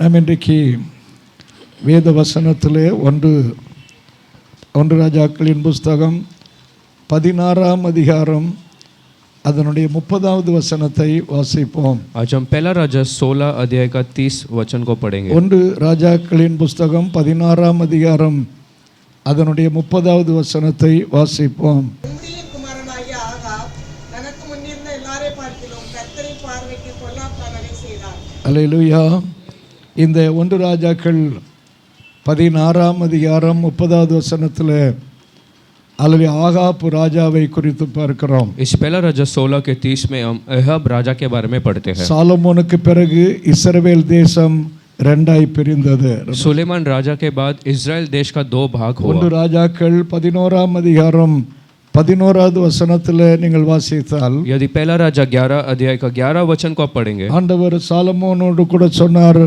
நாம் இன்றைக்கு வேத வசனத்திலே ஒன்று ராஜாக்களின் புஸ்தகம் 16ஆம் அதிகாரம் அதனுடைய 30வது வசனத்தை வாசிப்போம். आज हम पहला राजा 16 अध्याय का 30 वचन को पढ़ेंगे. ஒன்று ராஜாக்களின் புஸ்தகம் 16ஆம் அதிகாரம் அதனுடைய 30வது வசனத்தை வாசிப்போம். அல்லேலூயா. இந்த ஒன்று ராஜாக்கள் 16ஆம் அதிகாரம் 30வது வசனத்தில் அல்லது ஆகாப் ராஜாவை குறித்து பார்க்கிறோம். इस पहला राजा 16 के 30 में हम अहाब राजा के बारे में पढ़ते हैं. சாலமோனுக்கு பிறகு இஸ்ரவேல் தேசம் இரண்டாய் பிரிந்தது. सुलेमान राजा के बाद इस्राएल देश का दो भाग हुआ. ஒன்று ராஜாக்கள் 11ஆம் அதிகாரம் 11வது வசனத்தில் நீங்கள் வாசித்தால், यदि पहला राजा 11 अध्याय का 11 वचन को आप पढ़ेंगे, ஆண்டவர் சாலமோனோடு கூட சொன்னார்,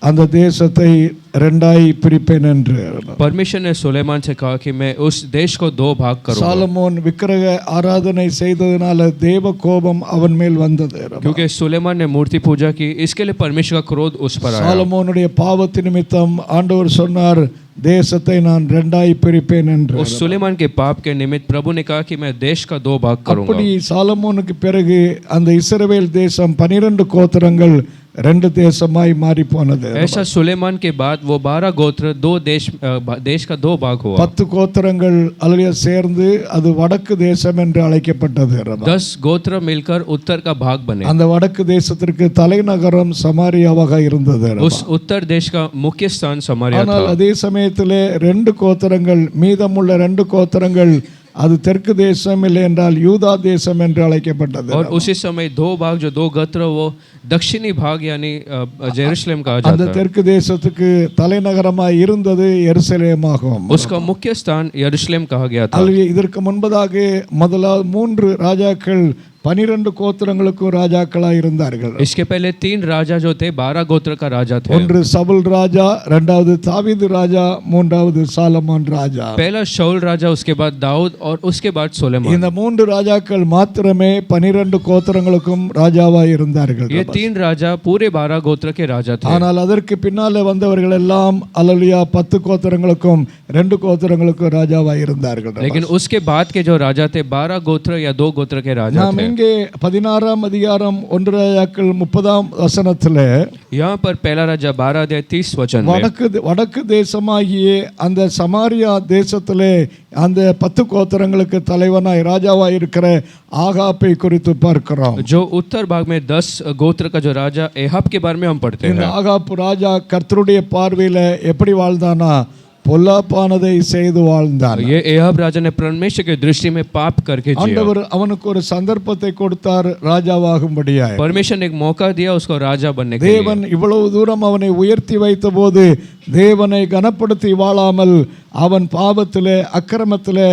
அந்த தேசத்தை இரண்டாய் பிரிப்பேன் என்று. परमेश्वर ने सुलेमान से कहा कि मैं उस देश को दो भाग करूंगा. சாலமோன் விக்கிரக ஆராதனை செய்ததனால தேவ கோபம் அவன் மேல் வந்தது. क्योंकि सुलेमान ने मूर्ति पूजा की, इसके लिए परमेश्वर का क्रोध उस पर आया. சாலமோனுடைய பாவத்தின் நிமித்தம் ஆண்டவர் சொன்னார், தேசத்தை நான் இரண்டாய் பிரிப்பேன் என்று. उस सुलेमान के पाप के निमित्त प्रभु ने कहा कि मैं देश का दो भाग करूंगा. அப்படி சாலமோனுக்கு பிறகு அந்த இஸ்ரவேல் தேசம் 12 கோத்திரங்கள் 2 தேசமாய் மாறி போனது. ऐसा सुलेमान के बाद वो 12 गोत्र दो देश का दो भाग हुआ. 10 கோத்திரங்கள் அல்லது சேர்ந்து அது வடக்கு தேசம் என்று அழைக்கப்பட்டது. 10 गोत्र मिलकर उत्तर का भाग बने. அந்த வடக்கு தேசத்திற்கு தலைநகரம் சமாரியாவாக இருந்தது. उस उत्तर देश का मुख्य स्थान समारिया था. ஆனால் அதே சமயத்திலே 2 கோத்திரங்கள், மீதமுள்ள 2 கோத்திரங்கள் அது தெற்கு தேசம் இல்லை என்றால் யூதா தேசம் என்று அழைக்கப்பட்டது. और उसी समय दो भाग जो दो गोत्र वो दक्षिणी भाग यानी जेरूशलेम कहा जाता है. அந்த தெற்கு தேசத்துக்கு தலைநகரமாய் இருந்தது எருசலேமாகும். उसका मुख्य स्थान यरूशलेम कहा गया था. இதற்கு முன்பதாக முதலாவது 3 ராஜாக்கள் 12 கோத்திரங்களுக்கும் ராஜாக்களாய் இருந்தார்கள். इसके पहले 3 राजा जो थे 12 गोत्र का राजा थे. ஒன்று சவுல் ராஜா, இரண்டாவது தாவீது ராஜா, மூன்றாவது சாலமோன் ராஜா. पहला शाऊल राजा, उसके बाद दाऊद और उसके बाद सुलेमान. இந்த 3 ராஜாக்கள் மாத்திரமே 12 கோத்திரங்களுக்கும் ராஜாவாய் இருந்தார்கள். ये 3 राजा पूरे 12 गोत्र के राजा थे. ஆனால் அதற்கு பின்னாலே வந்தவர்கள் எல்லாம் அல்லேலூயா 10 கோத்திரங்களுக்கும் 2 கோத்திரங்களுக்கும் ராஜாவாய் இருந்தார்கள். लेकिन उसके बाद के जो राजा थे 12 गोत्र या 2 गोत्र के राजा थे. இங்கே 16ஆம் அதிகாரம் 1 ராஜாக்கள் 30ஆம் வசனத்திலே यहाँ पर पहला राजा 12 अध्याय 30 वचन में வடக்கு தேசமாகிய அந்த சமாரியா தேசத்திலே அந்த 10 கோத்திரங்களுக்கு தலைவனாய் ராஜாவாய் இருக்கிற ஆகாப்பை குறித்து பார்க்கிறோம். जो उत्तर भाग में 10 गोत्र का जो राजा एहाब के बारे में हम पढ़ते हैं. இந்த ஆகாப் ராஜா கர்த்தருடைய பார்வையில எப்படி வாழ்ந்தானா? பொல்லாப்பானதை செய்து வாழ்ந்தான். ये एहाब राजा ने परमेश्वर की दृष्टि में पाप करके जिया. ஆண்டவர் அவனுக்கு ஒரு சந்தர்ப்பத்தை கொடுத்தார் ராஜாவாகும்படியாய். परमेश्वर ने एक मौका दिया उसको राजा बनने के लिए. தேவன் இவ்வளவு தூரம் அவனை உயர்த்தி வைத்தபோது தேவனை கனப்படுத்தி வாழாமல் அவன் பாவத்திலே அக்கிரமத்திலே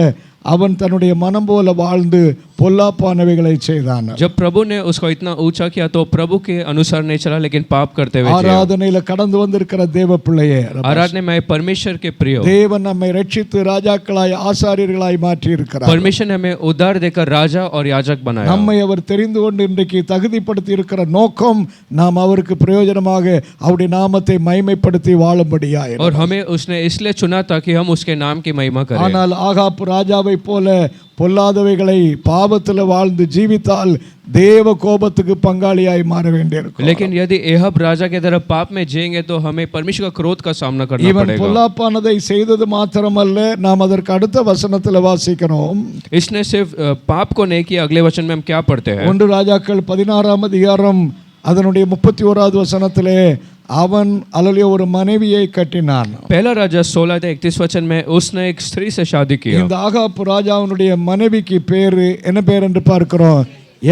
அவன் தன்னுடைய மனம் போல வாழ்ந்து பொல்லாப்பானவைகளை செய்தான். जब प्रभु ने उसको इतना ऊंचा किया तो प्रभु के अनुसार नहीं चला, लेकिन पाप करते हुए जिया. ஆராதனையில கடந்து வந்திருக்கிற தேவ பிள்ளையே, आराधना में परमेश्वर के प्रिय, தேவன் நம்மை ரட்சித்து ராஜாக்களாய் ஆசாரியர்களாய் மாற்றி இருக்கிறார். परमेश्वर ने हमें उद्धार देकर राजा और याजक बनाया. நம்மை அவர் தெரிந்து கொண்டு இன்றைக்கு தகுதிப்படுத்தி இருக்கிற நோக்கம் நாம் அவருக்கு பிரயோஜனமாக அவருடைய நாமத்தை மகிமைப்படுத்தி வாழும்படியாய். और हमें उसने इसलिए चुना ताकि हम उसके नाम की महिमा करें. ஆனால் ஆகாப் ராஜாவை போல பொல்லாதவைகளை பாவத்தில் வாழ்ந்து ஜீவித்தால் தேவ கோபத்துக்கு பங்காளியாய் மாற வேண்டியிருக்கும். लेकिन यदि एहाब राजा के तरफ पाप में जिएंगे तो हमें परमेश्वर का क्रोध का सामना करना இவன் पड़ेगा. பொல்லாப்பானதை செய்தது மாத்திரமல்ல, நாம் அதற்கு அடுத்த வசனத்தில் வாசிக்கிறோம். इसने सिर्फ पाप को नहीं किया, अगले वचन में हम क्या पढ़ते हैं? 1 ராஜாக்கள் 16ஆம் அதிகாரம் அதனுடைய 31வது வசனத்திலே அவன் அல்லது ஒரு மனைவியை கட்டினான். पहला राजा 16-31 वचन में उसने एक स्त्री से शादी किया. இந்த ஆகாப் ராஜாவுடைய மனைவிக்கு பேரு என்ன பேர் என்று பார்க்கிறோம்?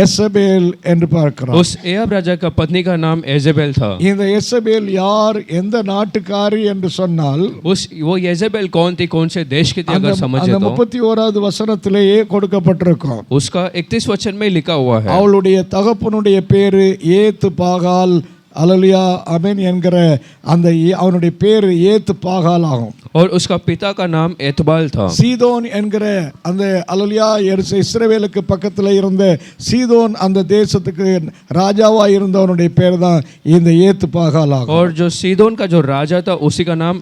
எசபேல் என்று பார்க்கிறோம். उस एहाब राजा का पत्नी का नाम एजेबेल था. இந்த எசபேல் யார், எந்த நாட்டுக்காரி என்று சொன்னால் वो एजेबेल कौन थी, कौन से देश की थी अगर समझे அந்த तो 31வது வசனத்திலேயே கொடுக்கப்பட்டிருக்கும். उसका 31 वचन में लिखा हुआ है. அவளுடைய தகப்பனுடைய பேரு ஏத்து பாகால் அல்லேலூயா ஆமென் என்கிற அந்த அவனுடைய பேர் ஏத்து பாகால் ஆகும். और उसका पिता का नाम एतबाल था. சீதோன் என்கிற அந்த அல்லேலூயா இஸ்ரவேலுக்கு பக்கத்துல இருந்த சீதோன் அந்த தேசத்துக்கு ராஜாவா இருந்தவனுடைய பேர் தான் இந்த ஏத்து பாகால் ஆகும். और जो सीदोन का जो राजा था उसी का नाम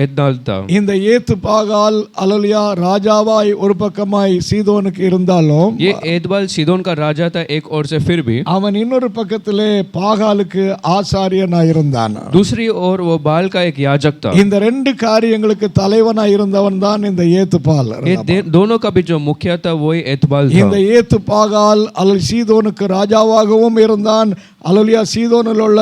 एतबाल था. இந்த ஏத்து பாகால் அல்லேலூயா ராஜாவாய் ஒரு பக்கமாய் சீதோனுக்கு இருந்தாலும் ये एतबाल सीदोन का राजा था एक ओर से, फिर भी அவன் இன்னொரு பக்கத்திலே பாகாலுக்கு ஆசாரியனாய் இருந்தான். दूसरी ओर वो बाल का एक याजक था. இந்த ரெண்டு காரியங்களுக்கு தலைவனாய் இருந்தவன் தான் இந்த ஏத்துபால். ये दोनों का भी जो मुखिया था वही एतबाल था. இந்த ஏத்துபாகால் அல்லது சீதோனுக்கு ராஜாவாகவும் இருந்தான். அல்லேலூயா சீதோனில் உள்ள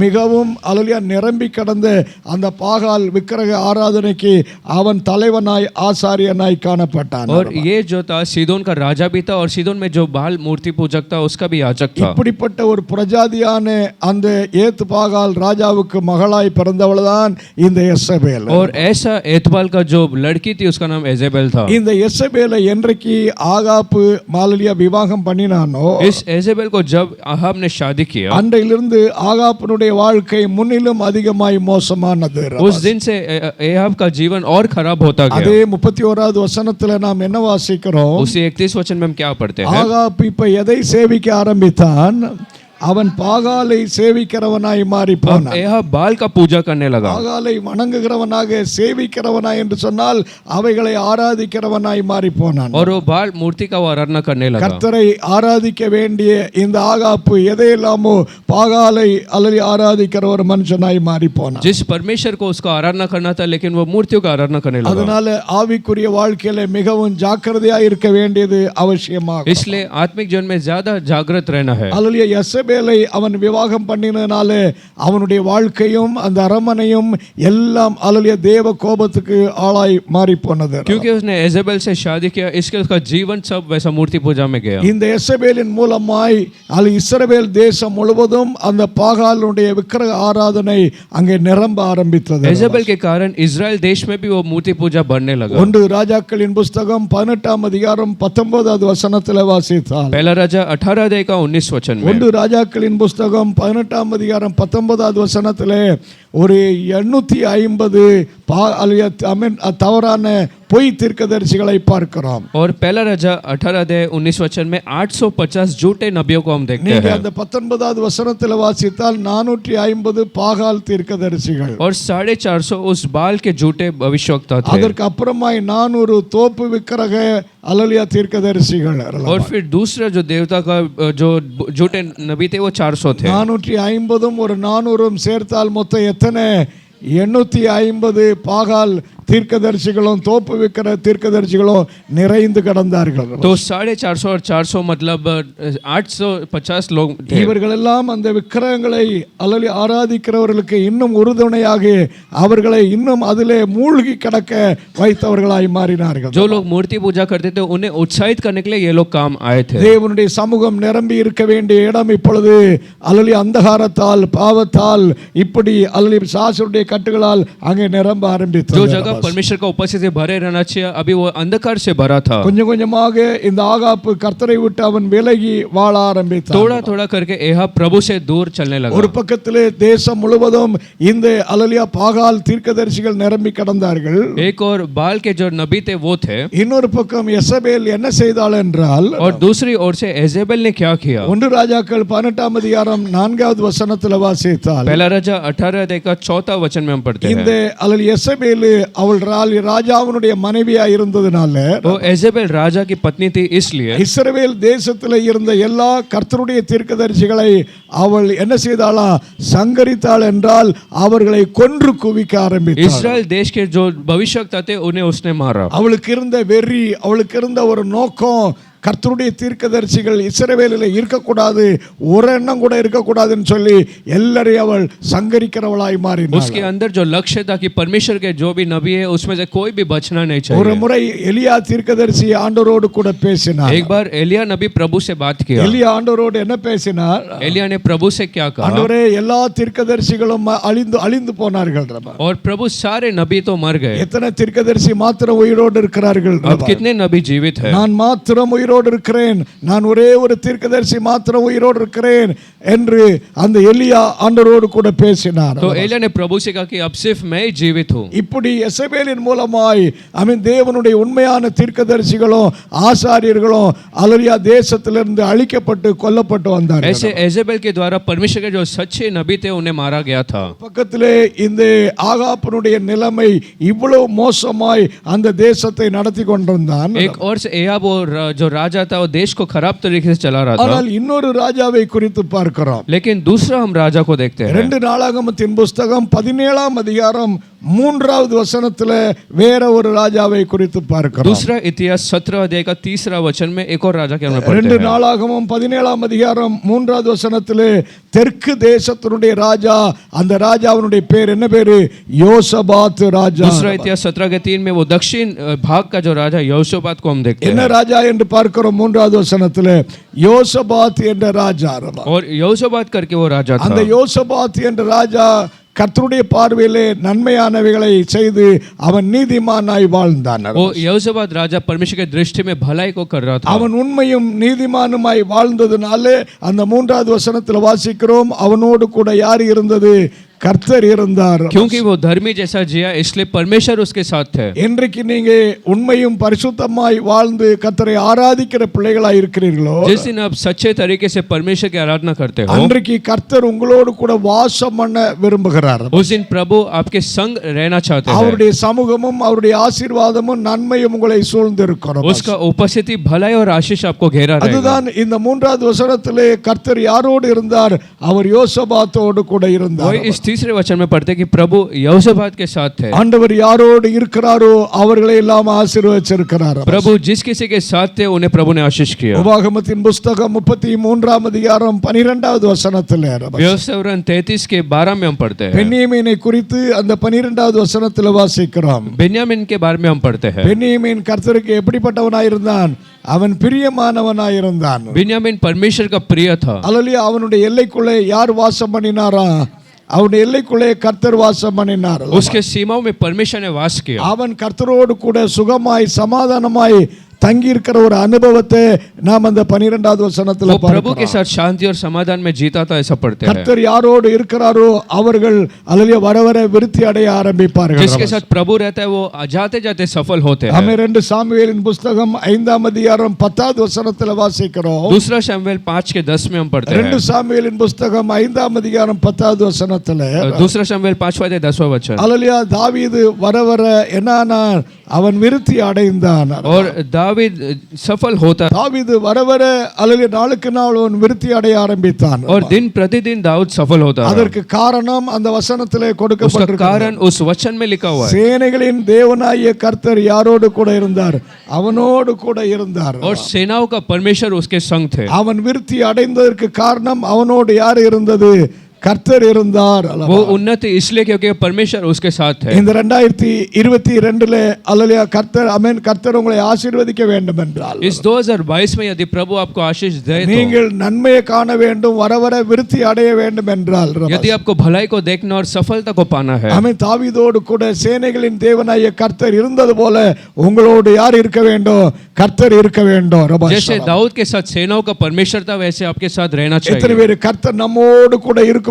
மிகவும் அல்லேலூயா நிரம்பி கடந்த அந்த பாகால் விக்கிரக ஆராதனைக்கு அவன் தலைவனாய் ஆசாரியனாய் காணப்பட்டான். और ये जो था सीदोन का राजा भी था और सीदोन में जो बाल मूर्ति पूजक था उसका भी याजक था. இப்படிப்பட்ட ஒரு பிரஜாதியான அந்த ஏத்துபாகால் ராஜாவுக்கு மகளாய் பிறந்தவள் தான் இந்த எசபேல். और ऐसा एतबाल का जो लड़की थी उसका नाम एजेबेल था. இந்த எசபேலை என்றைக்கு ஆகாப்பு மாலலியா விவாகம் பண்ணினானோ इस एजेबेल को जब आहाब ने शादी किया அன்றையிலிருந்து ஆகாப்பினுடைய வாழ்க்கை முன்னிலும் அதிகமாய் மோசமானது. उस दिन से एहाब का जीवन और खराब होता गया. அதே 31வது வசனத்துல நாம் என்ன வாசிக்கிறோம்? उसी 31 वचन में हम क्या पढ़ते हैं? ஆகாப் இப்ப எதை சேவிக்க ஆரம்பித்தான்? அவன் பாகாலை சேவிக்கிறவனாய் மாறி போனான். एहाब बाल का पूजा करने लगा. பாகாலை வணங்குகிறவனாக சேவிக்கிறவனாய் என்று சொன்னால் அவைகளை ஆராதிக்கிறவனாய் மாறி போனான். और वो बाल मूर्ति का वो आराधना करने लगा. கர்த்தரை ஆராதிக்க வேண்டிய இந்த ஆகாப்பு எதையெல்லாமோ பாகாலை அல்லது ஆராதிக்கிற ஒரு மனுஷனாய் மாறி போனான். जिस परमेश्वर को उसको आराधना करना था लेकिन वो मूर्तियों का आराधना करने लगा. அதனால ஆவிக்குரிய வாழ்க்கையில மிகவும் ஜாக்கிரதையா இருக்க வேண்டியது அவசியமாகும். इसलिए आत्मिक जीवन में ज्यादा जागृत रहना है. அல்லேலூயா எசபேலை அவன் விவாகம் பண்ணினனால அவனுடைய வாழ்க்கையும் அந்த அரமனையும் எல்லாம் அல்லேலூயா தேவ கோபத்துக்கு ஆளாய் மாறி போனது. क्योंकि उसने एजेबेल से शादी किया इसके उसका जीवन सब वैसा मूर्ति पूजा में गया. இந்த எசபேலின் மூலமாய் இஸ்ரவேல் தேசம் முழுவதும் அந்த பாகாலுடைய விக்கிரக ஆராதனை அங்கே நிரம்ப ஆரம்பித்தது. एजेबेल के कारण इजराइल देश में भी वो मूर्ति पूजा बढ़ने लगा. ஒன்று ராஜாக்களின் புஸ்தகம் 18ஆம் அதிகாரம் 19வது வசனத்தில் வாசித்தால் पहला राजा 18 अध्याय का 19 वचन में ஒன்று ராஜாக்களின் புஸ்தகம் 18ஆம் அதிகாரம் 19வது வசனத்திலே ஒரு 850 தவறான பொய் தீர்க்கதரிசிகளை பார்க்கிறோம். और पहला राजा 18 अध्याय 19 वचन में 850 झूठे नबियों को हम देखते நீங்க हैं. அந்த 19வது வசனத்தில் வாசித்தால் 450 பாகால் தீர்க்கதரிசிகள். और 450 उस बाल के झूठे भविष्यवक्ता थे. அதற்கு அப்புறமாய் 400 தோப்பு விக்கிரக அல்லேலூயா தீர்க்கதரிசிகள். और फिर दूसरा जो देवता का जो झूठे नबी थे वो 400 थे. 450 ஒரு 400 சேர்த்தால் மொத்தம் எத்தனை? 850 பாகால் தீர்க்கதரிசிகளும் தோப்பு விக்கிற தீர்க்கதரிசிகளும் நிறைந்து கிடந்தார்கள். तो 450 और 400 मतलब 850 लोग थे. இவர்கள் எல்லாம் அந்த விக்கிரகங்களை அல்லது ஆராதிக்கிறவர்களுக்கு இன்னும் உறுதுணையாக அவர்களை இன்னும் அதிலே மூழ்கி கிடக்க வைத்தவர்களாய் மாறினார்கள். जो लोग मूर्ति पूजा करते थे उन्हें उत्साहित करने के लिए ये लोग काम आए थे. தேவனுடைய சமூகம் நிரம்பி இருக்க வேண்டிய இடம் இப்பொழுது அல்லது அந்தகாரத்தால் பாவத்தால் இப்படி அல்லது சாசுடைய கட்டுகளால் அங்கே நிரம்ப ஆரம்பித்தது. जो जगह परमेश्वर का उपस्थिति से भरे रहना चाहिए अभी वो अंधकार से भरा था. கொஞ்சம் கொஞ்சமாக இந்த ஆகாப்பு கர்த்தரை விட்டு அவன் விலகி வாழ ஆரம்பித்தான். थोड़ा थोड़ा करके एहाब प्रभु से दूर चलने लगा. ஒரு பக்கத்திலே தேசம் முழுவதும் இந்த அல்லேலூயா பாகால் தீர்க்கதரிசிகள் நிரம்பி கடந்தார்கள். एक और बाल के जो नबी थे वो थे. இன்னொரு பக்கம் எசபேல் என்ன செய்தாள் என்றால் और दूसरी ओर से एजेबेल ने क्या किया? ஒன்று ராஜாக்கள் 18ஆம் அதிகாரம் 4வது வசனத்தில் வாசித்தால் पहला राजा 18 अध्याय का 4था वचन में हम पढ़ते हैं. இந்த அல்லது எசபேல் அவள் ராஜாவினுடைய மனைவியா இருந்ததனால वो एजेबेल राजा की पत्नी थी इसलिए இஸ்ரவேல் தேசத்தில் இருந்த எல்லா கர்த்தருடைய தீர்க்கதரிசிகளை அவள் என்ன செய்தாளா? சங்கரித்தாள் என்றால் அவர்களை கொன்று குவிக்க ஆரம்பித்தாள். इस्राएल देश के जो भविष्यवक्ता थे उन्हें उसने मारा. அவளுக்கு இருந்த வெறி, அவளுக்கு இருந்த ஒரு நோக்கம், கர்த்தருடைய தீர்க்கதரிசிகள் இஸ்ரவேலில் இருக்கக்கூடாது, ஒரு எண்ணம் கூட இருக்கக்கூடாதுன்னு சொல்லி எல்லாரையும் அவள் சங்கரிக்கிறவளாய் மாறினாள். उसके अंदर जो लक्ष्य था कि परमेश्वर के जो भी नबी है उसमें से कोई भी बचना नहीं चाहिए. ஒரு முறை எலியா தீர்க்கதரிசி ஆண்டவரோடு கூட பேசினார். एक बार एलिया नबी प्रभु से बात किया. எலியா ஆண்டவரோடு என்ன பேசினார்? एलिया ने प्रभु से क्या कहा? ஆண்டவரே, எல்லா தீர்க்கதரிசிகளும் அழிந்து போனார்கள். और प्रभु सारे नबी तो मर गए. எத்தனை தீர்க்கதரிசி மாத்திரம் உயிரோடு இருக்கிறார்கள்? अब कितने नबी जीवित हैं? நான் மாத்திரம் உயிரோடு உயிரோடு இருக்கிறேன், நான் ஒரே ஒரு தீர்க்கதரிசி மாத்திரம் உயிரோடு இருக்கிறேன் என்று அந்த எலியா ஆண்டவரோடு கூட பேசினார். तो एलिया ने प्रभु से कहा कि अब सिर्फ मैं ही जीवित हूँ. இப்படி எசபேலின் மூலமாய் தேவனுடைய உண்மையான தீர்க்கதரிசிகளும் ஆசாரியர்களும் அல்லேலூயா தேசத்திலிருந்து அழிக்கப்பட்டு கொல்லப்பட்டு வந்தார்கள். ऐसे एजेबेल के द्वारा परमेश्वर के जो सच्चे नबी थे उन्हें मारा गया था. பக்கத்திலே இந்த ஆகாபனுடைய நிலைமை இவ்வளவு மோசமாய் அந்த தேசத்தை நடத்தி கொண்டிருந்தான். एक और से एहाब जो राजा था वो देश को खराब तरीके से चला रहा था. ஆனால் இன்னொரு ராஜாவை குறித்து பார்க்கிறோம். लेकिन दूसरा हम राजा को देखते हैं. 2 நாளாகமத்தின் புத்தகம் 17ஆம் அதிகாரம் 3வது வசனத்திலே வேற ஒரு ராஜாவை குறித்து பார்க்கிறோம். दूसरा इतिहास 17 अध्याय का 3रा वचन में एक और राजा के बारे में पढ़ते 2 हैं. நாளாகமம் 17ஆம் அதிகாரம் 3வது வசனத்திலே தெற்கு தேசத்தினுடைய ராஜா, அந்த ராஜாவினுடைய பேர் என்ன பேரு? யோசபாத் ராஜா. दूसरा इतिहास 17 के 3 में वो दक्षिण भाग का जो राजा யோசபாத் को हम देखते என்ன हैं. ராஜா என்று பார்க்கிறோம் 3வது வசனத்திலே யோசபாத் என்ற ராஜா. और யோசபாத் करके वो राजा था. அந்த யோசபாத் என்ற ராஜா கர்த்தருடைய பார்வையிலே நன்மையானவைகளை செய்து அவன் நீதிமானாய் வாழ்ந்தான். वो யோசபாத் राजा परमेश्वर के दृष्टि में भलाई को कर रहा था. அவன் உண்மையும் நீதிமானுமாய் வாழ்ந்ததுனாலே அந்த 3வது வசனத்தில் வாசிக்கிறோம், அவனோடு கூட யார் இருந்தது? கர்த்தர் இருந்தார். क्योंकि वो धर्मी जैसा जिया इसलिए परमेश्वर उसके साथ थे. இன்றைக்கு நீங்க உண்மையும் பரிசுத்தமாய் வாழ்ந்து கர்த்தரை ஆராதிக்கிற பிள்ளைகளாய் இருக்கிறீர்களோ, जिस दिन आप सच्चे तरीके से परमेश्वर की आराधना करते हो, அன்றைக்கு கர்த்தர் உங்களோடு கூட வாசம் பண்ண விரும்புகிறார். उस दिन प्रभु आपके संग रहना चाहते हैं. அவருடைய சமூகமும் அவருடைய ஆசீர்வாதமும் நன்மையும் உங்களை சூழ்ந்திருக்கிறது. उसका उपस्थिति भलाई और आशीष आपको घेरा रहेगा. அதுதான் இந்த 3வது வசனத்திலே கர்த்தர் யாரோடு இருந்தார்? அவர் யோசபாத்தோடு கூட இருந்தார். वही इस तीसरे वचन में पढ़ते कि प्रभु யோசபாத் के साथ थे. ஆண்டவர் யாரோடு இருக்கிறாரோ அவர்களை எல்லாம் ஆசீர்வதிச்சிருக்கிறார். प्रभु जिस किसी के साथ थे उन्हें प्रभु ने आशीष किया. உபாகமத்தின் புத்தகம் 33ஆம் அதிகாரம் 12வது வசனத்திலே व्यवस्थावरण 33 के 12 में हम पढ़ते हैं. பென்யமீனை குறித்து அந்த 12வது வசனத்தில் வாசிக்கிறோம். बेन्यामीन के बारे में हम पढ़ते हैं. பென்யமீன் கர்த்தருக்கு எப்படிப்பட்டவனாய் இருந்தான்? அவன் பிரியமானவனாய் இருந்தான். बेन्यामीन परमेश्वर का प्रिय था. அல்லேலூயா. அவனுடைய எல்லைக்குள்ளே யார் வாசம் பண்ணினாரா? அவனுடைய எல்லைக்குள்ளே கர்த்தர் வாசம் பண்ணினார். उसके सीमाओं में परमेश्वर ने वास किया. அவன் கர்த்தரோடு கூட சுகமாய் சமாதானமாய் தங்கி இருக்கிற ஒரு அனுபவத்தை நாம் அந்த 12வது வசனத்தில் वो प्रभु के साथ शांति और समाधान में जीता था, ऐसा पढ़ते हैं. கர்த்தர் யாரோடு இருக்கிறாரோ அவர்கள் அல்லேலூயா வர வர விருத்தி அடைய ஆரம்பிப்பார்கள். जिसके साथ प्रभु रहता है वो जाते जाते सफल होते हैं. हमें 2 சாமுவேலின் புத்தகம் 5ஆம் அதிகாரம் 10வது வசனத்தில் வாசிக்கிறோம். दूसरा शमूएल 5 के 10 में हम पढ़ते हैं. 2 சாமுவேலின் புத்தகம் 5ஆம் அதிகாரம் 10வது வசனத்தில் दूसरा शमूएल 5वां अध्याय 10वां वचन. அல்லேலூயா. தாவீது வர வர என்னானான்? அவன் விருத்தி அடைந்தான். और दावीद सफल होता. தாவீது வர வர அல்லேலூயா நாளுக்கு நாள் அவன் விருத்தி அடைய ஆரம்பித்தான். और दिन प्रतिदिन दाऊद सफल होता. அதற்கு காரணம் அந்த வசனத்திலே उसका கொடுக்கப்பட்டிருக்கிறது. कारण उस वचन में लिखा हुआ है. சேனைகளின் தேவனாகிய கர்த்தர் யாரோடு கூட இருந்தார்? அவனோடு கூட இருந்தார். और सेनाओं का परमेश्वर उसके संग थे. அவன் விருத்தி அடைந்ததற்கு காரணம் அவனோடு யார் இருந்தது? கர்த்தர் இருந்தார். वो उन्नति इसलिए क्योंकि परमेश्वर उसके साथ है. இந்த 2022 அல்லேலூயா கர்த்தர் உங்களை ஆசீர்வதிக்க வேண்டும் என்றால், इस 2022 में यदि प्रभु आपको आशीष दे तो, நீங்கள் நன்மையை காண வேண்டும், வர வர விருத்தி அடைய வேண்டும் என்றால், यदि आपको भलाई को देखना और सफलता को पाना है, தாவீதோடு கூட சேனைகளின் தேவனாகிய கர்த்தர் இருந்தது போல உங்களோடு யார் இருக்க வேண்டும்? கர்த்தர் இருக்க வேண்டும். जैसे दाऊद के साथ सेनाओं का परमेश्वर था वैसे आपके साथ रहना எத்தனை चाहिए. பேர் கர்த்தர் நம்மோடு கூட இருக்கும்போது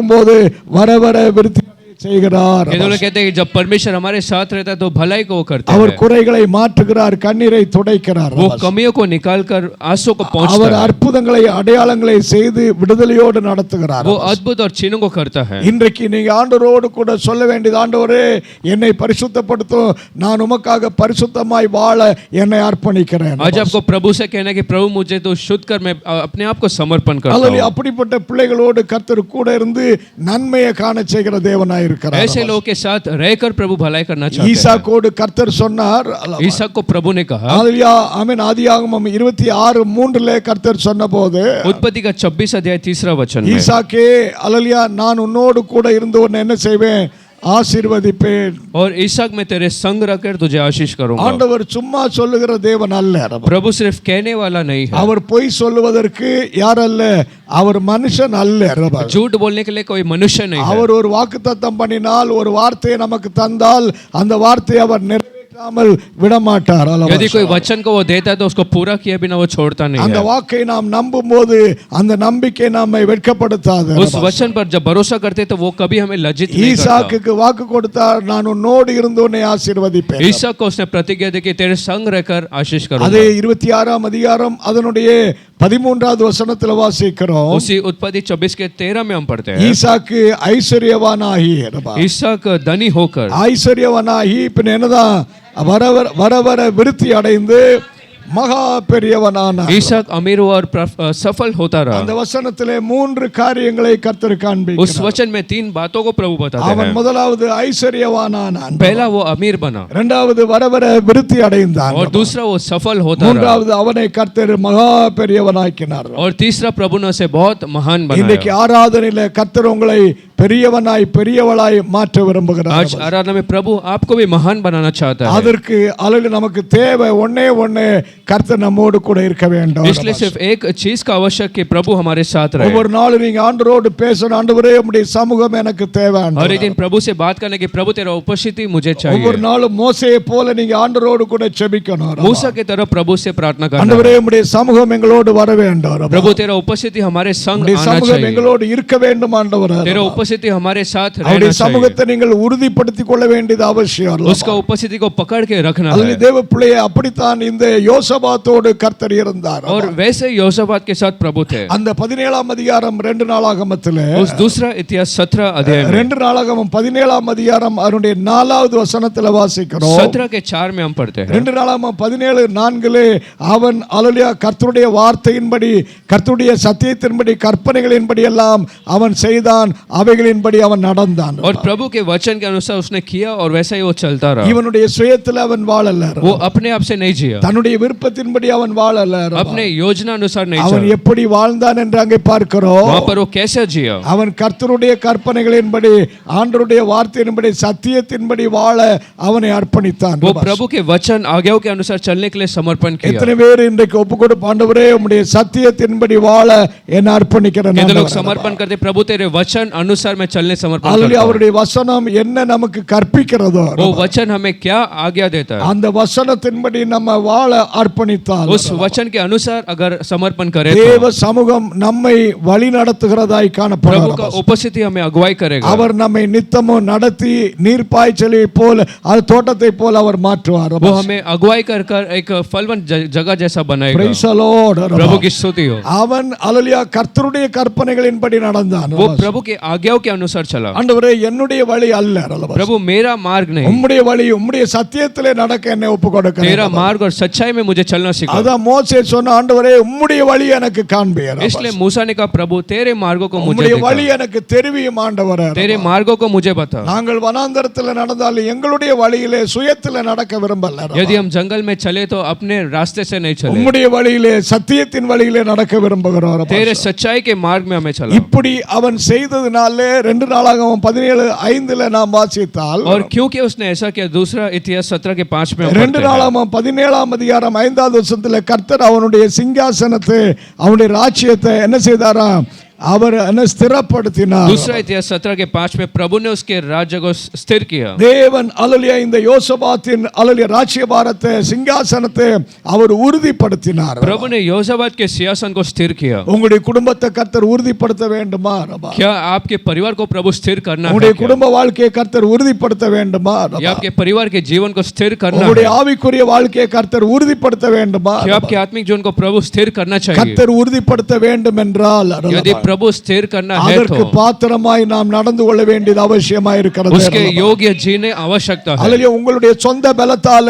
வர வர விருத்தி செய்கிறார்? ये लोग कहते हैं कि जब परमेश्वर हमारे साथ रहता है तो भलाई को वो करते அவர் हैं. குறைகளை மாற்றுகிறார், கண்ணீரை துடைக்கிறார். वो कमियों को निकालकर आंसू को அவர் पहुंचता है. அற்புதங்களை அடையாளங்களை செய்து விடுதலையோடு நடத்துகிறார். वो अद्भुत और चिन्हों को करता है. இன்றைக்கு நீங்க ஆண்டவரோடு கூட சொல்ல வேண்டியது, ஆண்டவரே என்னை பரிசுத்தப்படுத்தும், நான் உமக்காக பரிசுத்தமாய் வாழ என்னை அர்ப்பணிக்கிறேன். आज आपको प्रभु से कहना है कि प्रभु मुझे तो शुद्ध कर, मैं अपने आप को समर्पण करता அல்லேலூயா. हूं. அப்படிப்பட்ட பிள்ளைகளோடு கர்த்தர் கூட இருந்து நன்மையை காண செய்கிற தேவனாய் இருக்கிறார். ऐसे लोगों के साथ रहकर प्रभु भलाई करना चाहते हैं. ஈசாக்கோடு கர்த்தர் சொன்னார். ईसाक को प्रभु ने कहा, அல்லேலூயா. ஆமென். ஆதியாகமம் 26:3 கர்த்தர் சொன்னபோது, उत्पत्ति का 26 अध्याय 3रा वचन में, ஈசாக்கே அல்லேலூயா நான் உன்னோடு கூட இருந்து உன்னை என்ன செய்வேன்? ஆசீர்வதிப்பேன். और ईसाक में तेरे संग रहकर तुझे आशीष करूंगा. ஆண்டவர் சும்மா சொல்லுகிற தேவன் அல்ல. प्रभु सिर्फ कहने वाला नहीं है. அவர் பொய் சொல்லுவதற்கு யார் அல்ல? அவர் மனுஷன் அல்ல. झूठ बोलने के लिए कोई मनुष्य नहीं है. அவர் ஒரு வாக்குத்தத்தம் பண்ணினால், ஒரு வார்த்தையை நமக்கு தந்தால் அந்த வார்த்தையை அவர் நிறைவேற்ற நிறைவேற்றாமல் விடமாட்டார் அல்லவா? यदि कोई वचन को वो देता है तो उसको पूरा किए बिना वो छोड़ता नहीं அந்த है। வாக்கை நாம் நம்பும்போது அந்த நம்பிக்கை நம்மை வெட்கப்படுத்தாது. उस वचन पर जब भरोसा करते तो वो कभी हमें लज्जित नहीं करता। ஈசாக்குக்கு வாக்கு கொடுத்தார், நான் உன்னோடு இருந்து உன்னை ஆசீர்வதிப்பேன். ईसाक को उसने प्रतिज्ञा दी कि तेरे संग रहकर आशीष அதே करूंगा। 26ஆம் அதிகாரம் அதனுடைய 13வது வசனத்துல வாசிக்கிறோம். उसी उत्पत्ति 24 के 13 में हम पढ़ते हैं, ஈசாக்கு ஐஸ்வர்யவானாகி ரபா. ईसाक धनी होकर ஐஸ்வர்யவானாகி பின்ன என்னதான் வர வர விருத்தி அடைந்து மகா பெரியவனான ईसाक अमीर हुआ और सफल होता அந்த रहा। வசனத்திலே 3 காரியங்களை கர்த்தர் उस காண்பிக்கிறார். वचन में 3 बातों को प्रभु बताते அவன் हैं। முதலாவது ஐஸ்வர்யவானானான், पहला वो अमीर बना, இரண்டாவது வர வர விருத்தி அடைந்தான், और दूसरा वो सफल होता रहा, மூன்றாவது அவனை கர்த்தர் மகா பெரியவனாக்கினார். और तीसरा प्रभु ने उसे बहुत महान இன்னைக்கு बनाया। ஆராதனையில கர்த்தர் உங்களை பெரியவனாய் பெரியவளாய் மாற்ற விரும்புகிறார். आज आराधना में प्रभु आपको भी महान बनाना चाहता है। அதற்கு அழகு நமக்கு தேவை ஒண்ணே ஒண்ணு, கர்த்தர் நம்மோடு கூட இருக்க வேண்டும். इसलिए सिर्फ एक चीज का आवश्यक कि प्रभु हमारे साथ रहे। ஒவ்வொரு நாளும் நீங்க ஆண்டவரோடு பேசணும், ஆண்டவரே உம்முடைய சமூகம் எனக்கு தேவை. हर एक दिन प्रभु से बात करने की, प्रभु तेरा उपस्थिति मुझे ஒவ்வொரு चाहिए। நாளும் மோசேயை போல நீங்க ஆண்டவரோடு கூட ஜெபிக்கணும். मूसा की तरह प्रभु से प्रार्थना करना। ஆண்டவரே உம்முடைய சமூகம் எங்களோடு வர வேண்டும். प्रभु तेरा उपस्थिति हमारे संग உம்முடைய आना சமூகம் चाहिए। எங்களோடு இருக்க வேண்டும் ஆண்டவரே. तेरा उपस्थिति हमारे साथ அவருடைய रहना चाहिए। சமூகத்தை நீங்கள் உறுதிப்படுத்திக் கொள்ள வேண்டியது அவசியம். उसका उपस्थिति को पकड़ के रखना அதில் है। தேவ பிள்ளையை அப்படித்தான் இந்த யோசபாத்தோடு கர்த்தர் இருந்தார். और वैसे யோசபாத் के साथ प्रभु थे। அந்த 17ஆம் அதிகாரம் 2 நாளாகமத்திலே उस दूसरा इतिहास 17 अध्याय में 2 நாளாகமம் 17ஆம் அதிகாரம் அதனுடைய 4வது வசனத்துல வாசிக்கிறோம். 17 के 4 में हम पढ़ते हैं। 2 நாளாகமம் 17:4 அவன் அல்லேலூயா கர்த்தருடைய வார்த்தையின்படி கர்த்தருடைய சத்தியத்தின்படி கற்பனைகளின்படி எல்லாம் அவன் செய்தான், அவைகளின்படி அவன் நடந்தான். और प्रभु के वचन के अनुसार उसने किया और वैसा ही वो चलता रहा। இவனுடைய சுயத்தில் அவன் வாழல, वो अपने आप से नहीं जिया, தன்னுடைய விருப்பத்தின்படி அவன் வாழல, अपने योजना अनुसार नहीं அவன் चला। எப்படி வாழ்ந்தான் என்று அங்கே பார்க்கிறோம். वहां पर वो कैसे जिया? அவன் கர்த்தருடைய கற்பனைகளின்படி ஆண்டவருடைய வார்த்தையின்படி சத்தியத்தின்படி வாழ அவனை அர்ப்பணித்தான். वो प्रभु के वचन आज्ञाओं के अनुसार चलने के लिए समर्पण किया। எத்தனை பேர் இன்றைக்கு ஒப்புக்கொடுப்பு, ஆண்டவரே உம்முடைய சத்தியத்தின்படி வாழ என்னை அர்ப்பணிக்கிறேன். कितने लोग समर्पण करते, प्रभु तेरे वचन अनुसार मैं चलने समर्पण அல்லேலூயா. करता हूं। அவருடைய வசனம் என்ன நமக்கு கற்பிக்கிறதோ वो वचन हमें क्या आज्ञा देता है, அந்த வசனத்தின்படி நம்ம வாழ அர்ப்பணித்தால் उस वचन के अनुसार अगर समर्पण करें தேவ तो சமூகம் நம்மை வழி நடத்துகிறதாய் प्रभु का காணப்படும். उपस्थिति हमें अगुवाई करेगा। அவர் நம்மை நித்தமும் நடத்தி நீர்ப்பாய்ச்சலை போல அது தோட்டத்தை போல அவர் மாற்றுவார். वो हमें अगुवाई कर कर एक फलवन जगह जैसा बनाएगा। Praise the Lord. प्रभु की स्तुति हो। அவன் அல்லேலூயா கர்த்தருடைய கற்பனைகளின்படி நடந்தான். वो प्रभु के आज्ञाओं के अनुसार चला। ஆண்டவரே என்னுடைய வழி அல்ல, அல்லவா? प्रभु मेरा मार्ग नहीं, உம்முடைய வழி உம்முடைய சத்தியத்திலே நடக்க என்னை ஒப்புக்கொடுக்கிறேன். तेरा मार्ग और सच्चाई में मुझे चलना सिखा। அதான் மோசே சொன்ன, ஆண்டவரே உம்முடைய வழி எனக்கு காண்பியர். इसलिए मूसा ने कहा, प्रभु तेरे मार्गों को मुझे உம்முடைய வழி दिखा, எனக்கு தெரிவியும் ஆண்டவரே. तेरे मार्गों को मुझे बता। நாங்கள் வனாந்தரத்தில் நடந்தாலும் எங்களுடைய வழியிலே சுயத்தில் நடக்க விரும்பல. यदि हम जंगल में चले तो अपने रास्ते से नहीं चले, உம்முடைய வழியிலே சத்தியத்தின் வழியிலே நடக்க விரும்புகிறோம். तेरे सच्चाई के मार्ग में हमें चला। இப்படி அவன் செய்ததினாலே 2 நாளாகமம் 17:5 நாம் வாசித்தால், और क्योंकि उसने ऐसा किया, दूसरा इतिहास 17 के 5 में हम 2 पढ़ते हैं। நாளாகமம் 17ஆம் அதிகாரம் 5வது வசனத்தில் கர்த்தர் அவனுடைய சிங்காசனத்தை அவனுடைய ராஜ்யத்தை என்ன செய்தாராம், அவர் என்ன ஸ்திரப்படுத்தினார். दूसरा इतिहास 17 के 5 में प्रभु ने उसके राज्य को स्थिर किया। தேவன் அல்லேலூயா இந்த யோசபாத்தின் அல்லேலூயா ராஜ்யபாரத்தை சிங்காசனத்தை அவர் உறுதிப்படுத்தினார். प्रभु ने योसाबाद के सिंहासन को स्थिर किया। உங்களுடைய குடும்பத்தை கர்த்தர் உறுதிப்படுத்த வேண்டுமா? क्या आपके परिवार को प्रभु स्थिर करना है? உங்களுடைய क्या? குடும்ப வாழ்க்கையை கர்த்தர் உறுதிப்படுத்த வேண்டுமா? या आपके परिवार के जीवन को स्थिर करना உங்களுடைய है? ஆவிக்குரிய வாழ்க்கையை கர்த்தர் உறுதிப்படுத்த வேண்டுமா? क्या आपके आत्मिक जीवन को प्रभु स्थिर करना चाहिए? கர்த்தர் உறுதிப்படுத்த வேண்டும் என்றால் यदि प्रभु स्थिर करना है அதற்கு तो பாத்திரமாய் நாம் நடந்து கொள்ள வேண்டியது அவசியமாய் இருக்கிறது. उसके योग्य जीने आवश्यकता है। அல்லேலூயா. உங்களுடைய சொந்த பலத்தால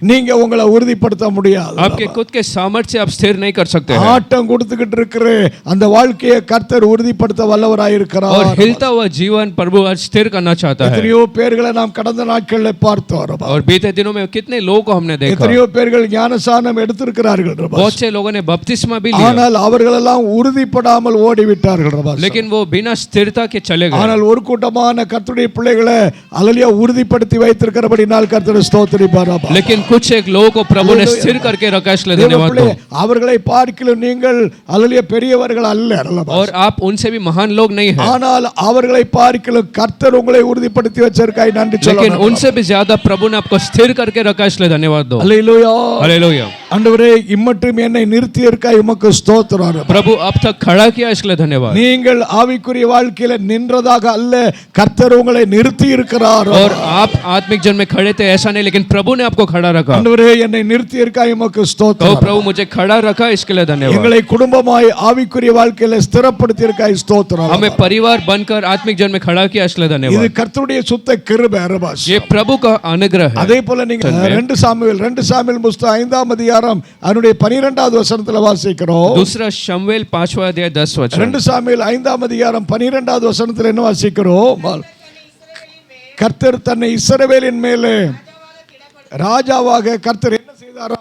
நீங்க உங்களை உறுதிப்படுத்த முடியாது. आपके खुद के सामर्थ्य से आप स्थिर नहीं कर सकते हैं। ஆட்டம் கொடுத்துக்கிட்டு இருக்கிற அந்த வாழ்க்கையை கர்த்தர் உறுதிப்படுத்த வல்லவராய் இருக்கிறார். और हिलता हुआ जीवन प्रभु आज स्थिर करना चाहता है। எத்தனையோ பேர்களை நாம் கடந்த நாட்களில் பார்த்தோம். और बीते दिनों में कितने लोगों को हमने देखा, எத்தனையோ பேர்கள் ஞானசானம் எடுத்திருக்கிறார்கள். बहुत से लोगों ने बपतिस्मा भी लिया, ஆனால் அவர்கள் எல்லாம் உறுதிப்படாமல் ஓடிவிட்டார்கள். போய்விட்டார்கள் ரபா. लेकिन वो बिना स्थिरता के चले गए। ஆனால் ஒரு கூட்டமான கர்த்தருடைய பிள்ளைகளை அல்லேலூயா உறுதிப்படுத்தி வைத்திருக்கிறபடினால் கர்த்தரை ஸ்தோத்திரிப்பார் ரபா. लेकिन कुछ एक लोगों को प्रभु ने स्थिर करके रखा, इसलिए धन्यवाद दो। அவர்களை பார்க்கிலும் நீங்கள் அல்லேலூயா பெரியவர்கள் அல்ல ரபா. और आप उनसे भी महान लोग नहीं हैं, ஆனால் அவர்களை பார்க்கிலும் கர்த்தர் உங்களை உறுதிப்படுத்தி வச்சிருக்காய் நன்றி लेकिन சொல்லணும். उनसे भी ज्यादा प्रभु ने आपको स्थिर करके रखा, इसलिए धन्यवाद दो। அல்லேலூயா. हालेलुया। ஆண்டவரே இம்மட்டும் என்னை நிறுத்தி இருக்காய் உமக்கு ஸ்தோத்திரம் ரபா. प्रभु अब तक खड़ा किया, इसलिए धन्यवाद। நீங்கள் ஆவிக்குரிய வாழ்க்கையில நின்றதாக அல்ல, கர்த்தர் உங்களை நிறுத்தி இருக்கிறார். और आप आत्मिक जन्म में खड़े थे ऐसा नहीं, लेकिन प्रभु ने आपको खड़ा रखा। ஆண்டவரே என்னை நிறுத்தி இருக்காய் உமக்கு तो ஸ்தோத்திரம். प्रभु मुझे खड़ा रखा, इसके लिए धन्यवाद। எங்களை குடும்பமாய் ஆவிக்குரிய வாழ்க்கையில ஸ்திரப்படுத்தி இருக்காய் ஸ்தோத்திரம். हमें परिवार बनकर आत्मिक जन्म में खड़ा किया, इसलिए இது धन्यवाद। கர்த்தருடைய சுத்த கிருபை ரபா. ये प्रभु का अनुग्रह है। அதே போல நீங்க 2 சாமுவேல் புத்தகம் 5ஆம் அதிகாரம் அதனுடைய 12வது வசனத்துல வாசிக்கிறோம். दूसरा शमूएल 5वां अध्याय 10 वचन। 2 சாமுவேல் 5ஆம் அதிகாரம் 12வது வசனத்துல என்ன வாசிக்கிறோம்? கர்த்தர் தன்னை இஸ்ரவேலின் மேலே ராஜாவாக கர்த்தர் என்ன செய்தாரா?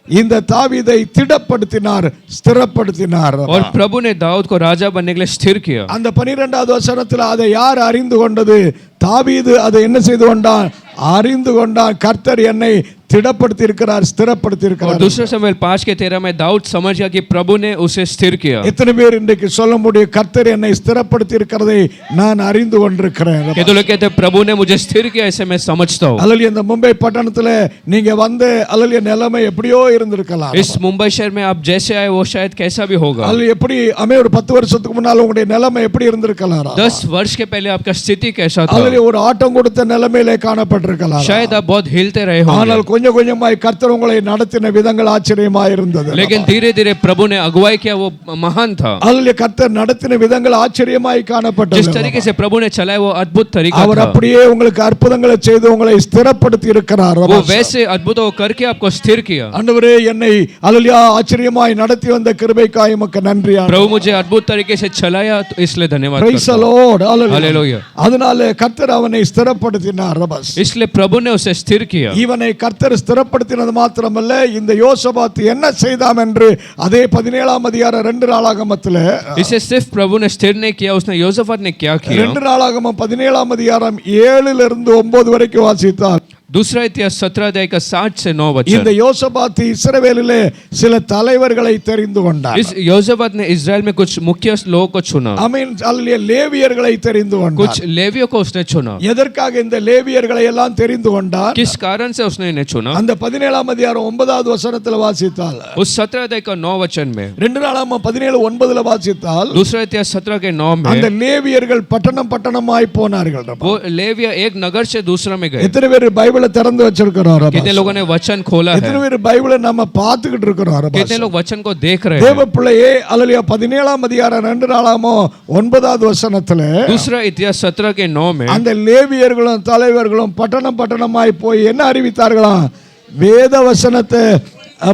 இந்த தாவீதை திடப்படுத்தினார், ஸ்திரப்படுத்தினார். और प्रभु ने दाऊद को राजा बनने के लिए स्थिर किया। அந்த 12வது வசனத்துல அதை யார் அறிந்து கொண்டது? தாவீது அதை என்ன செய்து கொண்டான்? அறிந்து கொண்டான். கர்த்தர் என்னை திடப்படுத்தி இருக்கிறார், ஸ்திரப்படுத்தி और இருக்கிறார். दूसरा शमूएल 5 के 13 में दाऊद समझ गया कि प्रभु ने उसे स्थिर किया। எத்தனை பேர் இன்றைக்கு சொல்ல முடியும் கர்த்தர் என்னை ஸ்திரப்படுத்தி இருக்கிறதை நான் அறிந்து கொண்டிருக்கிறேன்? कहते लोग कहते प्रभु ने मुझे स्थिर किया, ऐसे मैं समझता हूँ। அல்லேலூயா. இந்த மும்பை பட்டணத்துல நீங்க வந்து அல்லேலூயா நிலைமை எப்படியோ இருந்திருக்கலாம். इस मुंबई शहर में आप जैसे आए वो शायद कैसा भी होगा। அல்ல எப்படி ஒரு 10 வருஷத்துக்கு முன்னால உங்களுடைய நிலைமை எப்படி இருந்திருக்கலாம்? 10 वर्ष के पहले आपका स्थिति कैसा था? அல்லேலூயா. ஒரு ஆட்டம் கொடுத்த நிலைமையிலே காணப்பட்டிருக்கலாம். शायद आप बहुत हिलते रहे ஆனால் होंगे, கொஞ்சம் கொஞ்சமாய் கர்த்தர் உங்களை நடத்தின விதங்கள் ஆச்சரியமாய் இருந்தது. लेकिन धीरे धीरे प्रभु ने अगुवाई किया, वो महान था। அல்லேலூயா. கர்த்தர் நடத்தின விதங்கள் ஆச்சரியமாய் காணப்பட்டது. जिस तरीके से प्रभु ने चलाया वो अद्भुत तरीका அவர் था। அப்படியே உங்களுக்கு அற்புதங்களை செய்து உங்களை ஸ்திரப்படுத்தி இருக்கிறார். वो वैसे अद्भुतों को करके आपको स्थिर किया। ஆண்டவரே என்னை அல்லேலூயா ஆச்சரியமாய் நடத்தி வந்த கிருபைக்காய் உமக்கு நன்றி. प्रभु मुझे अद्भुत तरीके से चलाया, तो इसलिए धन्यवाद Praise करता the हूं। Lord. Hallelujah. அதனால கர்த்தர் அவனை ஸ்திரப்படுத்தினார். इसलिए प्रभु ने उसे स्थिर किया। இவனை கர்த்தர் ஸ்திரப்படுத்தினது மாத்திரமல்ல, இந்த யோசபாத் என்ன செய்தான் என்று அதே 17ஆம் அதிகாரம் 2 நாளாகமத்திலே, इसे सिर्फ प्रभु ने स्थिर नहीं किया, उसने योसाफात ने क्या किया? 2 நாளாகமம் 17ஆம் அதிகாரம் 7 இருந்து 9 வரைக்கும் வாசித்தார். दूसरा इतिहास 17 अध्याय का 7 से 9 இந்த वचन। யோசபாத் இஸ்ரவேலிலே சில தலைவர்களை தெரிந்து கொண்டார். इस योसाफात ने इजराइल में कुछ मुख्य लोगों को चुना, ஆமென். அல்லேலூயா. லேவியர்களை தெரிந்து கொண்டார். कुछ लेवियों को उसने चुना। எதற்காக இந்த லேவியர்களை எல்லாம் தெரிந்து கொண்டார்? किस कारण से उसने इन्हें चुना? அந்த 17ஆம் அதிகாரம் 9வது வசனத்துல வாசித்தால், उस 17 अध्याय का 9 वचन में, 2 நாளாகமம் 17:9 வாசித்தால், दूसरा इतिहास 17 के 9 அந்த में, லேவியர்கள் பட்டணமாய் போனார்கள். वो लेविया एक नगर से दूसरा में गए। எத்தனை பேர் பைபிளை திறந்து வச்சிருக்கிறோம்? कितने लोगों ने वचन खोला है? எத்தனை பேர் பைபிளை நம்ம பார்த்துக்கிட்டு இருக்கிறோம்? कितने लोग वचन को देख रहे தேவ हैं? பிள்ளையே, அல்லேலூயா. 17ஆம் அதிகாரம் 2 நாளாகமம் 9வது வசனத்துல दूसरा इतिहास 17 के 9 में, அந்த லேவியர்களும் தலைவர்களும் பட்டணமாய் போய் என்ன அறிவித்தார்களாம்? வேத வசனத்தை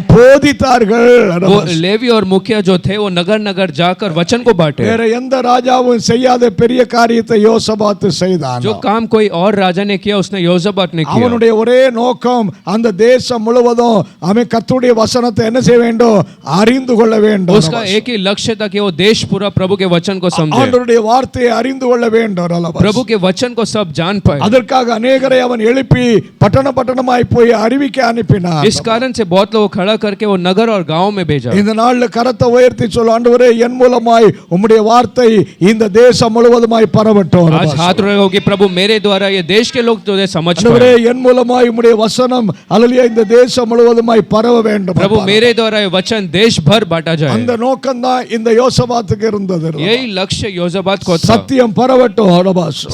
போதித்தார்கள். वो लेवी और मुखिया जो थे वो नगर नगर जाकर वचन को बांटे। வேற எந்த ராஜாவும் செய்யாத பெரிய காரியத்தை யோசபாத் செய்தான். जो काम कोई और राजा ने किया उसने योसाफात ने किया। அவனுடைய ஒரே நோக்கம் அந்த தேசம் முழுவதும் அவன் கர்த்தருடைய வசனத்தை என்ன செய்ய வேண்டும்? அறிந்து கொள்ள வேண்டும். उसका एक ही लक्ष्य था कि वो देश पूरा प्रभु के वचन को समझे, ஆண்டவருடைய வார்த்தையை அறிந்து கொள்ள வேண்டும். प्रभु के वचन को सब जान पाए। அதற்காக அநேகரை அவன் எழுப்பி பட்டணமாய் போய் அறிவிக்க அனுப்பினார். इस कारण से बहुत लोग खड़ा करके वो नगर और गांव में भेजा। இந்த நாள்ல கரத்தை உயர்த்தி சொல்ல, ஆண்டவரே என் மூலமாய் உம்முடைய வார்த்தை இந்த தேசம் முழுவதுமாய் பரவட்டும். आज हाथ रखो कि प्रभु मेरे द्वारा ये देश के लोग तुझे समझ ஆண்டவரே पाए। என் மூலமாய் உம்முடைய வசனம் அல்லேலூயா இந்த தேசம் முழுவதுமாய் பரவ வேண்டும். प्रभु मेरे द्वारा ये वचन देश भर बांटा जाए। அந்த நோக்கம் தான் இந்த யோசபாத்துக்கு இருந்தது. यही लक्ष्य योसाफात को था। சத்தியம் பரவட்டும்.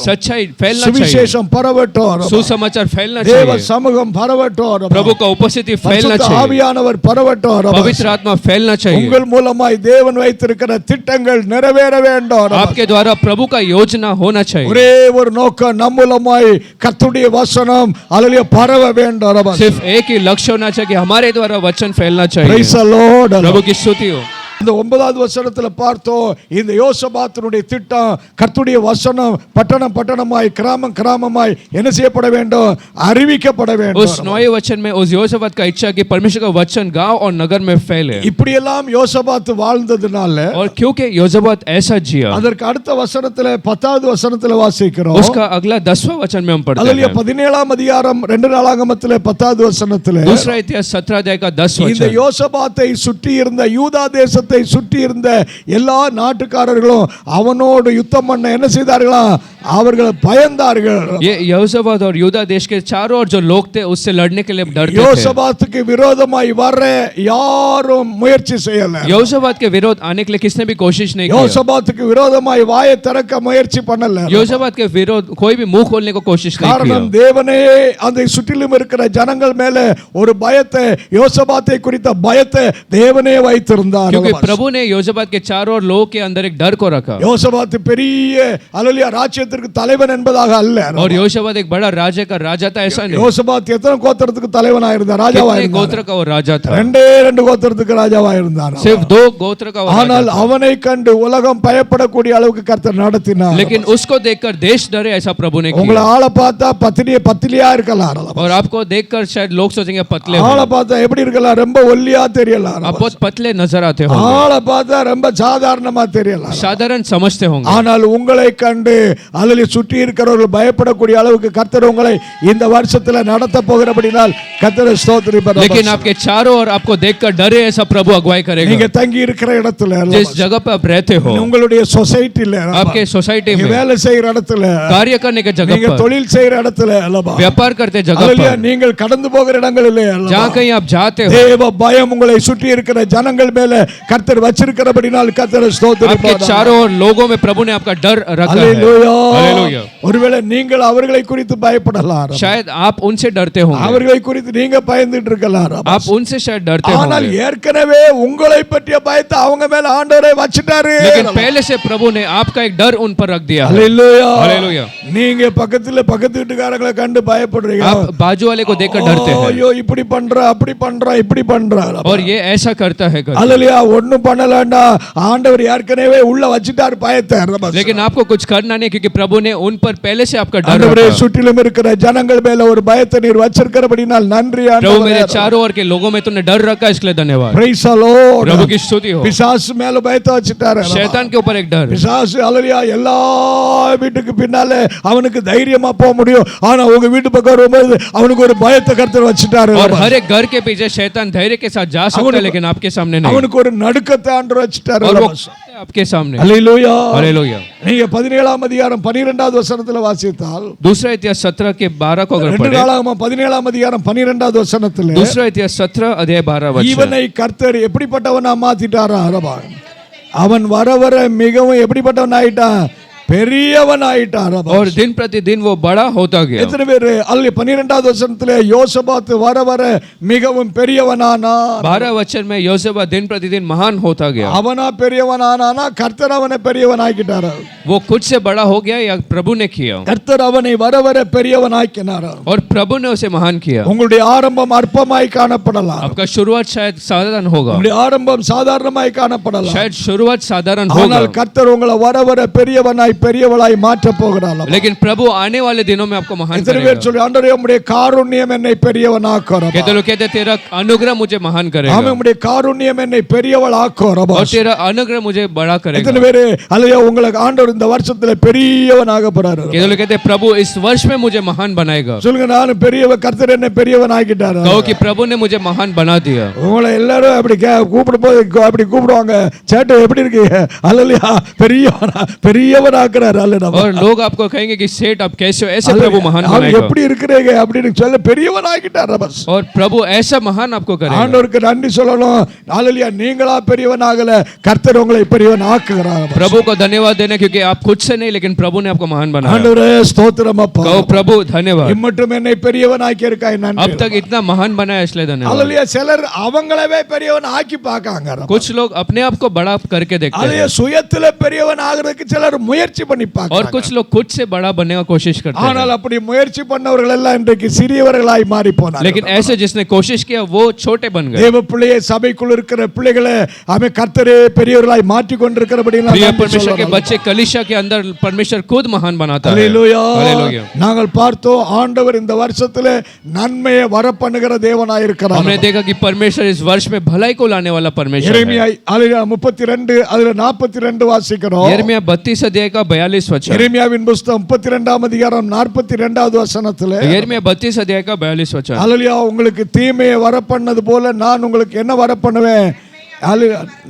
सच्चाई फैलना चाहिए, சுவிசேஷம் பரவட்டும். सुसमाचार फैलना தேவ चाहिए, சமூகம் பரவட்டும். प्रभु का उपस्थिति फैलना பரிசுத்த चाहिए, ஆவியானவர் பரவட்டும். पवित्र आत्मा फैलना चाहिए। உங்கள் மூலமாய் தேவன் வைத்திருக்கிற திட்டங்கள் நிறைவேற வேண்டும். आपके द्वारा प्रभु का योजना होना चाहिए। ஒரே ஒரு நோக்கம், நம் மூலமாய் கர்த்தருடைய வசனம் அல்லேலூயா பரவ வேண்டும். सिर्फ एक ही लक्ष्य होना चाहिए कि हमारे द्वारा वचन फैलना चाहिए। Praise the Lord. प्रभु की स्तुति हो। இந்த 9வது வசனத்துல பார்த்தோம், இந்த யோசபாத்தினுடைய திட்டம், கர்த்தருடைய வசனம் பட்டணம் பட்டணமாய் கிராமம் கிராமமாய் என்ன செய்யப்பட வேண்டும், அறிவிக்கப்பட வேண்டும். उस 9 वचन में उस योसाफात का इच्छा कि परमेश्वर का वचन गांव और नगर में फैले। இப்படி எல்லாம் யோசபாத் வாழ்ந்ததுனால और क्योंकि योसाफात ऐसा जिया, அதற்கு அடுத்த வசனத்துல 10வது வசனத்துல வாசிக்கிறோம். उसका अगला 10वां वचन में हम पढ़ते அல்லேலூயா. हैं। 17ஆம் அதிகாரம் 2 நாளாகமத்திலே 10வது வசனத்திலே दूसरा इतिहास 17 अध्याय का 10 இந்த वचन, யோசபாத்தை சுற்றி இருந்த யூதா தேசத்தை சுற்றி இருந்த எல்லா நாட்டுக்காரர்களும் அவனோடு யுத்தம் பண்ண என்ன செய்தார்களாம், அவர்கள் பயந்தார்கள். ये योसाफात और यूदा देश के चारों ओर जो लोग थे उससे लड़ने के लिए डरते थे। யோசபாத்துக்கு விரோதமாய் வர யாரும் முயற்சி செய்யல. योसाफात के विरोध आने के लिए किसने भी कोशिश नहीं की। யோசபாத்துக்கு விரோதமாய் வாயை திறக்க முயற்சி பண்ணல. योसाफात के विरोध कोई भी मुंह खोलने को कोशिश नहीं காரணம் की, தேவனே அந்த சுற்றிலும் இருக்கிற ஜனங்கள் மேல ஒரு பயத்தை, யோசபாத்தை குறித்த பயத்தை தேவனே வைத்திருந்தார். क्योंकि प्रभु ने योसाफात के चारों ओर लोगों के अंदर एक डर को रखा। யோசபாத் பெரிய அல்லேலூயா ராஜ்யத்திற்கு தலைவன் என்பதாக அல்ல. और योसाफात एक बड़ा राज्य का राजा था ऐसा नहीं। யோசபாத் எத்தனை கோத்திரத்துக்கு தலைவனா இருந்தார், ராஜாவா कितने இருந்தார்? गोत्र का वो राजा था? ரெண்டு கோத்திரத்துக்கு ராஜாவா இருந்தார். सिर्फ 2 गोत्र का वो राजा ஆனால் था। அவனை கண்டு உலகம் பயப்படக்கூடிய அளவுக்கு கர்த்தர் நடத்தினார். लेकिन उसको देखकर देश डरे ऐसा प्रभु ने உங்களை किया। ஆளை பார்த்தா பத்திலியா இருக்கலாம், और आपको देखकर शायद लोग सोचेंगे पतले हो, ஆளை பார்த்தா எப்படி இருக்கலாம், ரொம்ப ஒல்லியா தெரியலாம், आप बहुत पतले नजर आते होंगे, ஆளை பார்த்தா ரொம்ப சாதாரணமா தெரியலாம். साधारण समझते होंगे। ஆனால் உங்களை கண்டு அல்லது சுற்றி இருக்கிறவர்கள் பயப்படக்கூடிய அளவுக்கு கர்த்தர் உங்களை இந்த வருஷத்துல நடத்த போகிறபடினால் கர்த்தரை ஸ்தோத்திரிப்பார். लेकिन आपके चारों ओर आपको देखकर डरे ऐसा प्रभु अगुवाई நீங்க करेगा। தங்கி இருக்கிற இடத்துல, जिस जगह पे आप रहते हो, உங்களுடைய சொசைட்டில, आपके सोसाइटी நீங்க में, வேலை செய்யற இடத்துல, कार्य करने के जगह நீங்க पर, தொழில் செய்யற இடத்துல அல்லவா, व्यापार करते जगह அல்லேலூயா, पर, நீங்கள் கடந்து போகிற இடங்களிலே அல்லவா, जहाँ कहीं आप जाते हो, தேவ பயம் உங்களை சுற்றி இருக்கிற ஜனங்கள் மேல கர்த்தர் வச்சிருக்கிறபடினால் கர்த்தரை आपके ஸ்தோத்திரிப்பார். चारों ओर लोगों में प्रभु ने आपका डर रखा है। அல்லேலூயா. हालेलुया। ஒருவேளை நீங்கள் அவர்களை குறித்து பயப்படலாம், शायद आप उनसे डरते होंगे, அவர்களை குறித்து நீங்க பயந்துட்டு இருக்கலாம், आप उनसे शायद डरते ஆனால் होंगे, ஏற்கனவே உங்களை பற்றிய பயத்தை அவங்க மேல ஆண்டவரே வச்சிட்டாரு. लेकिन पहले से प्रभु ने आपका एक डर उन पर रख दिया है। அல்லேலூயா. हालेलुया। நீங்க பக்கத்து வீட்டுக்காரங்களை கண்டு பயப்படுறீங்க, आप बाजू वाले को देखकर डरते हैं, ஐயோ இப்படி பண்றா அப்படி பண்றா இப்படி பண்றா, और ये ऐसा करता है करता है। அல்லேலூயா. ஒண்ணும் பண்ணலண்டா, ஆண்டவர் ஏற்கனவே உள்ள வச்சிட்டாரு பயத்தை. लेकिन आपको कुछ करना नहीं, क्योंकि प्रभु ने उन पर पहले से आपका डर ஆண்டவரே रखा। சுற்றிலும் இருக்கிற ஜனங்கள் மேல ஒரு பயத்தை நீர் வச்சிருக்கிறபடினால் நன்றி प्रभु मेरे ஆண்டவரே. चारों ओर के लोगों में तुमने डर रखा, इसके लिए धन्यवाद। Praise the Lord. प्रभु की स्तुति हो। பிசாசு மேல பயத்தை வச்சிட்டாரு. शैतान के ऊपर एक डर, பிசாசு அல்லேலூயா எல்லா வீட்டுக்கு பின்னாலே அவனுக்கு தைரியமா போக முடியும், ஆனா உங்க வீட்டு பக்கம் வரும்போது அவனுக்கு ஒரு பயத்தை கர்த்தர் வச்சிட்டாரு. और हर एक घर के पीछे शैतान धैर्य के साथ जा सकता है, लेकिन आपके सामने नहीं, அவனுக்கு ஒரு நடுக்கத்தை ஆண்டவர் வச்சிட்டாரு. और वो आपके सामने। அல்லேலூயா. हालेलुया। நீங்க 17ஆம் அதிகாரம் 12வது வசனத்துல வாசித்தால், दूसरा इतिहास 17 के 12 को अगर 2 पढ़े, நாளாகமம் 17ஆம் அதிகாரம் 12வது வசனத்துல दूसरा इतिहास 17 अध्याय 12 वचन, இவனை கர்த்தர் எப்படிப்பட்டவனா மாத்திட்டாரா, அரபா அவன் வர வர மிகவும் எப்படிப்பட்டவன் ஆயிட்டான், பெரியவன் ஆயிட்டான். और दिन प्रतिदिन वो बड़ा होता गया। எத்தனை பேர் அல்ல 12வது வசனத்திலே யோசபாத் வர வர மிகவும் பெரியவனானா, 12 वचन में योसेफा दिन प्रतिदिन महान होता गया। அவனா பெரியவனானா கர்த்தர் அவனை பெரியவன் ஆக்கிட்டார். वो खुद से बड़ा हो गया या प्रभु ने किया? கர்த்தர் அவனை வர வர பெரியவன் ஆக்கினார். और प्रभु ने उसे महान किया। உங்களுடைய ஆரம்பம் அற்பமாய் காணப்படலாம், आपका शुरुआत शायद साधारण होगा, உங்களுடைய ஆரம்பம் சாதாரணமாய் காணப்படலாம், शायद शुरुआत साधारण होगा, ஆனால் கர்த்தர் உங்களை வர வர பெரியவனாய் பெரியவளாய் மாற்ற போகிறார். लेकिन प्रभु आने वाले दिनों में आपको महान எத்தனை करेगा। பேர் சொல்லி ஆண்டவரே உம்முடைய காருண்யம் என்னை பெரியவனாக்குறப்பா, कहते लोग कहते तेरा अनुग्रह मुझे महान करेगा, ஆமென், உம்முடைய காருண்யம் என்னை பெரியவளாக்குறப்பா. और तेरा अनुग्रह मुझे बड़ा எத்தனை करेगा। பேர் அல்லையா உங்களுக்கு ஆண்டவர் இந்த வருஷத்துல பெரியவனாக போறாரு. कहते लोग कहते प्रभु इस वर्ष में मुझे महान बनाएगा। சொல்லுங்க, நான் பெரியவன், கர்த்தர் என்னை பெரியவன் ஆக்கிட்டாரு. कहो कि प्रभु ने मुझे महान बना दिया। உங்களை எல்லாரும் அப்படி கூப்பிடும் போது அப்படி கூப்பிடுவாங்க, சேட்டு எப்படி இருக்கு, அல்லையா பெரியவன் ஆக்குறாரு. और लोग आपको कहेंगे कि सेठ आप कैसे हो, ऐसे प्रभु महान அவர் बनाएगा। எப்படி இருக்கிறீங்க அப்படின்னு சொல்ல பெரியவன் ஆக்கிட்டாரு. பஸ் और प्रभु ऐसा महान आपको करेगा। ஆண்டவருக்கு நன்றி சொல்லணும். அல்லையா நீங்களா பெரியவன் ஆகல, கர்த்தர் உங்களை பெரியவன் ஆக்குகிறார். प्रभु को धन्यवाद देना, क्योंकि आप खुद से नहीं, लेकिन प्रभु ने आपको महान बनाया। ஆண்டவரே ஸ்தோத்திரம் அப்பா. कहो प्रभु धन्यवाद, இம்மட்டும் என்னை பெரியவன் ஆக்கி இருக்காய் अब நன்றி. तक इतना महान बनाया, इसलिए धन्यवाद। அல்லையா சிலர் அவங்களவே பெரியவன் ஆக்கி பார்க்காங்க. कुछ लोग अपने आप को बड़ा करके देखते அல்லையா हैं, சுயத்துல பெரியவன் ஆகிறதுக்கு சிலர் முயற்சி முயற்சி பண்ணி और பார்க்கறாங்க. कुछ लोग खुद से बड़ा बनने का कोशिश करते हैं, ஆனால் அப்படி முயற்சி பண்ணவர்கள் எல்லாம் இன்றைக்கு சிறியவர்களாய் மாறி போனார்கள். लेकिन ऐसे जिसने कोशिश किया वो छोटे बन गए। தேவ பிள்ளையை சபைக்குள் இருக்கிற பிள்ளைகளை அவன் கர்த்தரே பெரியவர்களாய் மாற்றி கொண்டிருக்கிறபடியால் प्रिय परमेश्वर के बच्चे कलीसिया के अंदर परमेश्वर खुद महान बनाता है। ஹல்லேலூயா. हालेलुया। நாங்கள் பார்த்தோம் ஆண்டவர் இந்த வருஷத்திலே நன்மையை வரப்பண்ணுகிற தேவனாய் இருக்கிறார். हमने देखा कि परमेश्वर इस वर्ष में भलाई को लाने वाला परमेश्वर है। எரேமியா 32 அதுல 42 வாசிக்கிறோம். यिर्मयाह 32 अध्याय का 42 वचन। எரேமியாவின் புத்தகம் 32ஆம் அதிகாரம் 42வது வசனத்திலே यिर्मयाह 32 अध्याय का 42 वचन। ஹல்லேலூயா. உங்களுக்கு தீமையை வரப்பண்ணது போல நான் உங்களுக்கு என்ன வரப்பண்ணுவேன்?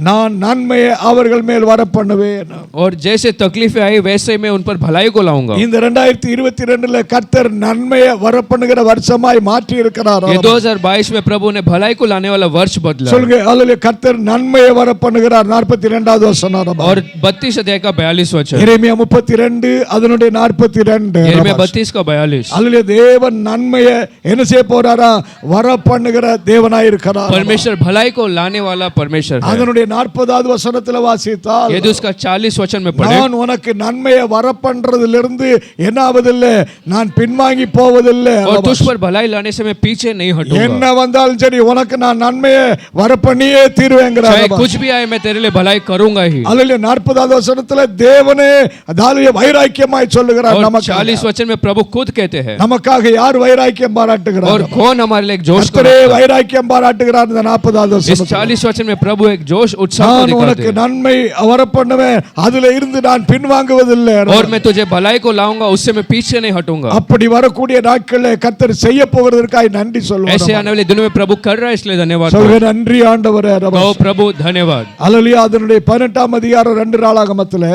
நான் நன்மையை அவர்கள் மேல் வரப்பண்ணுவேன். और जैसे तकलीफें आई वैसे मैं उन पर भलाई को लाऊंगा। இந்த 2022ல கர்த்தர் நன்மையை வரப்பண்ணுகிற வருஷமாய் மாற்றி இருக்கிறார். ये 2022 में प्रभु ने भलाई को लाने वाला वर्ष बदला। சொல்லுங்க ஹல்லேலூயா. கர்த்தர் நன்மையை வரப்பண்ணுகிறார். 42வது வசனம். और 32 अध्याय का 42 वचन। எரேமியா 32 அதனுடைய 42. यिर्मयाह 32 का 42। ஹல்லேலூயா. தேவன் நன்மையை என்ன செய்ய போறாரா? வரப்பண்ணுகிற தேவனாய் இருக்கிறார். परमेश्वर भलाई को लाने वाला परमेश्वर है। அதனுடைய 40வது வசனத்துல வாசித்தால் यदि उसका 40 वचन में पढ़े, நான் உனக்கு நன்மையை வரப்பண்றதிலிருந்து என்ன ஆவதில்லை, நான் பின்வாங்கி போவதில்லை. और तुझ पर भलाई लाने से मैं पीछे नहीं हटूंगा। என்ன வந்தாலும் சரி உனக்கு நான் நன்மையை வரப்பண்ணியே தீருவேங்கிறார். चाहे कुछ भी आए मैं तेरे लिए भलाई करूंगा ही। அல்லேலூயா. 40வது வசனத்துல தேவனே அதாலிய வைராக்கியமாய் சொல்லுகிறார். और நமக்கு 40 वचन में प्रभु खुद कहते हैं, நமக்காக யார் வைராக்கியம் பாராட்டுகிறார்? और कौन हमारे लिए एक जोश கர்த்தரே வைராக்கியம் பாராட்டுகிறார். இந்த 40வது इस வசனம் 40 वचन में प्रभु एक जोश उत्साह को நான் दिखाते உனக்கு हैं, நன்மை வரப்பண்ணுவேன், அதுல இருந்து நான் பின்வாங்குவதில்லை. और मैं तुझे भलाई को लाऊंगा, उससे मैं पीछे नहीं हटूंगा। அப்படி வரக்கூடிய நாட்களில் கர்த்தர் செய்ய போகிறதற்காய் நன்றி சொல்லுவோம். ऐसे आने वाले दिनों में प्रभु कर रहा है, इसलिए धन्यवाद। சொல்லுங்க நன்றி ஆண்டவரே. कहो प्रभु धन्यवाद। அல்லேலூயா. அதனுடைய 18ஆம் அதிகாரம் 2 நாளாகமத்திலே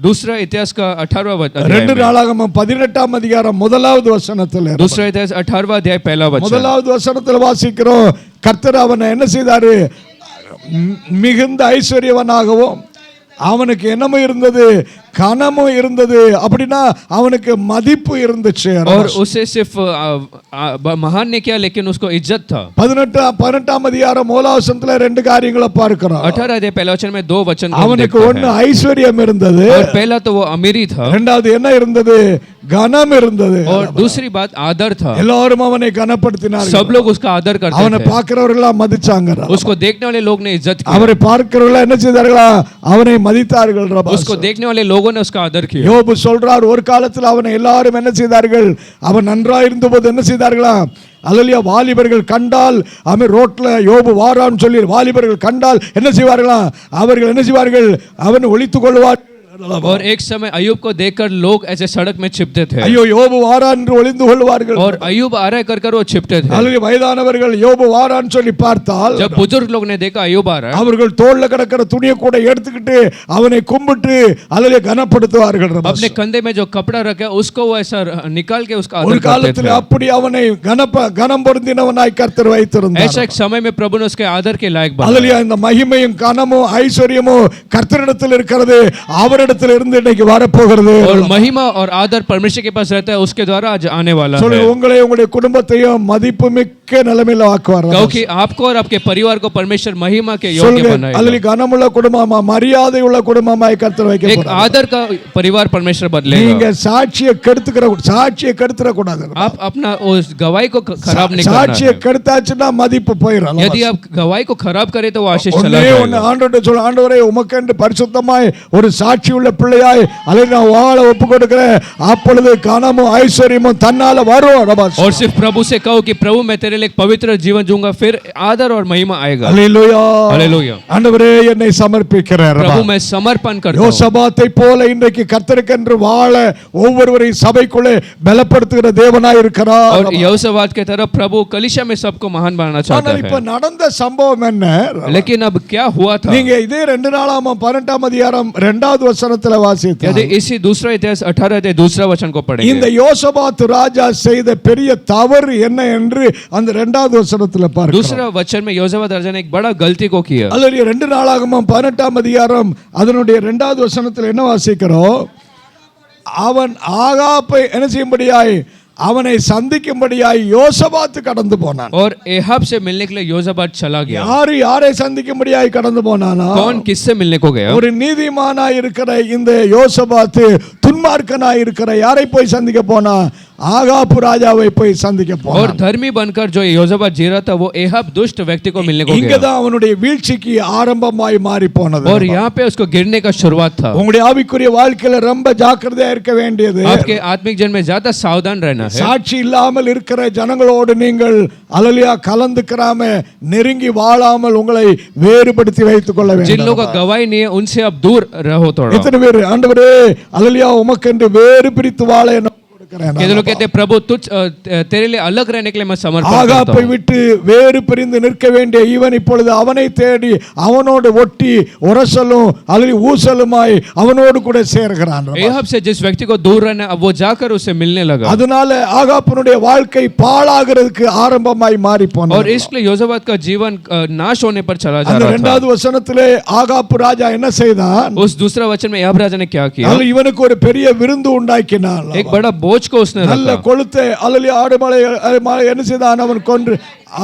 दूसरा इतिहास का 18वां 2 अध्याय, நாளாகமம் 18ஆம் அதிகாரம் 1வது வசனத்திலே दूसरा इतिहास 18वां अध्याय पहला वचन। 1வது வசனத்தில் வாசிக்கிறோம். கர்த்தர் அவனை என்ன செய்தாரு? மிகுந்த ஐஸ்வர்யவனாகவும் அவனுக்கு என்னமும் இருந்தது, கனமும் இருந்தது. அப்படின்னா அவனுக்கு மதிப்பு இருந்துச்சு. और उसे सिर्फ महान ने किया, लेकिन उसको इज्जत था। 18ஆம் அதிகாரம் 1வது வசனத்துல 2 காரியங்களை பார்க்கிறோம். 18 अध्याय पहला वचन में 2 वचन को हम அவனுக்கு देखते ஒன்னு हैं। ஐஸ்வர்யம் இருந்தது, और पहला तो वो अमीरी था, இரண்டாவது என்ன இருந்தது? கனம் இருந்தது. और दूसरी बात आदर था। எல்லாரும் அவனை கனப்படுத்தினார்கள். सब लोग उसका आदर करते அவனை थे, பார்க்கிறவர்கள் மதிச்சாங்க. उसको देखने वाले लोग ने इज्जत की, அவரை பார்க்கிறவர்கள் என்ன செய்தார்களா? அவனை மதித்தார்கள். उसको देखने वाले लोगों ने उसका आदर किया। யோபு சொல்றார், ஒரு காலத்தில் அவனை எல்லாரும் என்ன செய்தார்கள்? அவன் நன்றாய் இருந்தபோது என்ன செய்தார்களா? அல்லேலூயா. வாலிபர்கள் கண்டால் அவன் ரோட்ல யோபு வாரான்னு சொல்லி வாலிபர்கள் கண்டால் என்ன செய்வார்களா? அவர்கள் என்ன செய்வார்கள்? அவன் ஒளித்துக் கொள்வார். और एक समय अय्यूब को देखकर लोग ऐसे सड़क में छिपते थे, ஐயோ யோபு வாரான் என்று ஒளிந்து கொள்வார்கள். और अय्यूब आ रहा है कर वो छिपते थे। அல்லேலூயா. வயதானவர்கள் யோபு வாரான்னு சொல்லி பார்த்தால் जब बुजुर्ग लोग ने देखा अय्यूब आ रहा है, அவர்கள் தோள்ல கிடக்கிற துணியை கூட எடுத்துக்கிட்டு அவனை கும்பிட்டு அல்லேலூயா கனப்படுத்துவார்கள். अपने कंधे में जो कपड़ा रखा है उसको वो ऐसा निकाल के उसका ஒரு आदर करते காலத்தில் थे। அப்படி அவனை கனம் பொருந்தினவனாய் கர்த்தர் வைத்திருந்தார். ऐसा एक समय में प्रभु ने उसके आदर के लायक बनाया। அல்லேலூயா. இந்த மகிமையும் கனமும் ஐஸ்வர்யமும் கர்த்தரிடத்தில் இருக்கிறது, அவரிடத்தில் இருந்து இன்னைக்கு வரப்போகிறது. और महिमा और आदर परमेश्वर के पास रहता है, उसके द्वारा आज आने वाला சொல்லுங்க, है। உங்களை உங்களுடைய குடும்பத்தையும் மதிப்புமிக்க நிலைமையில ஆக்குவார். क्योंकि आपको और आपके परिवार को परमेश्वर महिमा के योग्य சொல்லுங்க, बनाएगा। அல்லேலூயா. கனமுள்ள குடும்பமா, மரியாதை உள்ள குடும்பமாய் கர்த்தர் வைக்க एक போறார். आदर का परिवार परमेश्वर நீங்க बदलेगा। சாட்சியை கெடுத்துற கூடாது. आप अपना उस गवाही को खराब नहीं करना சாட்சியை है। கெடுத்தாச்சுன்னா மதிப்பு போயிடும். यदि आप गवाही को खराब करें तो वो आशीष चला ஒண்ணே ஒண்ணு जाएगा। ஆண்டவரே சொல்ல, ஆண்டவரே உமக்கென்று பரிசுத்தமாய் ஒரு சாட்சி உள்ள பிள்ளையாய் அல்லது நான் வாழ ஒப்பு கொடுக்கிறேன், அப்பொழுது கனமும் ஐஸ்வர்யமும் தன்னால வரும். और सिर्फ प्रभु से कहो कि प्रभु मैं तेरे लिए एक पवित्र जीवन जीऊंगा, फिर आदर और महिमा आएगा। அல்லேலூயா. हालेलुया। ஆண்டவரே என்னை சமர்ப்பிக்கிறேன். प्रभु मैं समर्पण करता हूं। யோசபாத்தை போல இன்றைக்கு கர்த்தருக்கென்று வாழ ஒவ்வொருவரையும் சபைக்குள்ளே பலப்படுத்துகிற தேவனாய் இருக்கிறார். और यहोशापात के तरफ प्रभु कलीसिया में सबको महान बनाना चाहता ஆனால் இப்ப है। நடந்த சம்பவம் என்ன? लेकिन अब क्या हुआ था? நீங்க இதே 2 நாளாகமம் 18ஆம் அதிகாரம் 2வது வசனத்துல வாசித்தீங்க. यदि इसी दूसरा इतिहास 18 अध्याय दूसरा वचन को இந்த पढ़ेंगे, யோசபாத் ராஜா செய்த பெரிய தவறு என்ன என்று அந்த 2வது வசனத்துல பார்க்கிறோம். दूसरा वचन में यहोशापात राजा ने एक बड़ा गलती को किया। அல்லேலூயா. 2 நாளாகமம் 18ஆம் அதிகாரம் அதனுடைய 2வது வசனத்துல என்ன வாசிக்கிறோம்? அவன் ஆகாப்பை என்ன செய்யும்படியாய் அவனை சந்திக்கும்படியாய் யோசபாத்து கடந்து போனான். और एहाब से मिलने के लिए योजाबाद चला गया. யாரை சந்திக்கும்படியாய் கடந்து போனானா? कौन किससे मिलने को गया? ஒரு நீதிமானாய் இருக்கிற இந்த யோசபாத்து துன்மார்க்கனாய் இருக்கிற யாரை போய் சந்திக்க போனா? ஆகாப்பு ராஜாவை போய் சந்திக்க போனான். और धर्मी बनकर जो योजाबाद जी रहा था वो एहाब दुष्ट व्यक्ति को मिलने को गया. இங்கதான் அவனுடைய வீழ்ச்சிக்கு ஆரம்பமாய் மாறி போனது. और यहाँ पे उसको गिरने का शुरुआत था. உங்களுடைய ஆவிக்குரிய வாழ்க்கையில ரொம்ப ஜாக்கிரதையா இருக்க வேண்டியது. आपके आत्मिक जन्म में ज्यादा सावधान रहना है. சாட்சி இல்லாமல் இருக்கிற ஜனங்களோடு நீங்கள் அல்லேலூயா கலந்துக்கறாம நெருங்கி வாழாமல் உங்களை வேறுபடுத்தி வைத்துக் கொள்ள வேண்டும். जिन लोगों का गवाही नहीं है उनसे आप दूर रहो थोड़ा. எத்தனை பேர் ஆண்டவரே அல்லேலூயா உமக்கென்று வேறு பிரித்து வாழ कितने लोग कहते हैं प्रभु तुझ तेरे लिए अलग रहने के लिए मैं समर्पण करता हूं. ஆகாப்பை விட்டு வேறு பிரிந்து நிற்க வேண்டிய இவன் இப்பொழுது அவனை தேடி அவனோடு ஒட்டி உரசலும் அல்லது ஊசலுமாய் அவனோடு கூட சேர்கிறான். एहाब से जिस व्यक्ति को दूर रहना अब वो जाकर उससे मिलने लगा. அதனால ஆகாப்புனுடைய வாழ்க்கை பாழாகிறதுக்கு ஆரம்பமாய் மாறி போனது. और इसलिए योजाबाद का जीवन नाश होने पर चला जा அந்த रहा था. இரண்டாவது வசனத்திலே ஆகாப்பு ராஜா என்ன செய்தான்? उस दूसरा वचन में एहाब राजा ने क्या किया? இவனுக்கு ஒரு பெரிய விருந்து உண்டாக்கினான். एक बड़ा बोझ को उसने நல்ல रखा. கொளுத்தை அல்லது ஆடுமாளை என்ன செய்தான்? அவன் கொன்று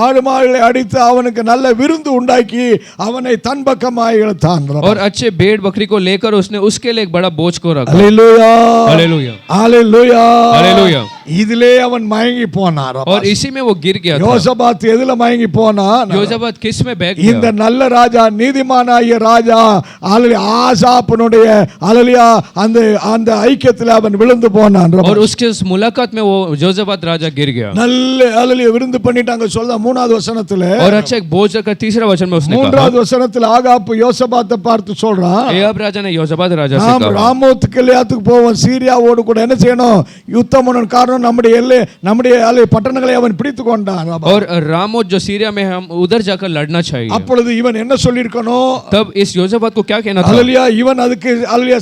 ஆடுமாடுகளை அடித்து அவனுக்கு நல்ல விருந்து உண்டாக்கி அவனை தன் பக்கமாய் இழுத்தான். और अच्छे भेड़ बकरी को लेकर उसने उसके लिए एक बड़ा बोझ को रखा. அல்லேலூயா हालेलुया அல்லேலூயா हालेलुया. இதிலே அவன் மயங்கி போனான். और इसी में वो गिर गया था. யோசபாத் எதுல மயங்கி போனான்? योजाबाद किस में बह இந்த गया? நல்ல ராஜா நீதிமானாகிய ராஜா ஆசாப்புனுடைய அல்லேலூயா அந்த அந்த ஐக்கியத்தில் அவன் விழுந்து போனான். और उसके उस मुलाकात में वो योजाबाद राजा गिर गया. நல்ல அல்லேலூயா விருந்து பண்ணிட்டாங்க சொல்ல மூணாவது வசனத்துல. और अच्छा एक बोझ का तीसरा वचन में उसने कहा. மூன்றாவது வசனத்துல ஆகாப்பு யோசபாத்தை பார்த்து சொல்றான், एहाब राजा ने योजाबाद राजा से நாம் कहा ராமோத் கிலியாத்துக்கு போவோம், சீரியாவோடு கூட என்ன செய்யணும்? யுத்தம் பண்ணணும். காரணம் நம்முடைய எல்லை நம்முடைய பட்டணங்களை அவன் பிடித்து கொண்டான். और रामोत जो सीरिया में हम उधर जाकर लड़ना चाहिए. அப்பொழுது இவன் என்ன சொல்லிருக்கணும்? तब इस योजाबाद को क्या कहना था? அல்லேலூயா இவன் அதுக்கு அல்லேலூயா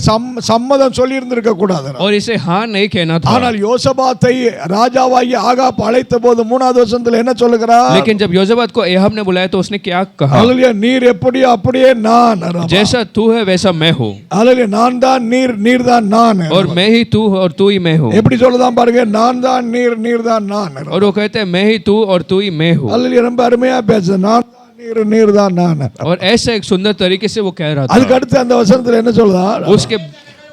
சம்மதம் சொல்லி இருந்திருக்க கூடாது. और इसे हाँ नहीं कहना था. ஆனால் யோசபாத்தை ராஜாவாகி ஆகாப் அழைத்த போது மூணாவது வசனத்துல என்ன சொல்லுகிறார்? लेकिन जब योजाबाद को एहाब ने बुलाया तो उसने क्या कहा? அல்லேலூயா நீர் எப்படியோ அப்படியே நான். जैसा तू है वैसा मैं हूँ. அல்லேலூயா நான் தான் நீர், நீர் தான் நான். और मैं ही तू और तू ही मैं हूँ. எப்படி சொல்லதான் பாருங்க, நான் தான் நீர், நீர் தான் நான். और वो कहते हैं मैं ही तू और तू ही मैं हूँ. அல்லேலூயா ரொம்ப அருமையா பேசுது. நான் தான் நீர், நீர் தான் நான். और ऐसा एक सुंदर तरीके से वो कह रहा அதுக்கு था. அடுத்து அந்த வசனத்துல என்ன சொல்லுதா? उसके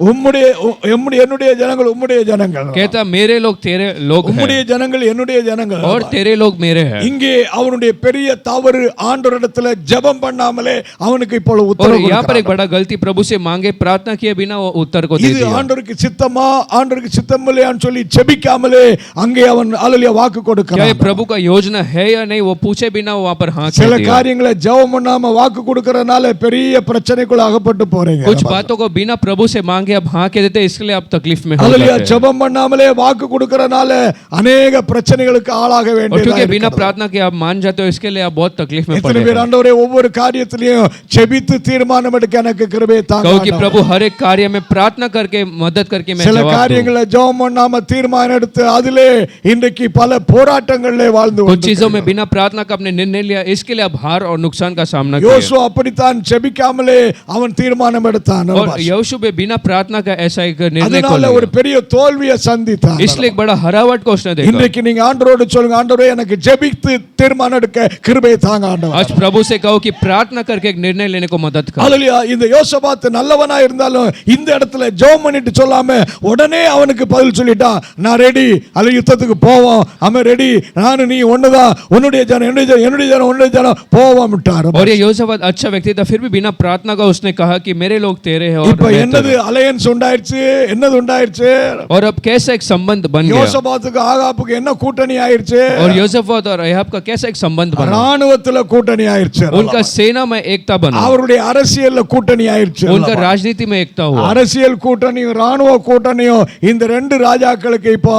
என்னுடைய ஜனங்கள் உம்முடைய ஜனங்கள், कहता मेरे लोग तेरे लोग உம்முடைய हैं ஜனங்கள் என்னுடைய ஜனங்கள். और तेरे लोग मेरे हैं. இங்கே அவனுடைய பெரிய தவறு ஆண்டவரிடத்துல ஜெபம் பண்ணாமலே அவனுக்கு இப்போ और உத்தரவு यहाँ पर एक கொடுக்கிறான். बड़ा गलती प्रभु से मांगे प्रार्थना किए बिना वो उत्तर को दे இது दिया. ஆண்டவருக்கு சித்தமா ஆண்டவருக்கு சித்தமில்லையான்னு சொல்லி ஜெபிக்காமலே அங்கே அவன் அல்லேலூயா வாக்கு क्या ये கொடுக்கிறான். प्रभु का योजना है या नहीं वो पूछे बिना वहाँ पर हाँ சில कह दिया. காரியங்களை ஜெபம் பண்ணாம வாக்கு கொடுக்கறனால பெரிய பிரச்சனைக்குள்ள அகப்பட்டு போறீங்க. कुछ बातों को बिना प्रभु से मांगे आप हाँ कह देते इसलिए आप तकलीफ में हो அல்லேலூயா जाते हैं. ஜெபம் பண்ணாமலே வாக்கு கொடுக்கறனால अनेक பிரச்சனைகளுக்கு ஆளாக और வேண்டியதா क्योंकि बिना இருக்கிறது. प्रार्थना के आप मान जाते हो इसके लिए आप बहुत तकलीफ में எத்தனை पड़े பேர் हैं. ஆண்டவரே ஒவ்வொரு காரியத்திலையும் ஜெபித்து தீர்மானம் எடுக்க எனக்கு கிருபை தாங்க. कहो कि प्रभु हर एक कार्य में प्रार्थना करके मदद करके मैं சில जवाब दूं. காரியங்களை ஜெபம் பண்ணாம தீர்மானம் எடுத்து அதிலே இன்றைக்கு பல போராட்டங்களிலே வாழ்ந்து कुछ चीजों में बिना प्रार्थना का आपने निर्णय लिया इसके लिए आप हार और नुकसान का सामना किया. யோசுவா அப்படித்தான் ஜெபிக்காமலே அவன் தீர்மானம் எடுத்தான். और यहोशू भी बिना प्रार्थना का ऐसा एक निर्णय को அதனால लिया. ஒரு பெரிய தோல்வியை சந்தித்தான். इसलिए एक बड़ा हरावट को उसने देखा. இன்றைக்கு நீங்க ஆண்டவரோடு சொல்லுங்க, ஆண்டவரே எனக்கு ஜெபித்து தீர்மானம் எடுக்க கிருபை தாங்க ஆண்டவரே. आज प्रभु से कहो कि प्रार्थना करके एक निर्णय लेने को मदद कर. அல்லேலூயா. இந்த யோசபாத் நல்லவனா இருந்தாலும் இந்த இடத்துல ஜெபம் பண்ணிட்டு சொல்லாம உடனே அவனுக்கு பதில் சொல்லிட்டான், நான் ரெடி, அல்ல யுத்தத்துக்கு போவோம், அவன் ரெடி, நான் நீ ஒண்ணுதான், உன்னுடைய ஜனம் என்னுடைய ஜனம், என்னுடைய ஜனம் உன்னுடைய ஜனம் போவோம் விட்டார். और ये योसाफात अच्छा व्यक्ति था फिर भी बिना प्रार्थना का उसने कहा कि मेरे लोग तेरे हैं और இப்ப मैं என்னது तेरा. அலையன்ஸ் உண்டாயிருச்சு, என்னது உண்டாயிருச்சு? और अब कैसा एक संबंध बन गया. யோசபாத்துக்கு ஆகாப்புக்கு என்ன கூட்டணி ஆயிருச்சு? और योसाफात और एहाब का कैसा एक संबंध बना. ராணுவத்துல கூட்டணி ஆயிருச்சு. उनका सेना में एकता बना. அவருடைய அரசியல்ல கூட்டணி ஆயிருச்சு. उनका राजनीति में एकता हुआ. அரசியல் கூட்டணியும் ராணுவ கூட்டணியும் இந்த ரெண்டு ராஜாக்களுக்கு இப்போ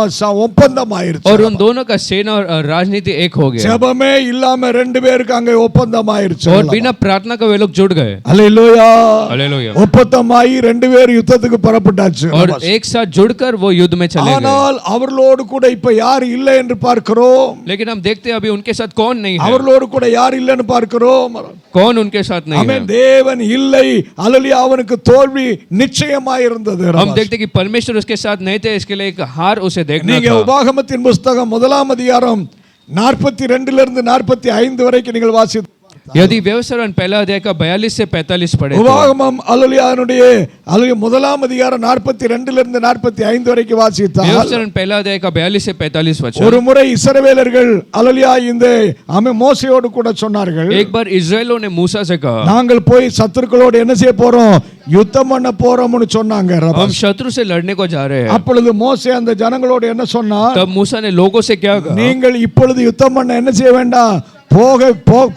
ஒப்பந்தம் ஆயிருச்சு. और उन दोनों का सेना और राजनीति एक हो गया. ஜெபமே இல்லாம ரெண்டு பேருக்கு அங்க ஒப்பந்தம் ஆயிருச்சு. और बिना प्रार्थना का वे लोग जुड़ गए. அல்லேலூயா. हालेलुया. ஒப்பந்தமாயி ரெண்டு பேர் யுத்தத்துக்கு யுத்தத்துக்கு புறப்பட்டாச்சு. और एक साथ जुड़कर वो युद्ध में चले गए. ஆனால் அவர்களோடு கூட இப்ப யார் இல்லை என்று பார்க்கிறோம். लेकिन हम देखते हैं अभी उनके साथ कौन नहीं है. அவர்களோடு கூட யார் இல்லைன்னு பார்க்கிறோம். कौन उनके साथ नहीं है. ஆமென். தேவன் இல்லை. அல்லேலூயா. அவனுக்கு தோல்வி நிச்சயமாய் இருந்தது. हम देखते हैं कि परमेश्वर उसके साथ नहीं थे, इसके लिए एक हार उसे देखना நீங்க था. உபாகமத்தின் புத்தகம் 1ஆம் அதிகாரம் 42 இருந்து 45 வரைக்கும் நீங்கள் வாசி. यदि व्यवसरण पहला अध्याय का 42 से 45 पढ़े तो உபாகமம் அல்லேலூயானுடைய 1ஆம் அதிகாரம் 42 இருந்து 45 வரைக்கும் வாசித்தால் व्यवसरण पहला अध्याय का 42 से 45 वचन. ஒரு முறை இஸ்ரவேலர்கள் அல்லேலூயா இந்த மோசேயோடு கூட சொன்னார்கள், एक बार इस्राएलियों ने मूसा से कहा, நாங்கள் போய் சத்துருக்களோடு என்ன செய்ய போறோம், யுத்தம் பண்ண போறோம்னு சொன்னாங்க. हम शत्रु से लड़ने को जा रहे हैं. அப்பொழுது மோசே அந்த ஜனங்களோடு என்ன சொன்னார், तब मूसा ने लोगों से क्या कहा, நீங்கள் இப்பொழுது யுத்தம் பண்ண என்ன செய்ய வேண்டாம்,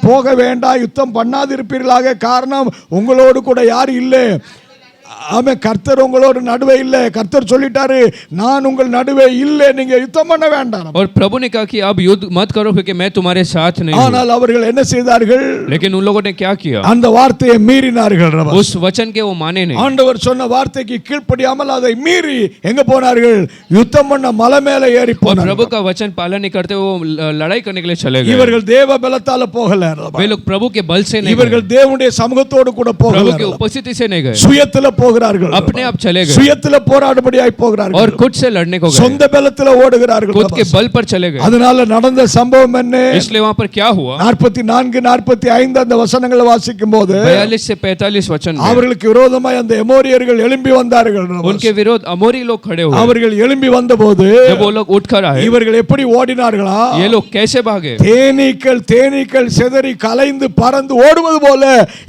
போக வேண்டாம், யுத்தம் பண்ணாதிருப்பீர்களாக. காரணம், உங்களோடு கூட யாரும் இல்லை. ஆமே, கர்த்தர் உங்களோட நடுவே இல்லை. கர்த்தர் சொல்லிட்டாரு, நான் உங்கள் நடுவே இல்லை, நீங்க யுத்தம் பண்ண வேண்டாம். और प्रभु ने कहा कि अब युद्ध मत करो क्योंकि मैं तुम्हारे साथ नहीं हूं. ஆனால் அவர்கள் என்ன செய்தார்கள், लेकिन उन लोगों ने क्या किया, அந்த வார்த்தையை மீறினார்கள். उस वचन के वो माने नहीं. ஆண்டவர் சொன்ன வார்த்தைக்கு கீழ்ப்படியாமல் அதை மீறி எங்க போனார்கள், யுத்தம் பண்ண மலை மேலே ஏறி और போனார்கள். प्रभु का वचन पालन नहीं करते, वो लड़ाई करने के लिए चले गए. இவர்கள் தேவ பலத்தால போகல, वे लोग प्रभु के बल से नहीं இவர்கள் தேவனுடைய சமூகத்தோடு கூட गए, प्रभु போகல, की उपस्थिति से नहीं गए, சுயத்துல போகிறார்கள், अपने आप चले गए சுயத்துல போராடும்படியாய் போகிறார்கள், और खुद से लड़ने को गए, சொந்த பலத்துல ஓடுகிறார்கள், खुद के बल पर चले गए. அதனால நடந்த சம்பவம் என்ன, इसलिए वहां पर क्या हुआ, 44 45 அந்த வசனங்களை வாசிக்கும் போது 42 से 45 वचन में அவர்களுக்கு விரோதமாய் அந்த எமோரியர்கள் எழும்பி வந்தார்கள். उनके विरोध अमोरी लोग खड़े हुए. அவர்கள் எழும்பி வந்தபோது जब वो लोग उठकर आए, இவர்கள் எப்படி ஓடினார்களா, ये लोग कैसे भागे, தேனீக்கள் சிதறி கலைந்து பறந்து ஓடுவது போல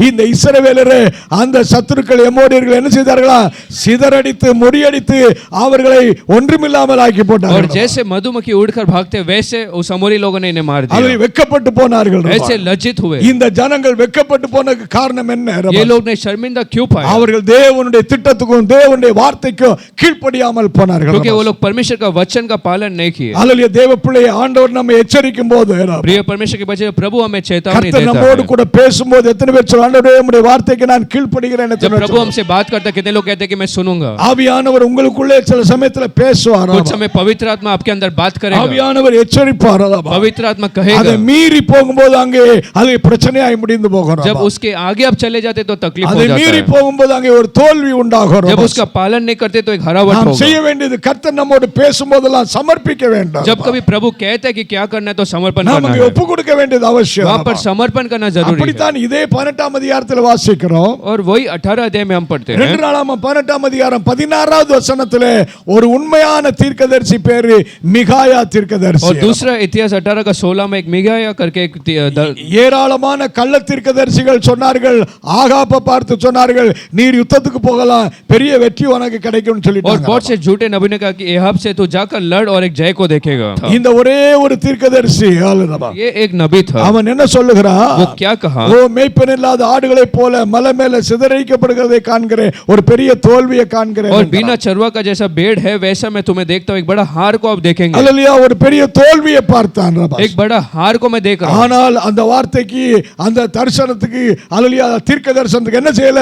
இந்த இஸ்ரவேலரே அந்த சத்துருக்கள் எமோரியர்கள் என்ன செய்தார்களா, சிதறடித்து முறியடித்து அவர்களை ஒன்றுமில்லாமல் ஆக்கி और போட்டார்கள். जैसे मधुमक्खी उड़कर भागते वैसे उस अमोरी लोगों ने इन्हें मार அவர்கள் दिया. வெட்கப்பட்டு போனார்கள். ऐसे लज्जित हुए. இந்த ஜனங்கள் வெட்கப்பட்டு போன காரணம் என்ன, ये लोग ने शर्मिंदा क्यों पाया, அவர்கள் தேவனுடைய திட்டத்துக்கும் தேவனுடைய வார்த்தைக்கும் கீழ்ப்படியாமல் போனார்கள். क्योंकि वो लोग परमेश्वर का वचन का पालन नहीं किए. அல்லேலூயா. தேவ பிள்ளையை ஆண்டவர் நம்மை எச்சரிக்கும் போது, प्रिय परमेश्वर के बच्चे, प्रभु हमें चेतावनी கர்த்தர் देता நம்மோடு है. கூட பேசும்போது எத்தனை பேர் சொல்றாங்க, ஆண்டவரே உம்முடைய வார்த்தைக்கு நான் கீழ்ப்படிகிறேன். जब प्रभु हमसे बात करता है, कितने लोग कहते हैं कि मैं सुनूंगा. ஆவியானவர் உங்களுக்குள்ளே சில சமயத்துல பேசுவார். कुछ समय पवित्र आत्मा आपके अंदर बात करेगा, ஆவியானவர் எச்சரிப்பார். पवित्र आत्मा அதை कहेगा. மீறி போகும்போது அங்கே அது பிரச்சனையாய் முடிந்து போகும். जब उसके आगे आप चले जाते तो तकलीफ हो அதை जाता மீறி है. போகும்போது அங்கே ஒரு தோல்வி உண்டாகும். जब उसका पालन नहीं करते तो एक हरावट நாம் होगा. செய்ய வேண்டியது, கர்த்தர் நம்மோடு பேசும்போதெல்லாம் சமர்ப்பிக்க வேண்டும். जब कभी प्रभु कहते हैं कि क्या करना है तो समर्पण நாம் करना அங்கே है, ஒப்பு கொடுக்க வேண்டியது அவசியம். वहां पर समर्पण करना जरूरी है. அப்படித்தான் இதே 18ஆம் அதிகாரத்தில் வாசிக்கிறோம். और वही 18 अध्याय में हम पढ़ते हैं. 2 நாளாகமம் 18ஆம் அதிகாரம் 16வது வசனத்திலே ஒரு உண்மையான தீர்க்கதரிசி பேரு மிகாயா தீர்க்கதரிசி. और दूसरा इतिहास 18 का 16 में एक मिगाया करके एक ஏராளமான கள்ள தீர்க்கதரிசிகள் சொன்னார்கள், ஆகாபை பார்த்து சொன்னார்கள், நீர் யுத்தத்துக்கு போகலாம், பெரிய வெற்றி உனக்கு கிடைக்கும்னு और சொல்லிட்டாங்க. बहुत से झूठे नबी ने कहा कि एहाब से तू जाकर लड़ और एक जय को देखेगा. இந்த ஒரே ஒரு தீர்க்கதரிசி ये एक नबी था. அவன் என்ன சொல்லுகிறான், वो क्या कहा, ஓ மேய்ப்பன் இல்லாத ஆடுகளைப் போல மலை மேல சிதறடிக்கப்படுகிறதை காண்கிறேன், ஒரு பெரிய தோல்வியை காண்கிறேன். और बिना चरवा का जैसा भेड़ है वैसा मैं तुम्हें देखता हूं, एक बड़ा हार को आप देखेंगे. அல்லேலூயா. ஒரு பெரிய தோல்வியை பார்த்தான். एक बड़ा हार को मैं देख रहा हूं. ஆனால் அந்த வார்த்தைக்கு, அந்த தரிசனத்துக்கு, அல்லேலூயா, தீர்க்க தரிசனத்துக்கு என்ன செய்யல,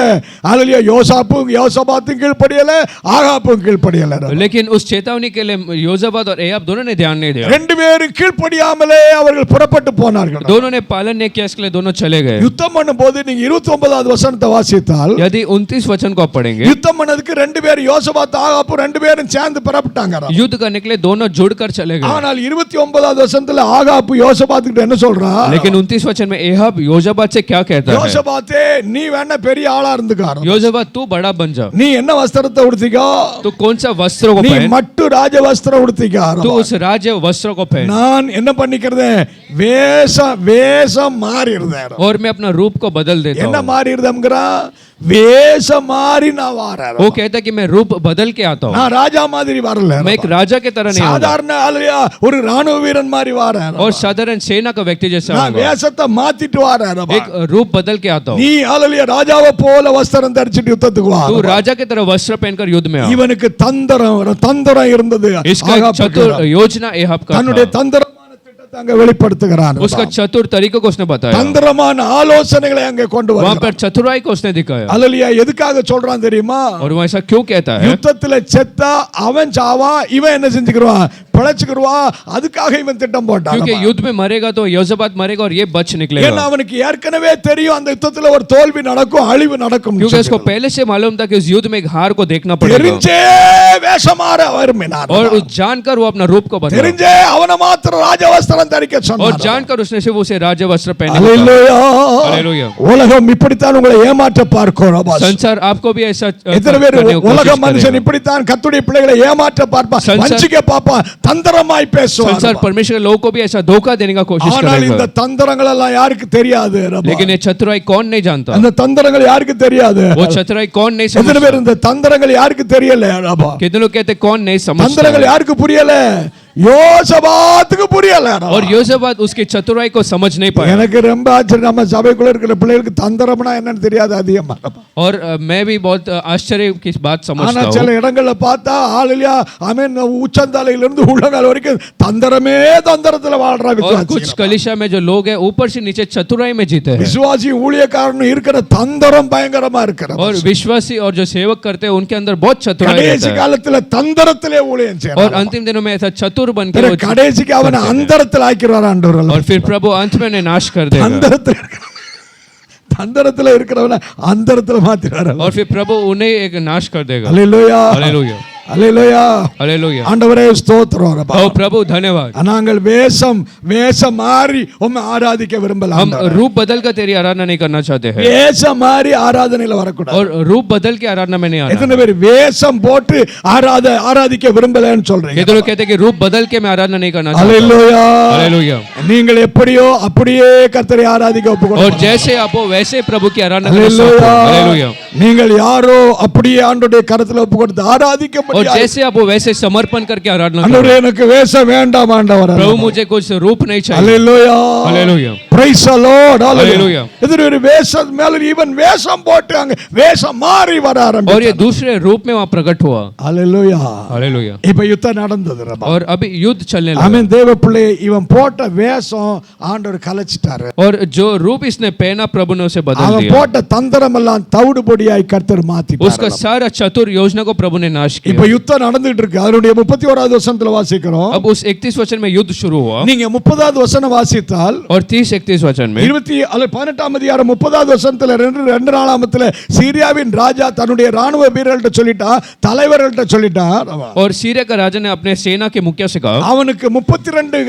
அல்லேலூயா, யோசாபாத்தும் கீழ்ப்படியல, ஆகாபும் கீழ்ப்படியல. लेकिन उस चेतावनी के लिए योजाबाद और एहाब दोनों ने ध्यान नहीं दिया. ரெண்டு பேரும் கீழ்ப்படியாமலே அவர்கள் புறப்பட்டு போனார்கள். दोनों ने पालन नहीं किया, इसके लिए दोनों चले गए. யுத்தம் பண்ணும்போது நீங்க 29வது வசனத்தை வாசித்தால், यदि 29 वचन को आप पढ़ेंगे, யுத்தம் பண்ணதுக்கு ரெண்டு பேரும் யோசபாத் ஆகாபு ரெண்டு பேரும் சேர்ந்து புறப்பட்டாங்க. युद्ध करने के लिए दोनों जुड़कर चले गए. ஆனால் 29வது வசனத்துல ஆகாபு யோசபாத் கிட்ட என்ன சொல்றான், लेकिन 29 वचन में एहाब योजाबाद से क्या कहता है, யோசபாத்தே நீ வேணா பெரிய ஆளா இருந்துக்கார, योजाबाद तू बड़ा बन जा, நீ என்ன வஸ்திரத்தை உடுத்திக்கோ, तू कौन सा वस्त्र को நீ पहन, மட்டு ராஜ வஸ்திரம் உடுத்திக்கார, तू उस राज्य वस्त्र को पहन, நான் என்ன பண்ணிக்கிறேன், வேஷம் மாறிடுறேன். और मैं अपना रूप को बदल देता என்ன हूं. மாறிடுறேங்கிறா, வேஷம் மாறி நான் வரேன். वो कहता है कि मैं रूप बदल के आता हूं, நான் ராஜா மாதிரி வரல, मैं एक राजा के तरह नहीं आता, சாதாரண ஆளுயா ஒரு ராணுவ வீரன் மாதிரி வரேன். और साधारण सेना का व्यक्ति जैसा நான் आऊंगा. வேஷத்தை மாத்திட்டு வரேன். एक रूप बदल के आता हूं. நீ ஆளுயா ராஜாவை போல வஸ்திரம் தரிச்சிட்டு யுத்தத்துக்கு வா. तू राजा की तरह वस्त्र पहनकर युद्ध में आ. இவனுக்கு தந்திரம் இருந்தது. इसका एक चतुर योजना एहाब का தன்னுடைய था. தந்திரமான திட்டத்தை தந்திரத்தை அங்க வெளிப்படுத்துகிறான். उसका चतुर तरीकों को उसने बताया, தந்திரமான ஆலோசனைகளை அங்க கொண்டு वहां வரான். पर चतुराई को उसने दिखाया। அல்லேலூயா. எதுக்காக சொல்றான் தெரியுமா? और वो ऐसा क्यों कहता है? யுத்தத்துல செத்தா அவன் சாவா, இவன் என்ன செஞ்சுக்குறான்? பிழைச்சுக்குருவா. அதுக்காக இவன் திட்டம் போட்டான். क्योंकि युद्ध में मरेगा तो யோசபாத் मरेगा और ये बच निकलेगा। ஏன்னா அவனுக்கு ஏற்கனவே தெரியும் அந்த யுத்தத்துல ஒரு தோல்வி நடக்கும், அழிவு நடக்கும். क्योंकि उसको पहले से मालूम था कि उस युद्ध में एक हार को देखना पड़ेगा, தெரிஞ்சே வேஷமாற விரும்பினான். और उस जानकर वो अपना रूप को बदला, தெரிஞ்சே அவனை மாத்திர ராஜவஸ்திரம் தரிக்க और சொன்னான். जानकर उसने सिर्फ उसे राज वस्त्र पहने। அல்லேலூயா. हालेलुया। உலகம் இப்படித்தான் உங்களை ஏமாற்ற பார்க்கும். संसार आपको भी ऐसा எத்தனை பேர் करने की உலக कोशिश மனுஷன் करेगा। இப்படித்தான் கர்த்தருடைய பிள்ளைகளை ஏமாற்ற பார்ப்பான், வஞ்சிக்க பார்ப்பான், தந்திரமாய் பேசுவான். संसार परमेश्वर के लोगों को भी ऐसा धोखा देने का कोशिश ஆனால் இந்த करेगा, தந்திரங்கள் எல்லாம் யாருக்கு தெரியாது? लेकिन ये चतुराई कौन नहीं जानता? அந்த தந்திரங்கள் யாருக்கு தெரியாது? वो चतुराई कौन नहीं எத்தனை समझता? பேர் இந்த தந்திரங்கள் யாருக்கு தெரியல? कितने लोग कहते कौन नहीं समझता? தந்திரங்கள் யாருக்கு புரியல? யோசபாத்துக்கு புரியல. और योசபாத் उसकी चतुराई को समझ नहीं पाया। எனக்கு ரொம்ப ஆச்சரியம், நம்ம சபைக்குள்ள இருக்கிற பிள்ளைகளுக்கு தந்திரம்னா என்னன்னு தெரியாது அதிகமா. और मैं भी बहुत आश्चर्य की बात ஆனா समझता சில हूँ, இடங்கள்ல பார்த்தா ஆளுலியா ஆமென் உச்சந்தலையில இருந்து உள்ளங்கால் வரைக்கும் தந்திரமே தந்திரத்துல வாழ்ற और விசுவாசி. कुछ कलीसिया में जो लोग हैं ऊपर से नीचे चतुराई में जीते हैं, விசுவாசி ஊழியக்காரன் இருக்கிற தந்திரம் பயங்கரமா இருக்கிறது. और विश्वासी और जो सेवक करते हैं उनके अंदर बहुत चतुराई கடைசி रहता है, காலத்துல தந்திரத்திலே ஊழியம் और செய்யறான். अंतिम दिनों में ऐसा चतुर बन के பிறகு கடைசிக்கு அவனை அந்தரத்துல ஆக்கிடுவார் ஆண்டவர். और फिर प्रभु अंत में उन्हें नाश कर देगा, தந்திரத்துல இருக்கிறவன அந்தரத்துல மாத்திடுவார். और फिर प्रभु उन्हें एक नाश कर देगा। அல்லேலூயா. हालेलुया, அல்லேலூயா. हालेलुया। ஆண்டவரே ஸ்தோத்திரம். ओ प्रभु धन्यवाद। நாங்கள் வேஷம் மாறி உம்மை ஆராதிக்க விரும்பல. हम रूप बदल कर तेरी आराधना नहीं करना चाहते हैं, வேஷம் மாறி ஆராதனையில வரக்கூடாது. और रूप बदल के आराधना में नहीं आना। எத்தனை பேர் வேஷம் போட்டு ஆராதிக்க விரும்பலன்னு சொல்றீங்க? कितने लोग कहते हैं कि रूप बदल के मैं आराधना नहीं करना चाहता? அல்லேலூயா. हालेलुया। நீங்கள் எப்படியோ அப்படியே கர்த்தரை ஆராதிக்க और ஒப்புக்கொடுங்க. जैसे आप हो वैसे प्रभु की आराधना करो। அல்லேலூயா. हालेलुया। நீங்கள் யாரோ அப்படியே ஆண்டவருடைய கரத்துல ஒப்புக்கொடுத்து ஆராதிக்க और முடியாது. जैसे आप हो वैसे समर्पण करके आराधना करो। ஆண்டவரே எனக்கு வேஷம் வேண்டாம் ஆண்டவரே. प्रभु मुझे कुछ रूप नहीं चाहिए। அல்லேலூயா. Hallelujah. Praise the Lord. Hallelujah. இது ஒரு வேஷம் மேல ஈவன் வேஷம் போட்டு அங்க வேஷம் மாறி வர और ஆரம்பிச்சார். ये दूसरे रूप में वहां प्रकट हुआ। அல்லேலூயா. हालेलुया। இப்ப யுத்தம் நடந்தது ரபா. और अभी युद्ध चलने लगा, ஆமென். தேவ பிள்ளை இவன் போட்ட வேஷம் ஆண்டவர் கலச்சிட்டாரு. और जो रूप इसने पहना प्रभु ने उसे बदल அவன் दिया। போட்ட தந்திரம் எல்லாம் தவிடு பொடியாய் கர்த்தர் மாத்திட்டார். उसका सारा चतुर योजना को प्रभु ने नाश இப்ப किया। யுத்தம் நடந்துட்டு இருக்கு. அதனுடைய 31வது வசனத்துல வாசிக்கிறோம். अब उस 31 वचन में युद्ध शुरू हुआ, நீங்க 30வது வசனம் வாசித்தால் और 30-31 वचन में 18ஆம் அதிகாரம் 30வது வசனத்துல 2 சீரியாவின் ராஜா தன்னுடைய ராணுவ வீரர்கள்ட்ட சொல்லிட்டா, தலைவர்கள்ட்ட சொல்லிட்டா. और सीरिया का राजा ने अपने सेना के मुखिया से कहा, அவனுக்கு 32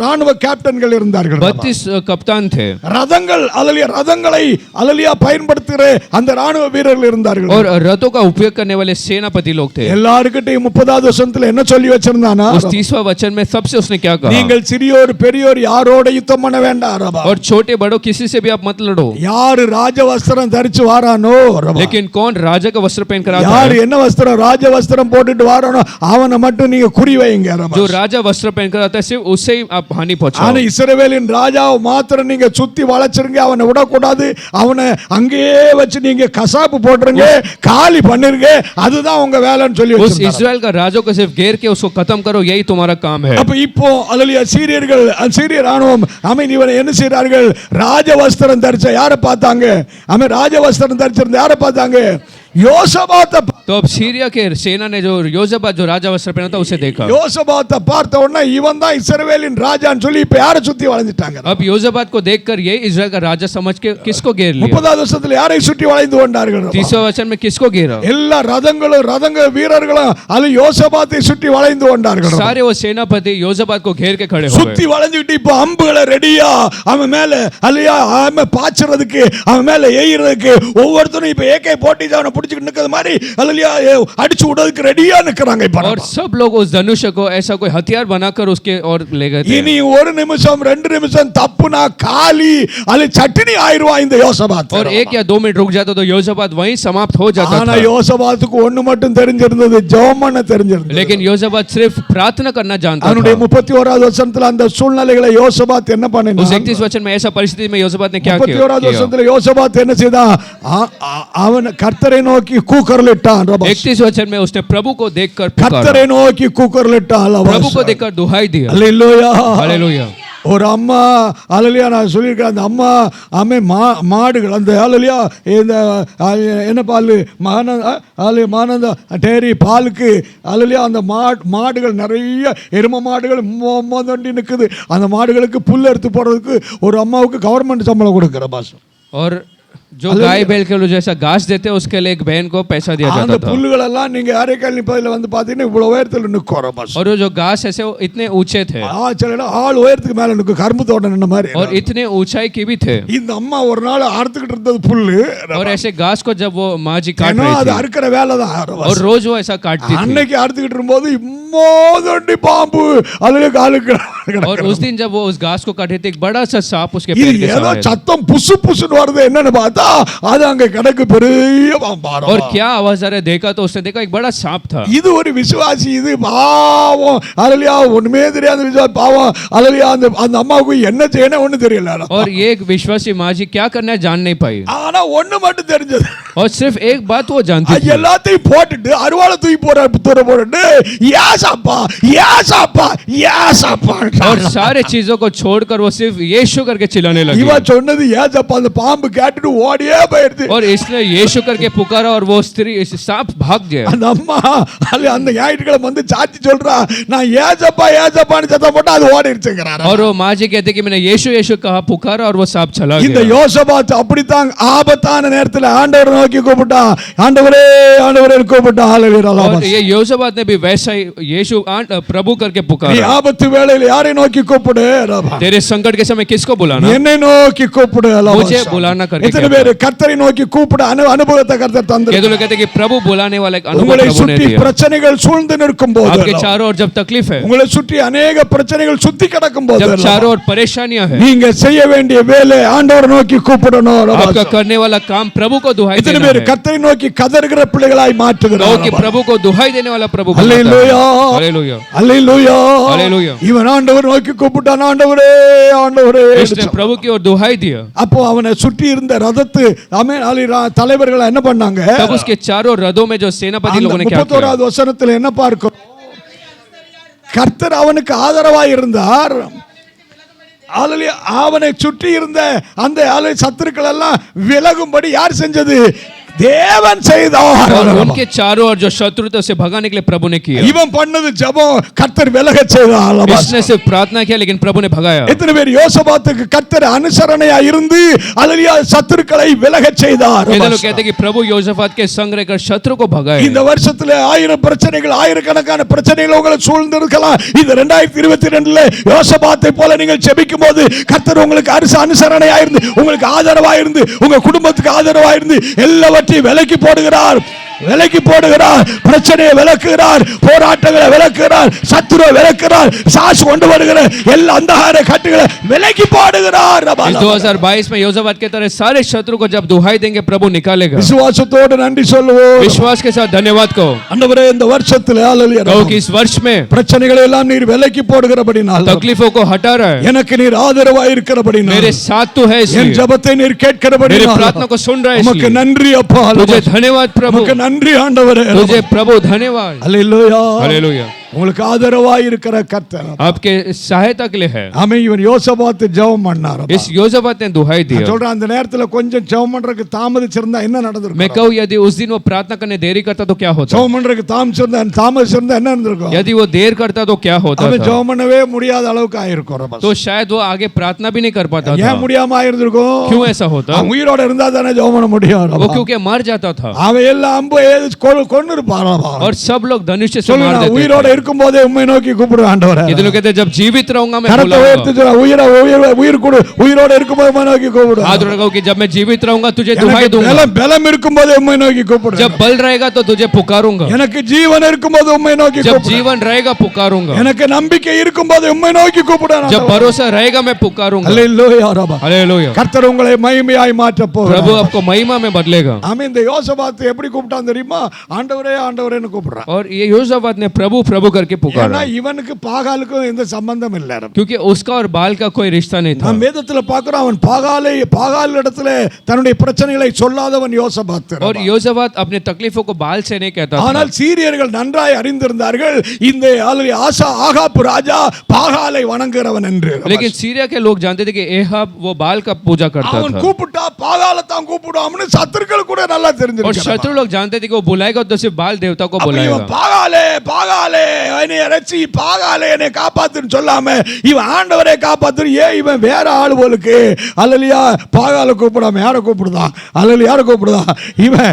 ராணுவ கேப்டன்கள் இருந்தார்கள். 32 कप्तान थे, ரதங்களை பயன்படுத்துகிற அந்த ராணுவ வீரர்கள் இருந்தார்கள். और रथों का उपयोग करने वाले सेनापति लोग थे। எல்லாருக்கிட்டையும் 30வது வசனத்துல என்ன சொல்லி வச்சிருந்தானா? उस 30वां वचन में सबसे उसने क्या कहा? நீங்கள் சிறியோர் பெரியோர் யாரோட யுத்தம் பண்ண வேண்டாம். और छोटे बड़ों किसी से भी आप मत लड़ो। யாரு ராஜ வஸ்திரம் தரிச்சு வாரானோ, लेकिन कौन राजा का वस्त्र पहन कर आता யாரு है? என்ன வஸ்திரம் ராஜ வஸ்திரம் போட்டுட்டு வாரானோ அவனை மட்டும் நீங்க குறி வைங்க. जो राजा वस्त्र पहन कर आता है सिर्फ उसे ही आप हानि ஆனா पहुंचाओ। இஸ்ரவேலின் ராஜாவை மாத்திரம் நீங்க சுத்தி வளைச்சிருங்க, அவனை விடக்கூடாது. அவனை அங்கேயே வச்சு நீங்க கசாப்பு போட்டுருங்க, காலி பண்ணிருங்க. அதுதான் உங்க வேலைன்னு சொல்லி उस வச்சிருந்தாங்க. इस्राएल का राजा को सिर्फ घेर के उसको खत्म करो, यही तुम्हारा काम है। அப்ப இப்போ அல்லேலூயா சீரிய ராணுவம் இவனை என்ன செய்றார்கள்? ராஜ வஸ்திரம் தரிச்ச யாரை பார்த்தாங்க? ராஜ வஸ்திரம் தரிச்சிருந்த யாரை பார்த்தாங்க? யோசபாத்தை. तो अब सीरिया के सेना ने जो योजबात जो राजा वस्त्र पहना था उसे देखा। யோசபாத்தை பார்த்த உடனே இவன் தான் இஸ்ரவேலின் ராஜான்னு சொல்லி இப்ப யாரை சுத்தி வளைஞ்சிட்டாங்க? अब योजबात को देखकर ये इस्राएल का राजा समझ के किसको घेर लिया? 30வது வசனத்துல யாரை சுற்றி வளைந்து கொண்டார்கள்? 30वां वचन में किसको घेरा? எல்லா ரதங்க வீரர்களும் அது யோசபாத்தை சுற்றி வளைந்து கொண்டார்கள். सारे वो सेनापति योजबात को घेर के खड़े हो சுத்தி गए। வளைஞ்சிட்டு இப்ப அம்புகளை ரெடியா அவன் மேல அவன் பாய்ச்சறதுக்கு, அவன் மேல எய்யறதுக்கு ஒவ்வொருத்தரும் இப்ப AK-47 புடிச்சிட்டு நிக்கிற மாதிரி அடிச்சு விடுறதுக்கு ரெடியா நிக்கறாங்க. இப்ப और सब लोग उस धनुष को ऐसा कोई हथियार बनाकर उसके और ले गए थे। இனி ஒரு நிமிஷம் 2 நிமிஷம் தப்புனா காலி அது சட்டினி ஆயிருவா இந்த யோசபாத். और 1 या 2 मिनट रुक जाता तो योजबात वहीं समाप्त हो जाता ஆனா था। யோசபாத்துக்கு ஒண்ணு மட்டும் தெரிஞ்சிருந்தது, ஜெபம் பண்ண தெரிஞ்சிருந்தது. लेकिन योजबात सिर्फ प्रार्थना करना जानता அவனுடைய था। 31வது வசனத்துல அந்த சூழ்நிலைகளை யோசபாத் என்ன பண்ணினான்? उस 31 वचन में ऐसा परिस्थिति में योजबात ने क्या 31வது किया? வசனத்துல யோசபாத் என்ன செய்தான்? அவன் கர்த்தரை நோக்கி கூக்குரலிட்டான். 31 वचन में उसने प्रभु को देखकर पुकारा, கர்த்தரை நோக்கி கூக்குரலிட்டான். प्रभु को देखकर दुहाई दिया। அல்லேலூயா. हालेलुया। ஒரு அம்மா அல்லையா நான் சொல்லியிருக்கேன், அந்த அம்மா மாடுகள் அந்த அல்லையா இந்த என்ன பால் மானந்த டேரி பாலுக்கு அல்லையா அந்த மாடுகள் நிறைய எரும மாடுகள் மோதண்டி நிற்குது. அந்த மாடுகளுக்கு புல் எடுத்து போடுறதுக்கு ஒரு அம்மாவுக்கு கவர்மெண்ட் சம்பளம் கொடுக்குற பாசம். और जो गाय बैल के लिए जैसा घास देते उसके लिए एक बहन को पैसा दिया जाता था. புல்லுகள் எல்லாம் நீங்க அரைக்கல் நிப்பதில வந்து பாத்தீங்கன்னா இவ்வளவு உயரத்துல நிக்குற பாஸ். और जो घास ऐसे इतने ऊंचे थे, சில ஆள் உயரத்துக்கு மேல நிக்கு கரும்பு தோட்டம் நின்ன மாதிரி. और इतने ऊंचाई के भी थे. இந்த அம்மா ஒரு நாள் அறுத்துக்கிட்டு இருந்தது புல்லு. और ऐसे घास को जब वो माँ जी काट रही அது அறுக்கிற வேலை தான். और रोज वो ऐसा काटती थी. அன்னைக்கு அறுத்துக்கிட்டு இருக்கும்போது மோதண்டி பாம்பு அதுல காலுக்கு. और उस दिन जब वो उस घास को काटे थे एक बड़ा सा सांप उसके पैर के सामने. சத்தம் புசு புசுன்னு வருது, என்னன்னு பார்த்தா அது அங்க கடக்கு பெரிய பாம்பு. और क्या आवाज आ रहा है देखा तो उसने देखा एक बड़ा सांप था. இது ஒரு விசுவாசி, இது பாவம் அல்லையா ஒண்ணுமே தெரியாத விசுவாசி பாவம் அல்லையா அந்த அம்மாவுக்கு என்ன செய்யணும் ஒண்ணு தெரியல. और ये एक विश्वासी माँ जी क्या करना है जान नहीं पाई. ஆனா ஒண்ணு மட்டும் தெரிஞ்சது, और सिर्फ एक बात वो जानती थी. எல்லாத்தையும் போட்டுட்டு அருவாளை தூக்கி போட்டுட்டு ஏசாப்பா ஏசாப்பா ஏசாப்பா और सारे चीजों को छोड़कर वो सिर्फ यीशु करके चिल्लाने लगी. இவ சொன்னது ஏசாப்பா, அந்த பாம்பு கேட்டுட்டு ஓடியே போயிடுது. और इसने यीशु करके पुकारा और वो स्त्री सांप भाग गया. அந்த அம்மா அந்த ஞாயிற்றுக்கிழமை வந்து சாட்சி சொல்றா, நான் ஏசாப்பா ஏசாப்பான்னு சத்தம் போட்டா அது ஓடிடுச்சுங்கறாரு. और वो माँ जी कहते कि मैंने यीशु यीशु कहा पुकारा और वो सांप चला गया. இந்த யோசபாத் அப்படித்தான் ஆபத்தான நேரத்துல ஆண்டவரை நோக்கி கூப்பிட்டா, ஆண்டவரே ஆண்டவரே கூப்பிட்டா. और ये योसाबात ने भी वैसा ही यीशु प्रभु करके पुकारा. நீ ஆபத்து வேளையில யாரை நோக்கி கூப்பிடு? तेरे संकट के समय किसको बुलाना? என்னை நோக்கி கூப்பிடு. मुझे बुलाना करके. इतने பேர் கர்த்தரை நோக்கி கூப்பிட அனுபவத்தை கர்த்தர் தந்தார். ये तो लोग कहते हैं कि प्रभु बुलाने वाला एक अनुभव உங்களை प्रभु ने சுற்றி दिया. பிரச்சனைகள் சூழ்ந்து நிற்கும்போது, आपके चारों ओर जब तकलीफ है, உங்களை சுற்றி अनेक பிரச்சனைகள் சுத்தி கிடக்கும்போது, जब चारों ओर परेशानियां है, நீங்க செய்ய வேண்டிய வேலை ஆண்டவரை நோக்கி கூப்பிடணும். आपका करने वाला काम प्रभु को दुहाई इतने देना பேர் है. கர்த்தரை நோக்கி கதறுகிற பிள்ளைகளாய் மாற்றுகிறார். कि प्रभु को दुहाई देने वाला प्रभु बनाता है. அல்லேலூயா हालेलुया அல்லேலூயா हालेलुया. இவன் ஆண்டவர் நோக்கி கூப்பிட்டான், ஆண்டவரே ஆண்டவரே. इसने प्रभु की ओर दुहाई दिया. அப்போ அவனை சுற்றி இருந்த ரதத்து தலைவர்கள் என்ன பண்ணாங்க? तब उसके चारों रथों में जो सेनापति लोगों ने क्या किया? 31வது வசனத்தில் என்ன பார்க்கிறோம்? கர்த்தர் அவனுக்கு ஆதரவாய் இருந்தார். அவனை சுற்றி இருந்த அந்த சத்துருக்கள் எல்லாம் விலகும்படி யார் செஞ்சது? தேவன் செய்தார். और उनके चारों ओर जो शत्रु थे उसे भगाने के लिए प्रभु ने किया. இவன் பண்ணது ஜெபம், கர்த்தர் விலக செய்தார். इसने सिर्फ प्रार्थना किया लेकिन प्रभु ने भगाया. எத்தனை பேர் யோசபாத்துக்கு கர்த்தர் அனுசரணையா இருந்து அல்லேலூயா சத்துருக்களை விலக செய்தார். ये लोग कहते हैं कि प्रभु योसाफात के संग रहकर शत्रु को भगाया. இந்த வருஷத்துல 1000 பிரச்சனைகள் ஆயிரக்கணக்கான பிரச்சனைகள் உங்களை சூழ்ந்திருக்கலாம். இந்த 2022ல யோசபாத்தை போல நீங்கள் ஜெபிக்கும்போது கர்த்தர் உங்களுக்கு அனுசரணையா இருந்து, உங்களுக்கு ஆதரவா இருந்து, உங்க குடும்பத்துக்கு ஆதரவா இருந்து எல்லாவற்றையும் விலக்கி போடுகிறார். விலக்கி போடுகிறார், பிரச்சனையை விலக்குகிறார், போராட்டங்களை விலக்குகிறார், சத்துருவை விலக்குகிறார், சாசு கொண்டு வருகிற எல்லா அந்தகார கட்டுகளை விலக்கி போடுகிறார். 2022 में योसाफात के तरह सारे शत्रु को जब दुहाई देंगे प्रभु निकालेगा. விசுவாசத்தோடு நன்றி சொல்லுவோம். विश्वास के साथ धन्यवाद कहो. ஆண்டவரே இந்த வருஷத்துல ஹalleluya कहो कि इस वर्ष में பிரச்சனைகளை எல்லாம் நீர் விலக்கி போடுகிறபடினால், तकलीफों को हटा रहा है, எனக்கு நீர் ஆதரவாய் இருக்கிறபடினால், मेरे साथ तो है என் इसलिए, ஜெபத்தை நீர் கேட்கிறபடினால், मेरी प्रार्थना को सुन रहा है உமக்கு इसलिए, நன்றி அப்பா. तुझे धन्यवाद प्रभु, உமக்கு நன்றி ஆண்டவரே. तुझे प्रभु धन्यवाद. ஹalleluya हालेलुया. உங்களுக்கு ஆதரவாய் இருக்கிற கர்த்தர் आपके सहायता के लिए है. ஆமென். இவன் யோசபாத் ஜெபம் பண்ணார். इस योसाफात ने दुहाई दिया. சொல்றேன் அந்த நேரத்துல கொஞ்சம் ஜெபம் பண்றதுக்கு தாமதிச்சிருந்தா என்ன நடந்திருக்கும்? मैं कहूं यदि उस दिन वो प्रार्थना करने देरी करता तो क्या होता? ஜெபம் பண்றதுக்கு தாமதிச்சிருந்தா என்ன நடந்திருக்கும்? यदि वो देर करता तो क्या होता அவன் था? ஜெபம் பண்ணவே முடியாத அளவுக்கு ஆயிருக்கும். तो शायद वो आगे प्रार्थना भी नहीं कर पाता था. ஏன் முடியாம ஆயிருந்திருக்கும்? क्यों ऐसा होता? அவன் உயிரோட இருந்தா தானே ஜெபம் பண்ண முடியும். वो क्योंकि मर जाता था அவன் எல்லாம் அம்பு கொன்னு இருப்பான். और सब लोग धनुष से मार देते உயிரோட थे. இருக்கும்போதே உம்மை நோக்கி கூப்பிடுற ஆண்டவரே. ये लोग कहते जब जीवित रहूंगा मैं கரத்தை உயர்த்தி बुलाऊंगा. சொல்ல உயிர் கொடு, உயிரோட இருக்கும்போது உம்மை நோக்கி கூப்பிடு. हाथ लगाओ कि जब मैं जीवित रहूंगा तुझे दुहाई दूंगा. பலம் இருக்கும்போது உம்மை நோக்கி கூப்பிடு. जब बल रहेगा तो तुझे पुकारूंगा. எனக்கு ஜீவன் இருக்கும்போது உம்மை நோக்கி जब கூப்பிடு. जीवन रहेगा पुकारूंगा. எனக்கு நம்பிக்கை இருக்கும்போது உம்மை நோக்கி கூப்பிடு. जब भरोसा रहेगा मैं पुकारूंगा. அல்லேலூயா ரபா. हालेलुया. கர்த்தர் உங்களை மகிமையாய் மாற்ற போகிறார். प्रभु आपको महिमा में बदलेगा. ஆமென். இந்த யோசபாத் எப்படி கூப்பிட்டான் தெரியுமா? ஆண்டவரே ஆண்டவரேன்னு கூப்பிடுறான். और ये योसाफात ने प्रभु प्रभु प्रभु करके ஏன்னா पुकारा, இவனுக்கு பாகாலுக்கும் எந்த சம்பந்தம் இல்ல. क्योंकि उसका और बाल का कोई रिश्ता नहीं था। நாம் வேதத்துல பார்க்கிறோம், அவன் பாகால் இடத்துல தன்னுடைய பிரச்சனைகளை சொல்லாதவன் யோசபாத். और योसाफात अपने तकलीफों को बाल से नहीं कहता था। ஆனால் சீரியர்கள் நன்றாய் அறிந்திருந்தார்கள் இந்த ஆகாப் ராஜா பாகாலை வணங்குகிறவன் என்று. लेकिन सीरिया के लोग जानते थे कि एहाब वो बाल का पूजा करता அவன் था, கூப்பிட்டா பாகாலை தான் கூப்பிடுவான்னு சத்துருக்கள் கூட நல்லா और தெரிஞ்சிருக்காங்க. शत्रु लोग जानते थे कि वो बुलाएगा तो सिर्फ बाल देवता को बुलाएगा। பாகாலே பாகாலே என்னை ரட்சி, பாகாலே என்னை காப்பாத்துன்னு சொல்லாம இவன் ஆண்டவரே காப்பாத்து. இவன் வேற ஆளு போலுக்கு அல்லலியா பாகால கூப்பிடாம யாரை கூப்பிடுதான், அல்லது யாரை கூப்பிடுதான், இவன்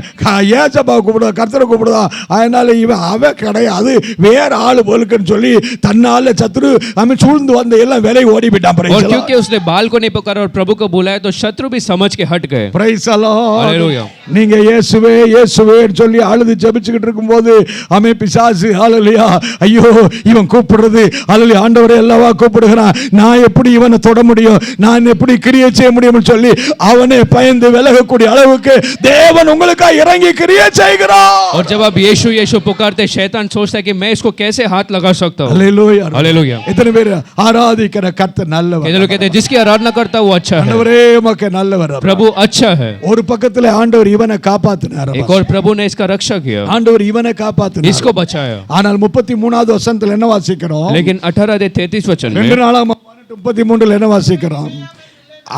ஏசப்பாவை கூப்பிடுதா, கர்த்தரை கூப்பிடுதா. அதனால இவன் அவன் கிடையாது வேற ஆளு போலுக்குன்னு சொல்லி தன்னால சத்துரு அவன் சூழ்ந்து வந்த எல்லாம் விலை ஓடி போயிட்டான். और क्योंकि उसने बाल को नहीं पुकारा और प्रभु को बुलाया तो शत्रु भी समझ के हट गए। Price the Lord. हालेलुया। நீங்க இயேசுவே இயேசுவே சொல்லி அழுது ஜெபிச்சுக்கிட்டு இருக்கும்போது அவன் பிசாசு ஹalleluya ஐயோ இவன் கூப்பிடுறது ஹalleluya ஆண்டவரே அல்லவா கூப்பிடுகிறான், நான் எப்படி இவனை தொட முடியும், நான் எப்படி கிரியை செய்ய முடியும்னு சொல்லி அவனே பயந்து விலகக்கூடிய அளவுக்கு தேவன் உங்களுக்காக இறங்கி கிரியை செய்கிறார். और जब आप यीशु यीशु पुकारते शैतान सोचता है कि मैं इसको कैसे हाथ लगा सकता हूं। ஹalleluya हालेलुया। இத்தனை பேர் ஆராதிக்கிற கர்த்தர் நல்லவர். ये लोग कहते हैं जिसकी आराधना करता है वो अच्छा है, ஆண்டவரே உமக்கு நல்லவர். प्रभु अच्छा है। ஒரு பக்கத்துல ஆண்டவர் இவனை காப்பாத்தினார், एक और प्रभु ने इसका रक्षा किया, ஆண்டவர் இவனை காப்பாத்தினார், इसको बचाया। ஆனால் 33வது வசனத்துல என்ன வாசிக்கிறோம்? लेकिन 18-33 वचन में 2 நாளாகமம் 33ல என்ன வாசிக்கிறோம்?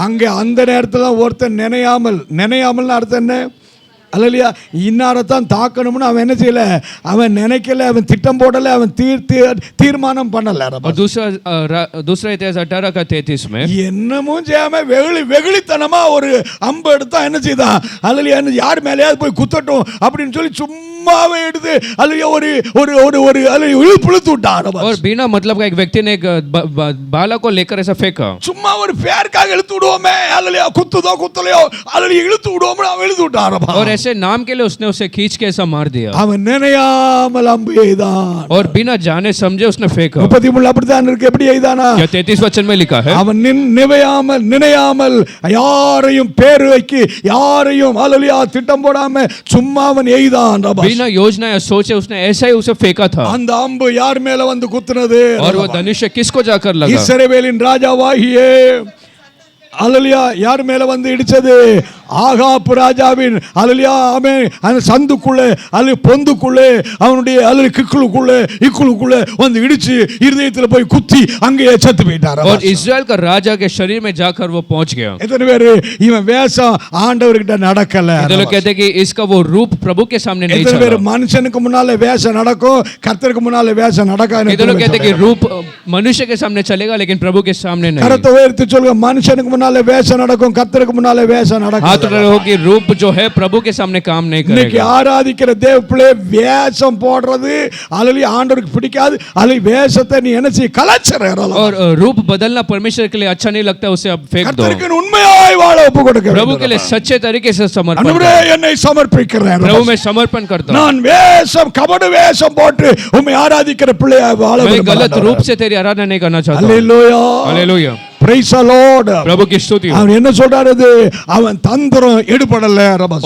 அங்க அந்த நேரத்துல ஒருத்தன் நினையாமல் அர்த்தம் என்ன? அல்லையா இன்னாரத்தான் தாக்கணும்னு அவன் என்ன செய்யல, அவன் நினைக்கல, அவன் திட்டம் போடல, அவன் தீர்மானம் பண்ணல. और दूसरा इतिहास 18-33 में என்னமும் செய்யாம வெகுளித்தனமா ஒரு அம்பு எடுத்தா என்ன செய்தான், அல்லையா யார் மேலேயாவது போய் குத்தட்டும் அப்படின்னு சொல்லி சும்மாவே எடுத்து அல்லையா ஒரு ஒரு ஒரு ஒரு இழுப்புழுத்து விட்டான். और बिना मतलब का एक व्यक्ति ने एक बाला को लेकर ऐसा फेंका, சும்மா ஒரு பேருக்காக இழுத்து விடுவோமே, அல்லையா குத்துதோ குத்தலையோ அல்லையா இழுத்து விடுவோம்னு அவன் இழுத்து விட்டான். और ऐसे नाम के लिए उसने उसे खींच के ऐसा मार दिया, அவன் நினையாமல் அம்பு எய்தான். और बिना जाने समझे उसने फेंका। 33 அப்படிதான் இருக்கு. எப்படி எய்தானா? क्या 33 वचन में लिखा है? அவன் நினையாமல் யாரையும் பேரு வைக்கி யாரையும் அல்லையா திட்டம் போடாம சும்மா அவன் எய்தான். बिना योजना या सोचे उसने ऐसा ही उसे फेंका था, அந்த அம்பு யார் மேல வந்து குத்துனது? और वो धनुष किसको जाकर लगा? இஸ்ரவேலின் ராஜாவாகியே அல்லேலூயா யார் மேல வந்து இடிச்சது? ஆகாப் ராஜாவின் அல்லேலூயா அவன் அந்த சந்துக்குள்ளே அல்ல பொந்துக்குள்ளே அவனுடைய அல்ல இக்குளுக்குள்ளே வந்து இடிச்சு இருதயத்துல போய் குத்தி அங்கேயே செத்து போயிட்டார். और इस्राएल का राजा के शरीर में जाकर वो पहुंच गया। எத்தனை பேர் இவன் வேஷம் ஆண்டவர்கிட்ட நடக்கல? ये लोग कहते हैं कि इसका वो रूप प्रभु के सामने नहीं எத்தனை பேர் चला। மனுஷனுக்கு முன்னால வேஷம் நடக்கும், கர்த்தருக்கு முன்னால வேஷம் நடக்காது? ये लोग कहते हैं कि रूप मनुष्य के सामने चलेगा लेकिन प्रभु के सामने नहीं। கரத்தை உயர்த்தி சொல்லுங்க, மனுஷனுக்கு முன்னால வேஷம் நடக்கும், கர்த்தருக்கு முன்னால வேஷம் நடக்காது. हाथ उठाओ कि रूप जो है प्रभु के सामने काम नहीं இன்னைக்கு करेगा। ஆராதிக்கிற தேவ பிள்ளை வேஷம் போடுறது அல்லது ஆண்டவருக்கு பிடிக்காது, அல்லது வேஷத்தை நீ என்ன செய்ய கலாச்சாரம். और रूप बदलना परमेश्वर के लिए अच्छा नहीं लगता, उसे अब फेंक दो। கர்த்தருக்கு உண்மையாய் வாழ ஒப்பு கொடுக்க प्रभु के लिए सच्चे तरीके से समर्पण ஆண்டவரே करो। என்னை சமர்ப்பிக்கிறேன், प्रभु में समर्पण करता हूं। நான் வேஷம் கபட வேஷம் போட்டு உம்மை ஆராதிக்கிற பிள்ளையாய் வாழ मैं விரும்புகிறேன். गलत रूप से तेरी आराधना नहीं करना चाहता हूं। Hallelujah hallelujah. Praise the Lord. प्रभु की स्तुति हो। அவன் என்ன சொல்றாரு? அவன் தந்திரம் எடுபடல.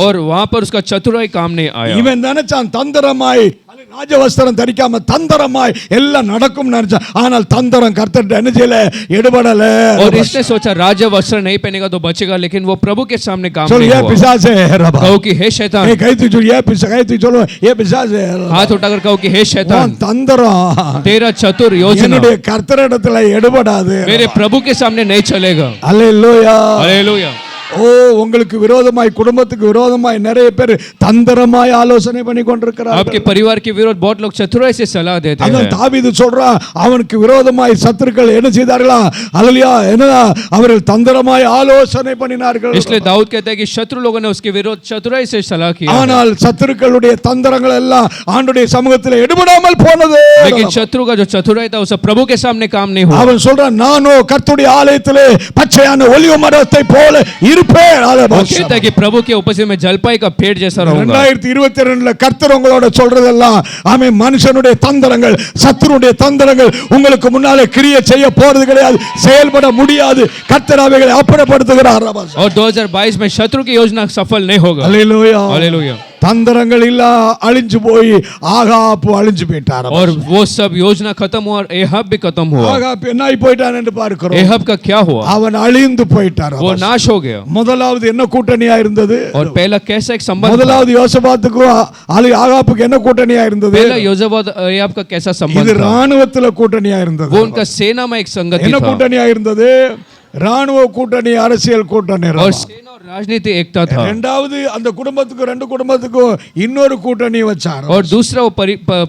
और वहां पर उसका चतुराई काम नहीं आया। இவன் நினைச்சான் தந்திரமாய் ராஜவஸ்திரம் தரிக்காம தந்திரமாய் எல்லாம் நடக்கும் நினைச்சான். ஆனால் தந்திரம் கர்த்தர்ட்ட என்ன செய்யல, எடுபடல. और इसने सोचा राजा वस्त्र नहीं पहनेगा तो बचेगा, लेकिन वो प्रभु के सामने काम சொல்லு, नहीं ஏ हुआ। பிசாசே ரபா. कहो कि हे शैतान, ஏ கைத்து சொல்லு, ஏ கைத்து சொல்லு, ஏ பிசாசே ரபா. हाथ उठाकर कहो कि हे शैतान, உன் தந்திரம் तेरा चतुर योजना என்னுடைய கர்த்தரிடத்துல எடுபடாது. मेरे प्रभु के सामने नहीं चलेगा। அல்லேலூயா. हालेलुया। ஓ உங்களுக்கு விரோதமாய் குடும்பத்துக்கு விரோதமாய் நிறைய பேர் தந்திரமாய் ஆலோசனை பண்ணி கொண்டிருக்கிறார்கள். आपके परिवार के विरोध बहुत लोग चतुराई से सलाह देते அதான் हैं। தாவீது சொல்றான், அவனுக்கு விரோதமாய் சத்துருக்கள் என்ன செய்தார்களா? அல்லேலூயா என்னடா அவர்கள் தந்திரமாய் ஆலோசனை பண்ணினார்கள். इसलिए दाऊद कहता है कि शत्रु लोगों ने उसके विरोध चतुराई से सलाह किया, ஆனால் சத்துருக்களுடைய தந்திரங்கள் எல்லாம் ஆண்டவருடைய சமூகத்தில் எடுபடாமல் போனது. लेकिन शत्रु का जो चतुराई था उसे प्रभु के सामने काम नहीं हुआ। அவன் சொல்றான், நானோ கர்த்தருடைய ஆலயத்திலே பச்சையான ஒலிவ மரத்தை போல இருப்பேன். वो कहता है कि प्रभु के उपस्थिति में जलपाई का पेड़ जैसा रहूंगा। 2022 கர்த்தர் உங்களோட சொல்றதெல்லாம் ஆமென். மனுஷனுடைய தந்திரங்கள் சத்துருடைய தந்திரங்கள் உங்களுக்கு முன்னாலே கிரியை செய்ய போறது கிடையாது, செயல்பட முடியாது. கர்த்தர் அவைகளை அப்புறப்படுத்துகிறார். और 2022 में शत्रु की योजना सफल नहीं होगा। Hallelujah hallelujah. தந்திரங்கள் இல்ல அழிஞ்சு போய் ஆகாப்பு அழிஞ்சு போயிட்டார். और वो सब योजना खत्म हुआ और एहब भी खत्म हुआ. ஆகாப்பு என்ன ஆகி போயிட்டான் என்று பார்க்கிறோம். एहब का क्या हुआ? அவன் அழிந்து போயிட்டார். वो नाश हो गया. முதலாவது என்ன கூட்டணியா இருந்தது? और पहला कैसा एक संबंध? முதலாவது யோசபாத்துக்கும் ஆகாப்புக்கு என்ன கூட்டணியா இருந்தது? पहला योजबाद एहब का कैसा संबंध? இது ராணுவத்துல கூட்டணியா இருந்தது. वो उनका सेना में एक संगति என்ன था. கூட்டணியா இருந்தது? ராணுவ கூட்டணி, அரசியல் கூட்டணி. और सेना और राजनीति एकता था. இரண்டாவது அந்த குடும்பத்துக்கு ரெண்டு குடும்பத்துக்கும் இன்னொரு கூட்டணி வச்சார். और दूसरा वो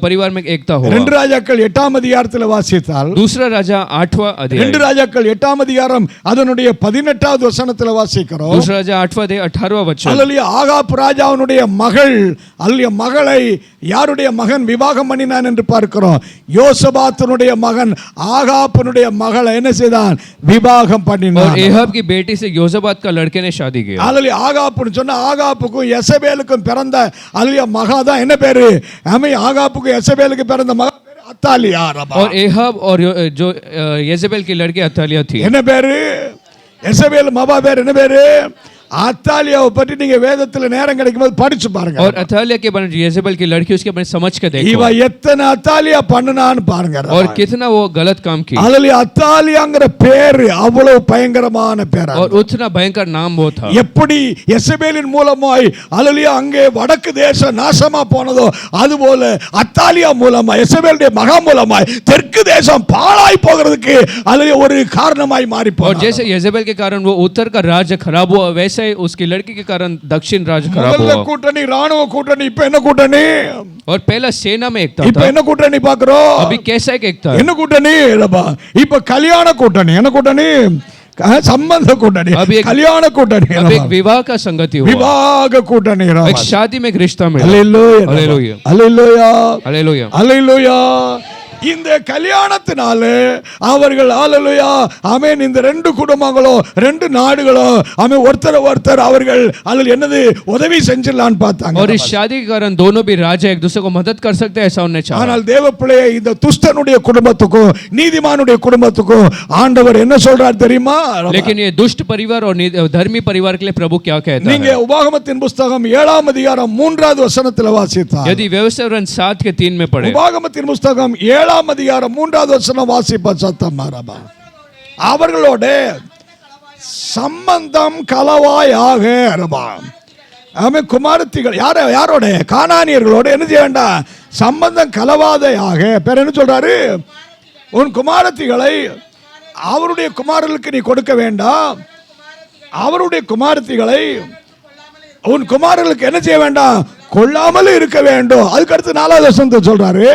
परिवार में एकता हुआ. ரெண்டு ராஜாக்கள் 8ஆம் அதிகாரத்தில் வாசித்தால் दूसरा राजा 8वां अध्याय. ரெண்டு ராஜாக்கள் 8ஆம் அதிகாரம் அதனுடைய 18வது வசனத்தில் வாசிக்கிறோம். दूसरा राजा 8वां अध्याय 18वां वचन. அல்லேலூயா. ஆகாப் ராஜாவுடைய மகள் அல்லேலூயா மகளை யாருடைய மகன் விவாகம் பண்ணினான் என்று பார்க்கிறோம். யோசபாத்தினுடைய மகன் ஆகாப்பினுடைய மகளை என்ன செய்தான்? விவாகம் பண்ணினான். और एहब की बेटी से योजबाद का लड़के ने शादी किया. அல்லேலூயா. ஆகாப்புன்னு சொன்னா ஆகாப்புக்கும் யெசபேலுக்கும் பிறந்த அல்லேலூயா மகா தான் என்ன பேரு? ஆகாப்புக்கும் யெசபேலுக்கு பிறந்த மகா பேரு அத்தாலியா. और एहब और जो येजेबेल की लड़की अतालिया थी. என்ன பேரு? யெசபேல் மகா பேர் என்ன பேரு? அத்தாலியாவை பற்றி நீங்க வேதத்துல நேரம் கிடைக்கும்போது படிச்சு பாருங்க. और अतालिया के बारे में येजेबेल की लड़की उसके बारे में समझ के देखो. இவ எத்தனை அத்தாலியா பண்ணுனான்னு பாருங்க. और कितना वो गलत काम की. அல்லேலூயா. அத்தாலியாங்கிற பேர் அவ்வளவு பயங்கரமான பேர். और उतना भयंकर नाम वो था. எப்படி யெசபேலின் மூலமாய் அல்லேலூயா அங்கே வடக்கு தேசம் நாசமா போனதோ அதுபோல அத்தாலியா மூலமா யெசபேலுடைய மகா மூலமாய் தெற்கு தேசம் பாழாய் போகிறதுக்கு அல்லேலூயா ஒரு காரணமாய் மாறி போனது. और जैसे येजेबेल के कारण वो उत्तर का राज्य खराब हुआ वैसे उसकी लड़की के कारण दक्षिण राज्य खराब முதல்ல हुआ. கூட்டணி ராணுவ கூட்டணி, இப்ப என்ன கூட்டணி? और पहला सेना में एकता இப்ப था. என்ன கூட்டணி பாக்குறோம்? अभी कैसा एक एकता है? என்ன கூட்டணி? இப்ப கல்யாண கூட்டணி. என்ன கூட்டணி? संबंध கூட்டணி. கல்யாண கூட்டணி. अब एक विवाह का संगति हुआ. विवाह கூட்டணி. एक शादी में एक रिश्ता मिला. Hallelujah. Hallelujah. Hallelujah. Hallelujah. Hallelujah. இந்த கல்யாணத்தினால அவர்கள் ஹalleluya ஆமென் இந்த ரெண்டு குடும்பங்களும் ரெண்டு நாடுகளும் ஆமென் ஒருத்தர் அவர்கள் அல்லது என்னது உதவி செஞ்சிரலாம்னு பார்த்தாங்க. और इस शादी के कारण दोनों भी राज्य एक दूसरे को मदद कर सकते हैं ऐसा उन्हें चाहा. ஆனால் தேவப்பிள்ளையே இந்த துஷ்டனுடைய குடும்பத்துக்கும் நீதிமானுடைய குடும்பத்துக்கும் ஆண்டவர் என்ன சொல்றார் தெரியுமா? लेकिन ये दुष्ट परिवार और धर्मी परिवार के लिए प्रभु क्या कहता है? நீங்க உபாகமத்தின் புத்தகம் 7ஆம் அதிகாரம் 3வது வசனத்தில் வாசித்தால் यदि व्यवस्था 7 के 3 में पढ़े உபாகமத்தின் புத்தகம் 7ஆம் அதிகாரம் 3வது வசனம் வாசிப்ப சத்தம் மாறபா. அவர்களோட சம்பந்தம் கலவாயாக இருப்பா. ஆமென். குமாரத்திகள் யாரோட? கானானியர்களோட என்ன செய்ய வேண்டாம்? சம்பந்தம் கலவாதையாக. பேர் என்ன சொல்றாரு? உன் குமாரத்திகளை அவருடைய குமாரர்களுக்கு நீ கொடுக்க வேண்டாம். அவருடைய குமாரத்திகளை உன் குமாரர்களுக்கு என்ன செய்ய வேண்டாம்? கொள்ளாமல் இருக்க வேண்டும். அதுக்கு அடுத்து 4வது வசனத்தை சொல்றாரு,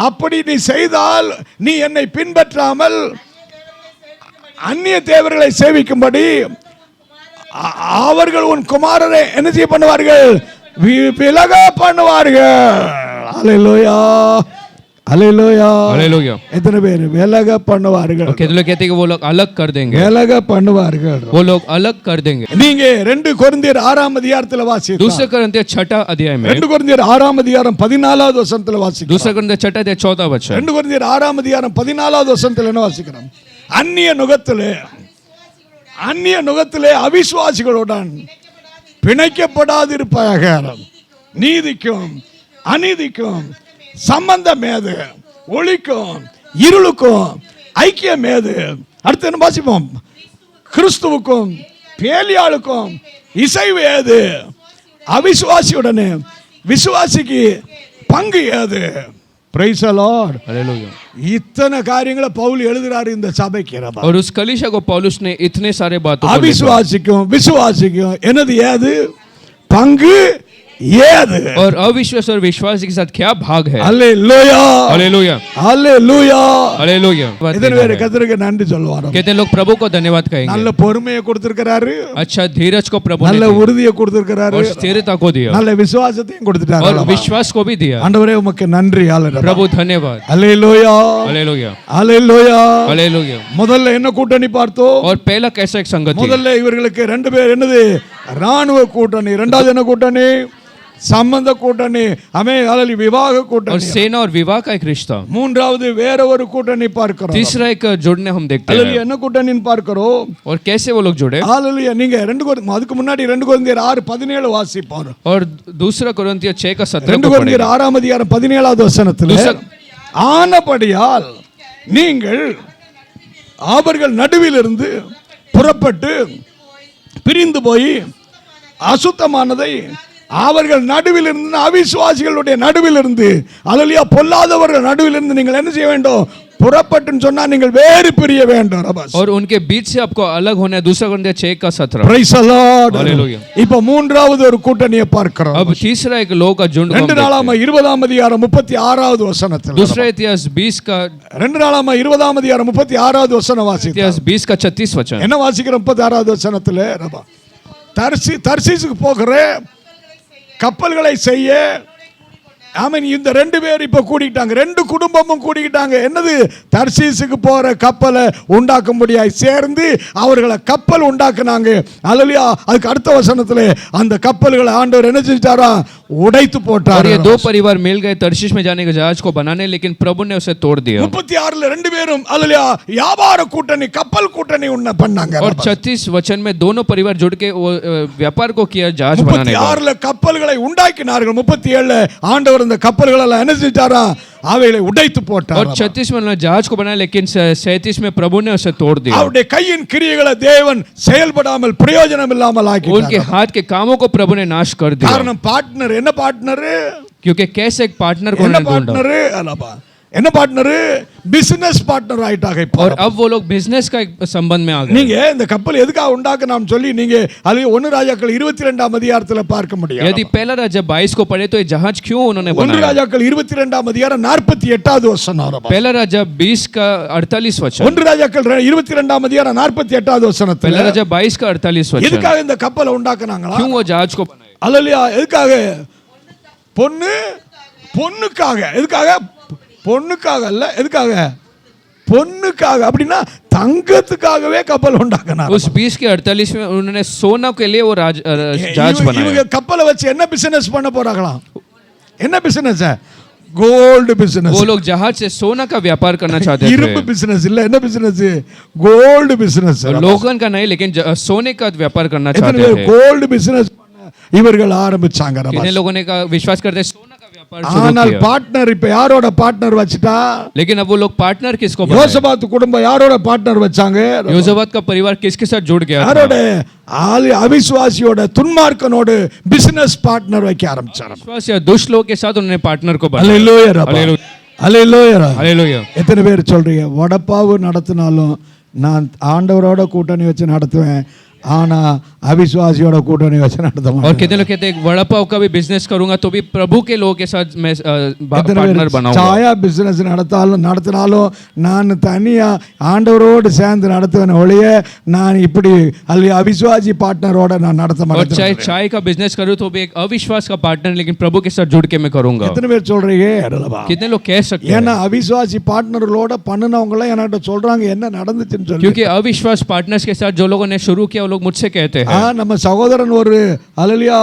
அப்படி நீ செய்தால் நீ என்னை பின்பற்றாமல் அந்நிய தேவர்களை சேவிக்கும்படி அவர்கள் உன் குமாரரை என்ன செய்ய பண்ணுவார்கள்? விலக பண்ணுவார்கள். அல்லேலூயா. அல்லேலூயா. हालेलुया. எத்தனை பேர் விலக பண்ணுவார்கள்? कितने लोग कहते हैं कि वो लोग अलग कर देंगे. விலக பண்ணுவார்கள். वो लोग अलग कर देंगे. நீங்க 2 கொரிந்தியர் 6ஆம் அதிகாரத்தில் வாசிங்க. दूसरे कोरिन्थियर 6 अध्याय में 2 கொரிந்தியர் 6ஆம் அதிகாரம் 14வது வசனத்தில் வாசிங்க. दूसरे कोरिन्थियर 6 अध्याय 14 वचन. 2 கொரிந்தியர் 6ஆம் அதிகாரம் 14வது வசனத்தில் என்ன வாசிக்கிறோம்? அந்நிய நுகத்திலே அவிசுவாசிகளுடன் பிணைக்கப்படாதிருப்பாயாக. நீதிக்கும் அநீதிக்கும் சம்பந்தம் ஏது? ஒளிக்கும் இருளுக்கும் ஐக்கியம் ஏது? அடுத்து என்ன வாசிப்போம்? கிறிஸ்துவுக்கும் பேலியாளுக்கும் இசைவு ஏது? அவிசுவாசியுடனே விசுவாசிக்கு பங்கு ஏது? Praise the Lord. हालेलुया. இத்தனை காரியங்களை பவுல் எழுதுறாரு இந்த சபைக்கு. और उस कलीसिया को पौलुस ने इतने सारे बातों को लिखा. அவிசுவாசிக்கும் விசுவாசிக்கும் என்னது ஏது? பங்கு ஏது? और अविश्वास और विश्वास के साथ क्या भाग है? அல்லேலூயா. हालेलुया. அல்லேலூயா. हालेलुया. இதன் வேற கர்த்தருக்கு நன்றி சொல்லுவார். कितने लोग प्रभु को धन्यवाद कहेंगे? நல்ல பொறுமையை கொடுத்திருக்காரு. अच्छा धीरज को प्रभु நல்ல ने உறுதியை கொடுத்திருக்காரு. और स्थिरता को दिया. நல்ல விசுவாசத்தையும் கொடுத்துட்டாரு. और विश्वास को भी दिया. ஆண்டவரே உமக்கு நன்றி. प्रभु धन्यवाद. அல்லேலூயா. हालेलुया. அல்லேலூயா. हालेलुया. முதல்ல என்ன கூட்டணி பார்த்தோம்? और पहला कैसा एक संगति? முதல்ல இவர்களுக்கு ரெண்டு பேர் என்னது? ராணுவ கூட்டணி. இரண்டாவது என்ன கூட்டணி? சம்பந்த கூட்டணி, அல்லேலூயா, விவாக और கூட்டணி. सेना और विवाह का एक रिश्ता. மூன்றாவது வேற ஒரு கூட்டணி பார்க்கிறோம். तीसरा एक जुड़ने हम देखते हैं. அல்லேலூயா, என்ன கூட்டணின்னு பார்க்கிறோம்? और कैसे वो लोग जुड़े? அல்லேலூயா, நீங்க அதுக்கு முன்னாடி 2 கொரிந்தியர் 6:17 வாசிப்போம். और दूसरा कोरिन्थियर 6:17 2 கொரிந்தியர் 6ஆம் அதிகாரம் 17வது வசனத்தில், ஆனபடியால் நீங்கள் அவர்கள் நடுவிலிருந்து புறப்பட்டு பிரிந்து போய் அசுத்தமானதை அவர்கள் நடுவிலிருந்து, அவிசுவாசிகளுடைய நடுவிலிருந்து, அல்லேலூயா, பொல்லாதவர்கள் நடுவிலிருந்து நீங்கள் என்ன செய்ய வேண்டும்? புறப்பட்டுன்னு சொன்னா நீங்கள் வேறு பிரிய வேண்டும். और उनके बीच से आपको अलग होना है. दूसरा कोरिन्थियर 6:17. Praise the Lord. हालेलुया. இப்போ மூன்றாவது ஒரு கூட்டணியை பார்க்கிறோம். अब तीसरा एक लोग का झुंड. 2 நாளாகமம் 20ஆம் அதிகாரம் 36வது வசனத்தில், दूसरा इतिहास 20 का 2 நாளாகமம் 20ஆம் அதிகாரம் 36வது வசனம் வாசிக்கிறோம். इतिहास 20 का 36 वचन. என்ன வாசிக்கிறோம்? 36வது வசனத்தில், தர்சீசுக்கு போகிற கப்பல்களை செய்ய, ஆமென், இந்த 2 பேர் இப்ப கூடிக்கிட்டாங்க. 2 குடும்பமும் கூடிக்கிட்டாங்க. என்னது? தர்சீசுக்கு போற கப்பலை உண்டாக்கும்படியாய் சேர்ந்து அவர்களை கப்பல் உண்டாக்குனாங்க. அல்லேலூயா. அதுக்கு அடுத்த வசனத்திலே அந்த கப்பல்களை ஆண்டவர் என்ன செஞ்சாரா? உடைத்து போட்டார். और ये 2 परिवार मिल गए तर्शीश में जाने के जहाज को बनाने, लेकिन प्रभु ने उसे तोड़ दिया. 36ல 2 பேரும் அல்லேலூயா வியாபார கூட்டணி, கப்பல் கூட்டணி பண்ணாங்க. और 36 वचन में दोनों परिवार जुड़ के वो व्यापार को किया जहाज बनाने का. 36ல கப்பல்களை உண்டாக்கினார்கள். 37ல ஆண்டவர் அந்த கப்பல்களை எல்லாம் என்ன செஞ்சாரா? அவைகளை உடைத்து போட்டார். और 36 में उन्होंने जहाज को बनाया, लेकिन 37 में प्रभु ने उसे तोड़ दिया. அவருடைய கையின் கிரியைகளை தேவன் செயல்படாமல் பிரயோஜனம் இல்லாமல் ஆக்கினார். उनके हाथ के कामों को प्रभु ने नाश कर दिया. காரணம் பார்ட்னர். என்ன பார்ட்னர்? क्योंकि कैसे एक पार्टनर को என்ன उन्होंने ढूंढा. பார்ட்னர்? அல்லப்பா, என்ன பார்ட்னர்? பிசினஸ் பார்ட்னர் ஆயிட்டாங்க. இப்போ और अब वो लोग बिजनेस का एक संबंध में आ गए. நீங்க இந்த கப்பல் எதுக்காக உண்டாக்குனான்னு சொல்லி நீங்க அது 1 ராஜாக்கள் 22ஆம் அதிகாரத்துல பார்க்க முடியும். यदि पहला राजा 22 को पढ़े तो ये जहाज क्यों उन्होंने 1 बनाया? ராஜாக்கள் 22ஆம் அதிகாரம் 48வது வசனம். पहला राजा 20 का 48 वचन. 1 ராஜாக்கள் 22ஆம் அதிகாரம் 48வது வசனத்துல, पहला राजा 22 का 48 वचन. எதுக்காக இந்த கப்பலை உண்டாக்குனாங்களா? क्यों वो जहाज को बनाया? அல்லேலூயா. எதுக்காக? பொண்ணுக்காக. எதுக்காக? பொண்ணுக்காக அல்ல. எதுக்காக? பொண்ணுக்காக. அப்படின்னா தங்கத்துக்காகவே கப்பல் உண்டாக்குனாங்க. उस 20 के 48 में उन्होंने सोना के लिए वो जहाज बनाया. இவங்க கப்பலை வச்சு என்ன பிசினஸ் பண்ண போறாங்களாம்? என்ன பிசினஸ்? Gold business. वो लोग जहाज से सोना का व्यापार करना चाहते थे. இரும்பு பிசினஸ் இல்ல. என்ன பிசினஸ்? Gold business. लोगन का नहीं, लेकिन सोने का व्यापार करना चाहते थे. கோல்டு பிசினஸ் இவர்கள் ஆரம்பிச்சாங்க. कितने लोगों ने का विश्वास करते सोना का व्यापार शुरू ஆனால் किया. பார்ட்னர் இப்ப யாரோட பார்ட்னர் வச்சிட்டா? लेकिन अब वो लोग पार्टनर किसको बनाए? யோசபாத் குடும்பம் யாரோட பார்ட்னர் வச்சாங்க? योसाफात का परिवार किसके साथ जुड़ गया था? யாரோட? அவிசுவாசியோட, துன்மார்க்கனோட பிசினஸ் பார்ட்னர் வைக்க ஆரம்பிச்சாங்க. विश्वास या दुष्ट लोग के साथ उन्होंने पार्टनर को बनाया. அல்லேலூயா. அல்லேலூயா. हालेलुया. எத்தனை பேர் சொல்றீங்க வடப்பாவு நடத்தினாலும் நான் ஆண்டவரோட கூட்டணி வச்சு நடத்துவேன், ஆனா அவிசுவாசியோட கூட்டணி வச்சு நடத்த और மாட்டேன்? कितने लोग कहते हैं वड़ा पाव का भी बिजनेस करूंगा तो भी प्रभु के लोगों के साथ मैं पार्टनर बनाऊंगा. சாயா பிசினஸ் நடத்தினாலும் நான் தனியா ஆண்டவரோடு சேர்ந்து நடத்துவேன் ஒழிய நான் இப்படி அல்ல அவிசுவாசி பார்ட்னரோட நான் நடத்த और மாட்டேன். चाहे चाय का बिजनेस करूं तो भी एक अविश्वास का पार्टनर, लेकिन प्रभु के साथ जुड़ के मैं करूंगा. எத்தனை பேர் சொல்றீங்க? அல்லவா? कितने लोग कह सकते हैं? ஏன்னா அவிசுவாசி பார்ட்னரோட பண்ணினவங்க எல்லாம் என்கிட்ட சொல்றாங்க என்ன நடந்துச்சுன்னு சொல்லி. क्योंकि अविश्वास पार्टनर्स के साथ जो लोगों ने शुरू किया वो लोग मुझसे कहते हैं. நம்ம சகோதரன் ஒரு அல்லேலூயா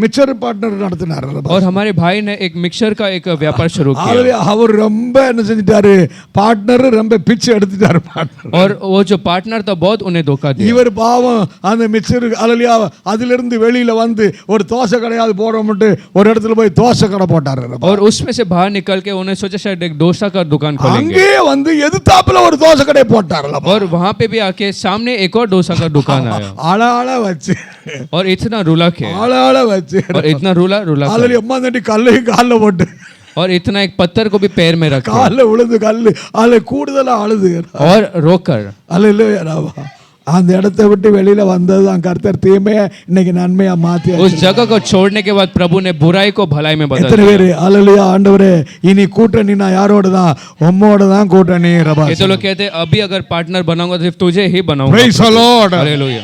மிக்சர் பார்ட்னர் நடத்தினார். और हमारे भाई ने एक मिक्सर का एक व्यापार शुरू किया. அல்லேலூயா. அவர் ரொம்ப என்ன செஞ்சிட்டாரு? பார்ட்னர் ரொம்ப பிச்சை எடுத்துட்டாரு. பார்ட்னர் और वो जो पार्टनर था बहुत उन्हें धोखा दिया. இவர் பாவம் அந்த மிக்சர் அல்லேலூயா அதிலிருந்து வெளியில வந்து ஒரு தோசை கடையாவது போறோம்ட்டு ஒரு இடத்துல போய் தோசை கடை போட்டாரு. और उसमें से बाहर निकल के उन्हें सोचा शायद एक डोसा का दुकान खोलेंगे. அங்கே வந்து எதிர்த்தாப்புல ஒரு தோசை கடை போட்டாரு. और वहां पे भी आके सामने एक और डोसा का दुकान आया. ஆளாள வச்சு और इतना रूला के ஆளாள வச்சு और इतना रूला அல்லேலூயா அம்மாண்டி கல்லையும் கால்ல போட்டு और इतना एक पत्थर को भी पैर में रखा கால்ல விழுந்து கல்லு அதுல கூடுதலா அழுது और रोकर. அல்லேலூயா. அந்த இடத்தை விட்டு வெளியில வந்ததுதான் கர்த்தர் தீமையை இன்னைக்கு நன்மையா மாத்தி. उस जगह को छोड़ने के बाद प्रभु ने बुराई को भलाई में बदल எத்தனை दिया. பேரு அல்லேலூயா ஆண்டவரே இனி கூட்டணி நான் யாரோட தான்? உம்மோட தான் கூட்டணி. ये तो लोग कहते हैं अभी अगर पार्टनर बनाऊंगा तो सिर्फ तुझे ही बनाऊंगा. Praise the Lord. हालेलुया.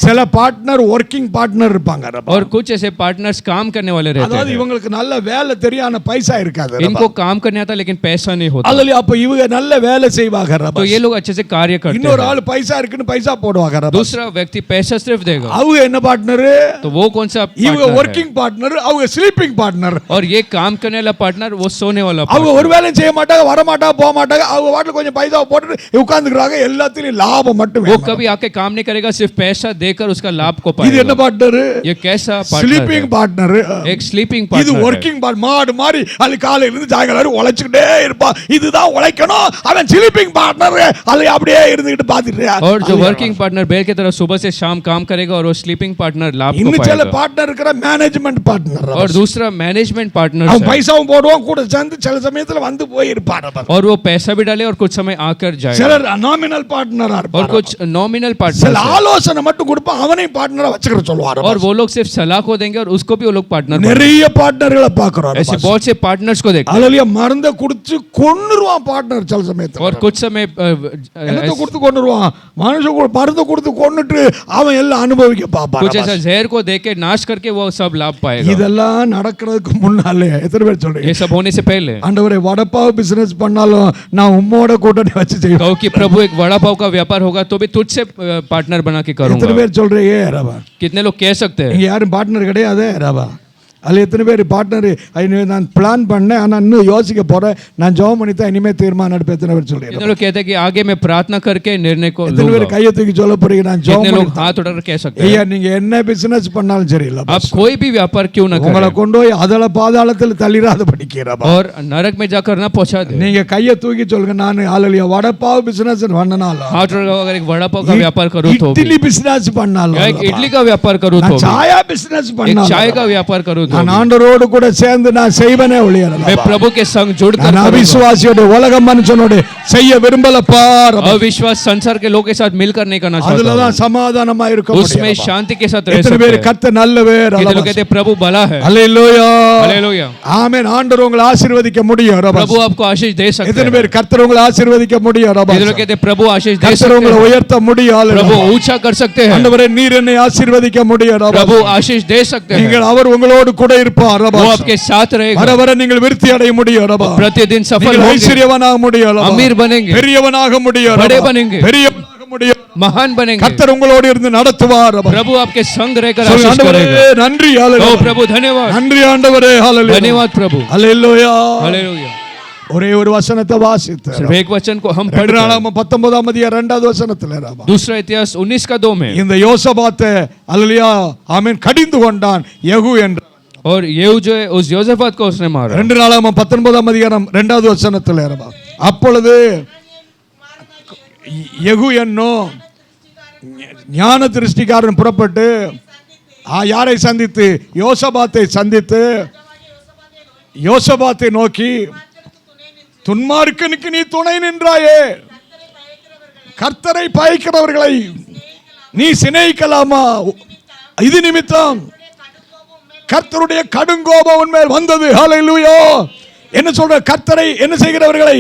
சில பார்ட்னர் ஒர்க்கிங் பார்ட்னர் இருப்பாங்க ரபா. और कुछ ऐसे पार्टनर्स काम करने वाले रहते அதாவது हैं, இவங்களுக்கு நல்ல வேலை தெரியும் ஆனா பைசா இருக்காது ரபா. इनको काम करने आता लेकिन पैसा नहीं होता, அல்லேலூயா. அப்ப இவங்க நல்ல வேலை செய்வாங்க ரபா. तो ये लोग अच्छे से कार्य करते இன்னொரு हैं। ஆள் பைசா இருக்குன்னு பைசா போடுவாங்க ரபா. दूसरा व्यक्ति पैसा सिर्फ देगा, அவங்க என்ன பார்ட்னர்? तो वो कौन सा இவங்க पार्टनर है? ஒர்க்கிங் பார்ட்னர், அவங்க ஸ்லீப்பிங் பார்ட்னர். और ये काम करने वाला पार्टनर वो सोने वाला அவங்க partner। ஒரு வேலையும் செய்ய மாட்டாங்க, வர மாட்டாங்க, போக மாட்டாங்க. அவங்க வாட்டில் கொஞ்சம் பைசா போட்டுட்டு உட்கார்ந்துக்கிறாங்க. எல்லாத்துலயும் லாபம் மட்டும் वो வேணும். कभी आके काम नहीं करेगा, सिर्फ पैसा देकर उसका लाभ को இது என்ன पाएगा। பார்ட்னர்? ये कैसा पार्टनर ஸ்லீப்பிங் है? பார்ட்னர். एक स्लीपिंग இது पार्टनर है। Working part. மாடு மாதிரி அது காலையில இருந்து சாயங்காலம் வரை உழைச்சுக்கிட்டே இருப்பான். இதுதான் உழைக்கணும். அவன் ஸ்லீப்பிங் பார்ட்னர். அது அப்படியே இருந்துகிட்டு பார்த்துட்டு. और जो वर्किंग पार्टनर बैल की तरह सुबह से शाम काम करेगा, और वो स्लीपिंग पार्टनर लाभ को இன்னும் சில पाएगा। பார்ட்னர் இருக்கிற மேனேஜ்மெண்ட் பார்ட்னர். और दूसरा मैनेजमेंट पार्टनर அவன் है, பைசாவும் போடுவான், கூட சேர்ந்து சில சமயத்துல வந்து போய் இருப்பான். और वो पैसा भी डाले और कुछ समय आकर जाएगा। சிலர் நாமினல் பார்ட்னரா और இருப்பான். कुछ नॉमिनल சில पार्टनर, ஆலோசனை மட்டும் கொடுப்பான், அவனையும் பார்ட்னரா வச்சுக்கிற சொல்லுவார். और वो लोग सिर्फ सलाह को देंगे और उसको भी वो लोग पार्टनर। நிறைய பார்ட்னர்களை பார்க்கிறோம். ऐसे बहुत से पार्टनर्स को देखते हैं। அல்லேலூயா. மருந்தை குடிச்சு கொன்னுருவான் பார்ட்னர் சில சமயத்துல. और कुछ समय என்னத்தை கொடுத்து கொன்னுருவான்? மனுஷன் மருந்து கொடுத்து கொன்னுட்டு அவன் எல்லாம் அனுபவிக்க பாப்பான். कुछ ऐसा जहर को दे के नाश करके वो सब लाभ पाएगा। இதெல்லாம் நடக்கிறதுக்கு முன்னாலே எத்தனை பேர் சொல்றீங்க? ये सब होने से पहले ஆண்டவரே, வடப்பாவு பிசினஸ் பண்ணாலும் நான் உம்மோட கூட்டணி வச்சு செய்வேன். कहो कि प्रभु एक वड़ा पाव का व्यापार होगा तो भी तुझसे पार्टनर बना के எத்தனை करूंगा। பேர் சொல்றீங்க ரபா? कितने लोग कह सकते हैं? இங்க யாரும் பார்ட்னர் கிடையாது ரபா. அதில் எத்தனை பேர் பார்ட்னர்? நான் பிளான் பண்ணேன், ஆனால் இன்னும் யோசிக்க போறேன், நான் ஜெபம் பண்ணி தான் இனிமே தீர்மானம் எடுப்பேன். எத்தனை பேர் சொல்றீங்க? कितने लोग कहते हैं कि आगे मैं प्रार्थना करके निर्णय को எத்தனை பேர் लूंगा? கையை தூக்கி சொல்ல போறீங்க நான் ஜெபம் कितने लोग பண்ணி? हाथ उठाकर कह सकते ஐயா, हैं? நீங்க என்ன பிசினஸ் பண்ணாலும் சரி இல்ல, आप कोई भी व्यापार क्यों न உங்களை करें கொண்டு போய் அதல பாதாளத்தில் தள்ளிராத படிக்கிறப்பா. और नरक में जाकर ना पहुंचा दे। நீங்க கையை தூக்கி சொல்லுங்க, நான் ஹalleluya வடப்பாவு பிசினஸ் பண்ணனாலும், हाथ उठाकर अगर एक वड़ा पाव का व्यापार करूं तो भी, இட்லி பிசினஸ் பண்ணாலும், या एक इडली का व्यापार करूं तो நான் भी, சாயா பிசினஸ் एक பண்ணாலும், चाय का व्यापार करूं तो நான் भी, ஆண்டவரோடு கூட சேர்ந்து நான் செய்வனே ஒழிய मैं प्रभु के संग जुड़कर நான் करूंगा। அவிசுவாசியோட உலக மனுஷனோட செய்ய விரும்பலப்பா. अविश्वास संसार के लोगों के साथ मिलकर नहीं करना चाहता அதுல हूं। தான் சமாதானமா இருக்க उसमें முடியும். शांति के साथ रह எத்தனை सकते பேர் हैं? கர்த்தர் நல்லவர்? कितने लोग कहते हैं प्रभु भला है? ஹalleluya. हालेलुया। ஆமென். ஆண்டவர் உங்களை ஆசீர்வதிக்க முடியும். प्रभु आपको आशीष दे सकते எத்தனை हैं? பேர் கர்த்தர் உங்களை ஆசீர்வதிக்க முடியும்? कितने लोग कहते हैं प्रभु आशीष दे கர்த்தர் सकते உங்களை हैं? உயர்த்த முடியும். प्रभु ऊंचा कर सकते हैं। ஆண்டவரே, நீர் என்னை ஆசீர்வதிக்க முடியும். प्रभु आशीष दे सकते हैं। நீங்கள் அவர் உங்களோடு கூட இருப்பார். वो आपके साथ रहेगा। வர வர நீங்கள் விருத்தி அடைய முடியும். प्रतिदिन सफल நீங்கள் होंगे, ஐஸ்வர்யவானாக முடியும். अमीर बनेंगे, பெரியவனாக முடியும். बड़े बनेंगे, பெரியவனாக முடியும். महान बनेंगे। கர்த்தர் உங்களோடு இருந்து நடத்துவார். प्रभु आपके संग रहकर சொல்லுங்க, आशीष ஆண்டவரே करेगा। நன்றி. ओ ஹalleluya. प्रभु धन्यवाद, நன்றி ஆண்டவரே. ஹalleluya. धन्यवाद प्रभु। ஹalleluya. हालेलुया। ஒரே ஒரு வசனத்தை வாசித்து सिर्फ एक वचन को हम पढ़ 19 2வது வசனத்துல ராமா, दूसरा इतिहास 19:2 में, இந்த யோசபாத்தை ஹalleluya ஆமென் கடிந்து கொண்டான் யெகூ என்ற. और येहू जो है उस योसेफात को उसने मारा। 2 வசனத்துல ராமா, அப்பொழுது யெகூ என்னும் ஞான திருஷ்டிக்காரன் புறப்பட்டு யாரை சந்தித்து? யோசபாத்தை சந்தித்து யோசபாத்தை நோக்கி, துன்மார்க்கனுக்கு நீ துணை நின்றாயே, கர்த்தரை பயக்கிறவர்களை நீ சிநேகிக்கலாமா? இது நிமித்தம் கர்த்தருடைய கடுங்கோபம் உன்மேல் வந்தது. ஹalleluya. என்ன சொல்ற? கர்த்தரை என்ன செய்கிறவர்களை,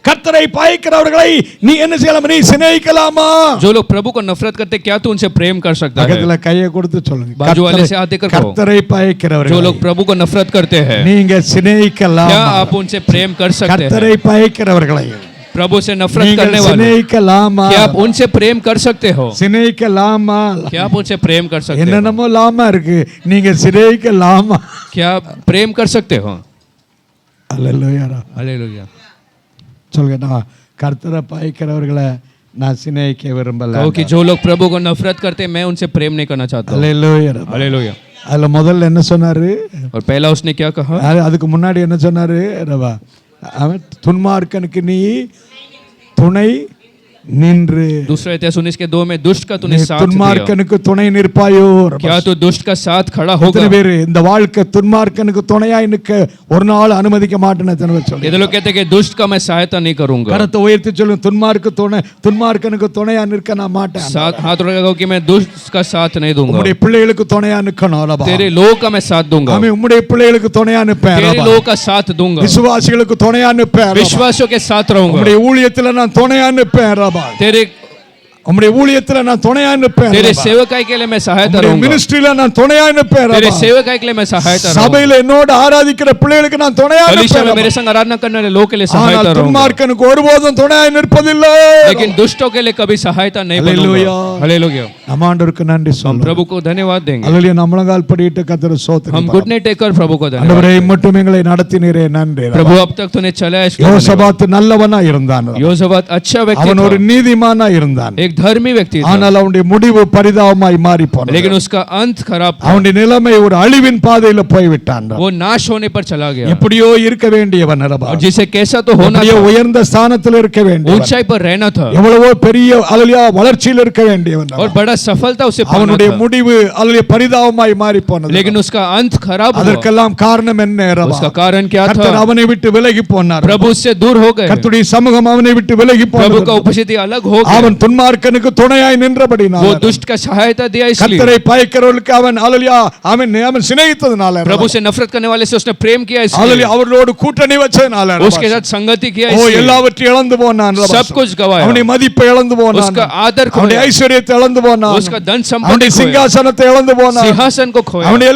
கர்த்தரை பயக்கிறவர்களை நீ என்ன செய்யலாம்? நீ சிநேகிக்கலாமா? जो लोग प्रभु को नफरत करते क्या तू उनसे प्रेम कर सकता है? பக்கத்துல கையை கொடுத்து சொல்லுங்க, बाजू वाले से हाथ देकर कहो, கர்த்தரை जो பயக்கிறவர்கள் लोग प्रभु को नफरत करते हैं நீங்க சிநேகிக்கலாமா? क्या आप उनसे प्रेम कर सकते हैं? கர்த்தரை பயக்கிறவர்களை प्रभु से नफरत நீங்கள் करने वाले சிநேகிக்கலாமா? क्या आप उनसे प्रेम कर सकते हो? சிநேகிக்கலாமா? क्या आप उनसे प्रेम कर सकते हो? என்னென்னமோ லாமா இருக்கு, நீங்க சிநேகிக்கலாமா? क्या आप प्रेम कर सकते हो? ஹalleluya. हालेलुया। சொல்லுங்க, நான் கர்த்தரை பயக்கிறவர்களை நான் சிநேகிக்க விரும்பல. कहो कि जो लोग प्रभु को नफरत करते हैं मैं उनसे प्रेम नहीं करना चाहता हूं। ஹalleluya. हालेलुया। அதுல முதல்ல என்ன சொன்னாரு? और पहला उसने क्या कहा? அதுக்கு முன்னாடி என்ன சொன்னாரு ரவா? அவன் துன்மார்க்கனுக்கு நீ துணை நின்று, दूसरा इतिहास 19:2 में दुष्ट का तूने साथ दिया। துன்மார்க்கனுக்கு துணை நிற்பாயோ? क्या तू दुष्ट का साथ खड़ा எத்தனை होगा? பேர் இந்த வாழ்க்கை துன்மார்க்கனுக்கு துணையாய் நிற்க ஒரு நாள் அனுமதிக்க மாட்டேன்னு எத்தனை பேர் சொல்லுங்க? ये लोग कहते हैं कि दुष्ट का मैं सहायता नहीं करूंगा। கரத்தை உயர்த்தி சொல்லுங்க, துன்மார்க்கனுக்கு துணையா நிற்க நான் மாட்டேன். साथ हाथ उठाकर कि मैं दुष्ट का साथ नहीं दूंगा। உம்முடைய பிள்ளைகளுக்கு துணையா நிற்கணும். तेरे लोग का मैं साथ दूंगा। ஆமென். உம்முடைய பிள்ளைகளுக்கு துணையா நிற்பேன். तेरे लोग का साथ दूंगा। விசுவாசிகளுக்கு துணையா நிற்பேன். विश्वासियों के साथ रहूंगा। உம்முடைய ஊழியத்துல நான் துணையா நிற்பேன். ரபா तेरे உம்முடைய ஊழியத்துல நான் துணையா நிற்பேன் तेरे सेवकाई के लिए मैं सहायता रहूंगा மினிஸ்ட்ரியில நான் துணையா நிற்பேன் तेरे सेवकाई के लिए मैं सहायता रहूंगा சபையில என்னோடு ஆராதிக்கிற பிள்ளைகளுக்கு நான் துணையா कलीसिया में நிற்பேன் मेरे संग आराधना करने वाले लोगों के लिए सहायता ஆனால் रहूंगा துன்மார்க்கனுக்கு ஒருபோதும் துணையா நிற்பதில்லை लेकिन दुष्टों के लिए कभी सहायता नहीं हालेलुया बनूंगा हालेलुया நம்ம ஆண்டவருக்கு நன்றி हम சொல்லுவோம் प्रभु को धन्यवाद देंगे அல்லேலூயா நம்மளங்கால் படிட்டு கர்த்தரை ஸ்தோத்திரம் हम घुटने टेक कर प्रभु को धन्यवाद ஆண்டவரே மட்டும் எங்களை நடத்தினீரே நன்றி प्रभु अब तक तूने चलाया इसके लिए யோசபாத் நல்லவனா இருந்தான் योसाफात अच्छा व्यक्ति அவன் ஒரு था நீதிமானா இருந்தான் एक धर्मी व्यक्ति था ஆனால் அவனுடைய முடிவு பரிதாபமாய் மாறி போனது लेकिन उसका अंत खराब था அவனுடைய நிலைமை ஒரு அழிவின் பாதையில போய் விட்டான் वो नाश होने पर चला गया எப்படியோ இருக்க வேண்டியவன் और जिसे कैसा तो होना எப்படியோ था உயர்ந்த ஸ்தானத்தில் இருக்க வேண்டியவன் ऊंचाई पर रहना था எவ்வளவோ பெரிய அல்லேலூயா வளர்ச்சியில் இருக்க வேண்டியவன் और बड़ा सफलता उसे पाना அவனுடைய था முடிவு அல்லேலூயா பரிதாபமாய் மாறி போனது लेकिन उसका अंत खराब हुआ அதற்கெல்லாம் காரணம் என்ன उसका कारण क्या था கர்த்தர் அவனை விட்டு விலகி போனார் प्रभु उससे दूर हो गए கர்த்தருடைய சமூகம் அவனை விட்டு விலகி प्रभु போனது का उपस्थिति अलग हो गया அவன் துன்மார்க்கனுக்கு துணையாய் நின்றபடினால वो दुष्ट का सहायता दिया इसलिए கர்த்தரை பயக்கிறவர்களுக்கு அவன் அல்லேலூயா அவன் சிநேகித்ததனால प्रभु से नफरत करने वाले से उसने प्रेम किया इसलिए அல்லேலூயா அவர்களோடு கூட்டணி வச்சதனால उसके साथ संगति किया ஓ इसलिए எல்லாவற்றையும் இழந்து போனான் सब कुछ गवाया அவனுடைய மதிப்பை இழந்து போனான் उसका आदर அவனுடைய खोया ஐஸ்வரியத்தை இழந்து போனான் उसका धन संपत्ति அவனுடைய खोया சிங்காசனத்தை இழந்து போனான் सिंहासन को खोया அவனுடைய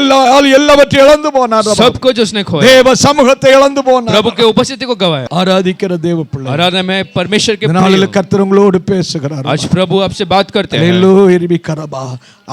எல்லாவற்றையும் இழந்து போனான் सब कुछ उसने खोया தேவ சமூகத்தை இழந்து போனான் प्रभु के उपस्थिति को गवाया ஆராதிக்கிற தேவ பிள்ளை आराधना में परमेश्वर के நாளில் प्रिय கர்த்தர் உங்களோடு பேசுகிறார் आज प्रभु आपसे बात करते हैं அல்லேலூயா இருபிக்கரபா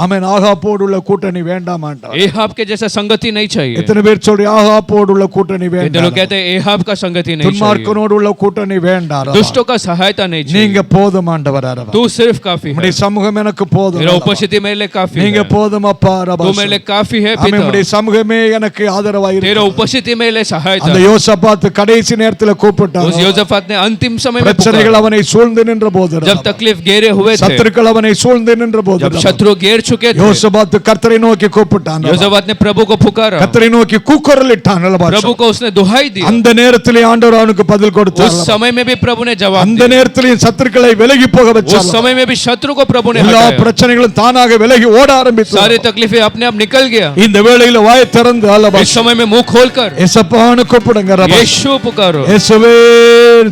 ஆமென் ஆகாப்போடு உள்ள கூட்டணி வேண்டாம் ஆண்டவரே एहाब के जैसा संगति नहीं चाहिए எத்தனை பேர் சொல்லி ஆகாப்போடு உள்ள கூட்டணி कितने வேண்டாம் लोग कहते हैं एहाब का संगति नहीं चाहिए துன்மார்க்கனோடு உள்ள கூட்டணி வேண்டாம் दुष्टों का सहायता नहीं चाहिए நீங்க போதும் ஆண்டவரே तू सिर्फ काफी है உம்முடைய சமூகம் எனக்கு போதும் तेरा उपस्थिति मेरे लिए काफी நீங்க है போதும் அப்பா ரபா तू मेरे लिए काफी है ஆமென் पिता உம்முடைய சமூகமே எனக்கு ஆதரவாய் இருக்கு तेरा उपस्थिति मेरे लिए सहायता அந்த யோசபாத் கடைசி நேரத்துல கூப்பிட்டான் उस योसाफात ने अंतिम समय में பிரச்சனைகள் पुकारा। அவனை சூழ்ந்து நின்ற போது जब तकलीफ घेरे हुए थे சத்துருக்கள் அவனை சூழ்ந்து நின்ற போது जब शत्रु घेर चुके थे யோசபாத் கர்த்தரை நோக்கி கூப்பிட்டான் योसाफात ने प्रभु को पुकारा கர்த்தரை நோக்கி கூக்குரலிட்டான் प्रभु को उसने दुहाई दी அந்த நேரத்திலே ஆண்டவர் அவனுக்கு பதில் கொடுத்தார் उस समय में भी प्रभु ने जवाब அந்த दिया நேரத்திலே சத்துருக்களை விலகி போக उस வச்சார் समय में भी शत्रु को प्रभु ने எல்லா हटाया பிரச்சனைகளும் தானாக விலகி ஓட ஆரம்பித்தது सारी तकलीफें अपने आप निकल गया இந்த வேளையில வாயை திறந்து அல்லவா इस समय में मुंह खोलकर ஏசப்பான்னு கூப்பிடுங்க ரபா यीशु पुकारो இயேசுவே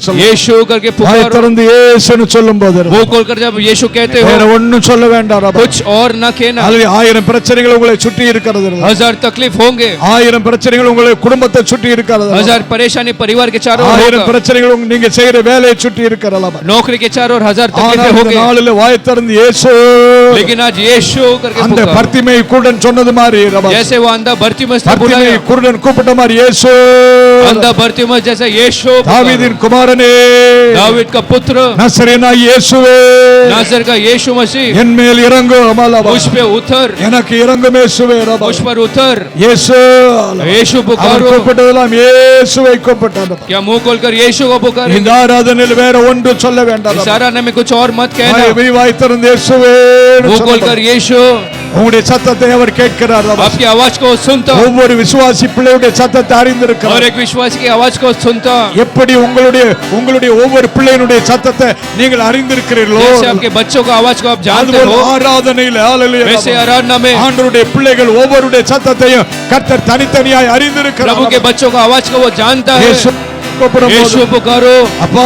சொல்லுங்க यीशु करके வாயை पुकारो திறந்து இயேசுன்னு சொல்லும்போது मुंह खोलकर जब यीशु कहते வேற हो ஒண்ணும் சொல்ல வேண்டாம் ரபா कुछ और न कहना அல்லது 1000 பிரச்சனைகள் உங்களை சுற்றி இருக்கிறது ரபா. 1000 तकलीफ होंगे 1000 பிரச்சனைகள் உங்களை குடும்பத்தை சுற்றி இருக்கிறது ரபா. 1000 परेशानी परिवार के चारों ओर 1000 होगा பிரச்சனைகள் நீங்க செய்யற வேலையை சுற்றி இருக்கிறது ரபா. नौकरी के चारों ओर 1000 ஆனால் तकलीफें இந்த होंगे நாளில் வாயை திறந்து இயேசு लेकिन आज यीशु करके அந்த पुकारो பர்த்திமை குருடன் சொன்னது மாதிரி ரபா. जैसे वो अंधा बर्तिमस ने பர்த்திமை बुलाया குருடன் கூப்பிட்ட மாதிரி இயேசு अंधा बर्तिमस जैसा यीशु पुकारो। தாவீதின் குமாரனே दाऊद का पुत्र நசரேனாய் இயேசுவே नासर का यीशु मसीह என் மேல் இறங்கும் அமலவா. मुझ पे उतर எனக்கு இறங்கும் இயேசுவே ரபா. मुझ पर उतर இயேசு यीशु அவர் पुकारो கூப்பிட்டதெல்லாம் இயேசுவை கூப்பிட்டார் ரபா. क्या मुंह खोलकर यीशु को पुकारे இந்த ஆராதனையில் வேற ஒன்று சொல்ல வேண்டாம் इस ரபா. आराधना में कुछ और मत कहना வாய் திறந்து இயேசுவே मुंह खोलकर यीशु உங்களுடைய சத்தத்தை அவர் கேட்கிறார் ரபா. आपकी आवाज को सुनता ஒவ்வொரு விசுவாசி பிள்ளையுடைய சத்தத்தை और அறிந்திருக்கிறார். एक विश्वासी की आवाज को सुनता எப்படி உங்களுடைய ஒவ்வொரு பிள்ளையினுடைய சத்தத்தை நீங்கள் அறிந்திருக்கிறீர்களோ जैसे आपके बच्चों को आवाज को आप जानते அதுபோல हो ஆராதனையில் ஹalleluya वैसे आराधना में ஆண்டவருடைய பிள்ளைகள் ஒவ்வொருடைய சத்தத்தையும் கர்த்தர் தனித்தனியாய் அறிந்திருக்கிறார். प्रभु के बच्चों का आवाज को वो जानता है இயேசு கூப்பிடும்போது, यीशु पुकारो அப்பா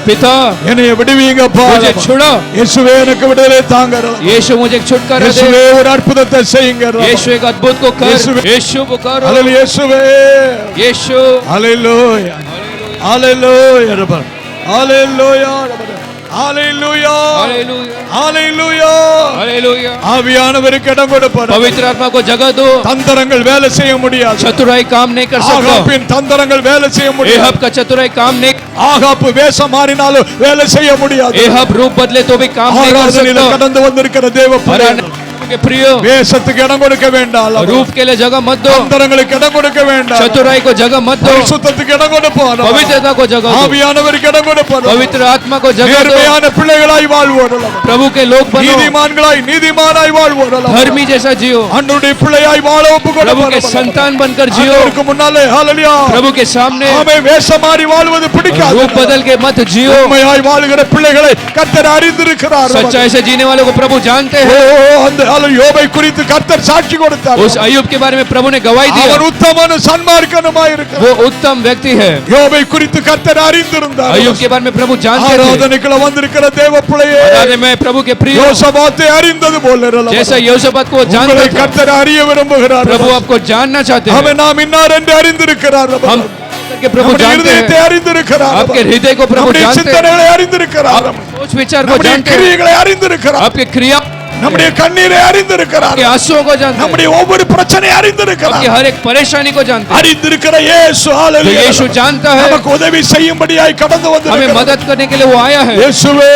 पिता என்னை விடுவீங்கப்பா. मुझे छुड़ा இயேசுவே எனக்கு விடுதலை தாங்க. यीशु मुझे एक छुटकारा दे இயேசுவே ஒரு அற்புதத்தை செய்யுங்க. यीशु एक अद्भुत को कर यीशु- यीशु पुकारो ஹalleluya இயேசுவே यीशु ஹalleluya ஹalleluya ரபா. ஹalleluya ரபா. ஹalleluya हालेलुया ஹalleluya हालेलुया ஆவியானவருக்கு இடம் கொடுப்பார். पवित्र आत्मा को जगह दो தந்திரங்கள் வேலை செய்ய முடியாது. चतुराई काम नहीं कर सकता ஆகாப்பின் தந்திரங்கள் வேலை செய்ய முடியாது. एहब का चतुराई काम नहीं ஆகாப்பு வேஷம் மாறினாலும் வேலை செய்ய முடியாது. एहब रूप बदले तो भी काम नहीं कर ஆராதனையில सकता கடந்து வந்திருக்கிற தேவ பிள்ளைகள் के प्रिय வேஷத்துக்கு இடம் கொடுக்க வேண்டாம். रूप के लिए जगह मत दो தந்திரங்களுக்கு இடம் கொடுக்க வேண்டாம். चतुराई को जगह मत दो பரிசுத்தத்துக்கு இடம் கொடுப்போம். पवित्रता को जगह दो ஆவியானவருக்கு இடம் கொடுப்போம். पवित्र आत्मा को जगह दो நேர்மையான பிள்ளைகளாய் வாழ்வோம். प्रभु के लोग बनो நீதிமானாய் வாழ்வோம். धर्मी जैसा जियो ஆண்டவருடைய பிள்ளையாய் வாழ ஒப்பு प्रभु के கொடுப்போம். संतान बनकर जियो ஆண்டவருக்கு முன்னாலே ஹalleluya प्रभु के सामने ஆமே வேஷம் மாறி வாழ்வது பிடிக்காது. रूप बदल के मत जियो உண்மையாய் வாழ்கிற பிள்ளைகளை கர்த்தர் அறிந்திருக்கிறார். सच्चाई से जीने वालों को प्रभु जानते ஓ हैं அந்த யோபை குறித்து கர்த்தர் சாட்சி கொடுத்தார். उस अय्यूब के बारे में प्रभु ने गवाही दी. அவர் உத்தமனும் சன்மார்க்கனுமாய் இருக்கிறார். वो उत्तम व्यक्ति है. யோபை குறித்து கர்த்தர் அறிந்திருந்தார். अय्यूब के बारे में प्रभु जानते थे. ஆராதனைக்குள்ள வந்திருக்கிற தேவ பிள்ளையே, आराधना में प्रभु के प्रिय யோசபாத்தை அறிந்தது போல जैसा योशपात को जानते थे, கர்த்தர் அறிய விரும்புகிறார். प्रभु आपको जानना चाहते हैं. அவன் நாம் இன்னார் என்று அறிந்திருக்கிறார். हम के प्रभु जानते हैं. அறிந்திருக்கிறார். आपके हृदय को प्रभु जानते हैं. சிந்தனைகளை அறிந்திருக்கிறார். सोच विचार को जानते हैं. கிரியைகளை அறிந்திருக்கிறார். आपके क्रिया, நம்முடைய கண்ணீரை அறிந்திருக்கிறார். आपके आंसुओं को जानते हैं. நம்முடைய ஒவ்வொரு பிரச்சனையை அறிந்திருக்கிறார். आपकी हर एक परेशानी को जानते हैं. அறிந்திருக்கிற இயேசு, ஹalleluya, यीशु जानता है. நமக்கு உதவி செய்யும்படியாய் கடந்து வந்திருக்கிறார். हमें मदद करने के लिए वो आया है. இயேசுவே,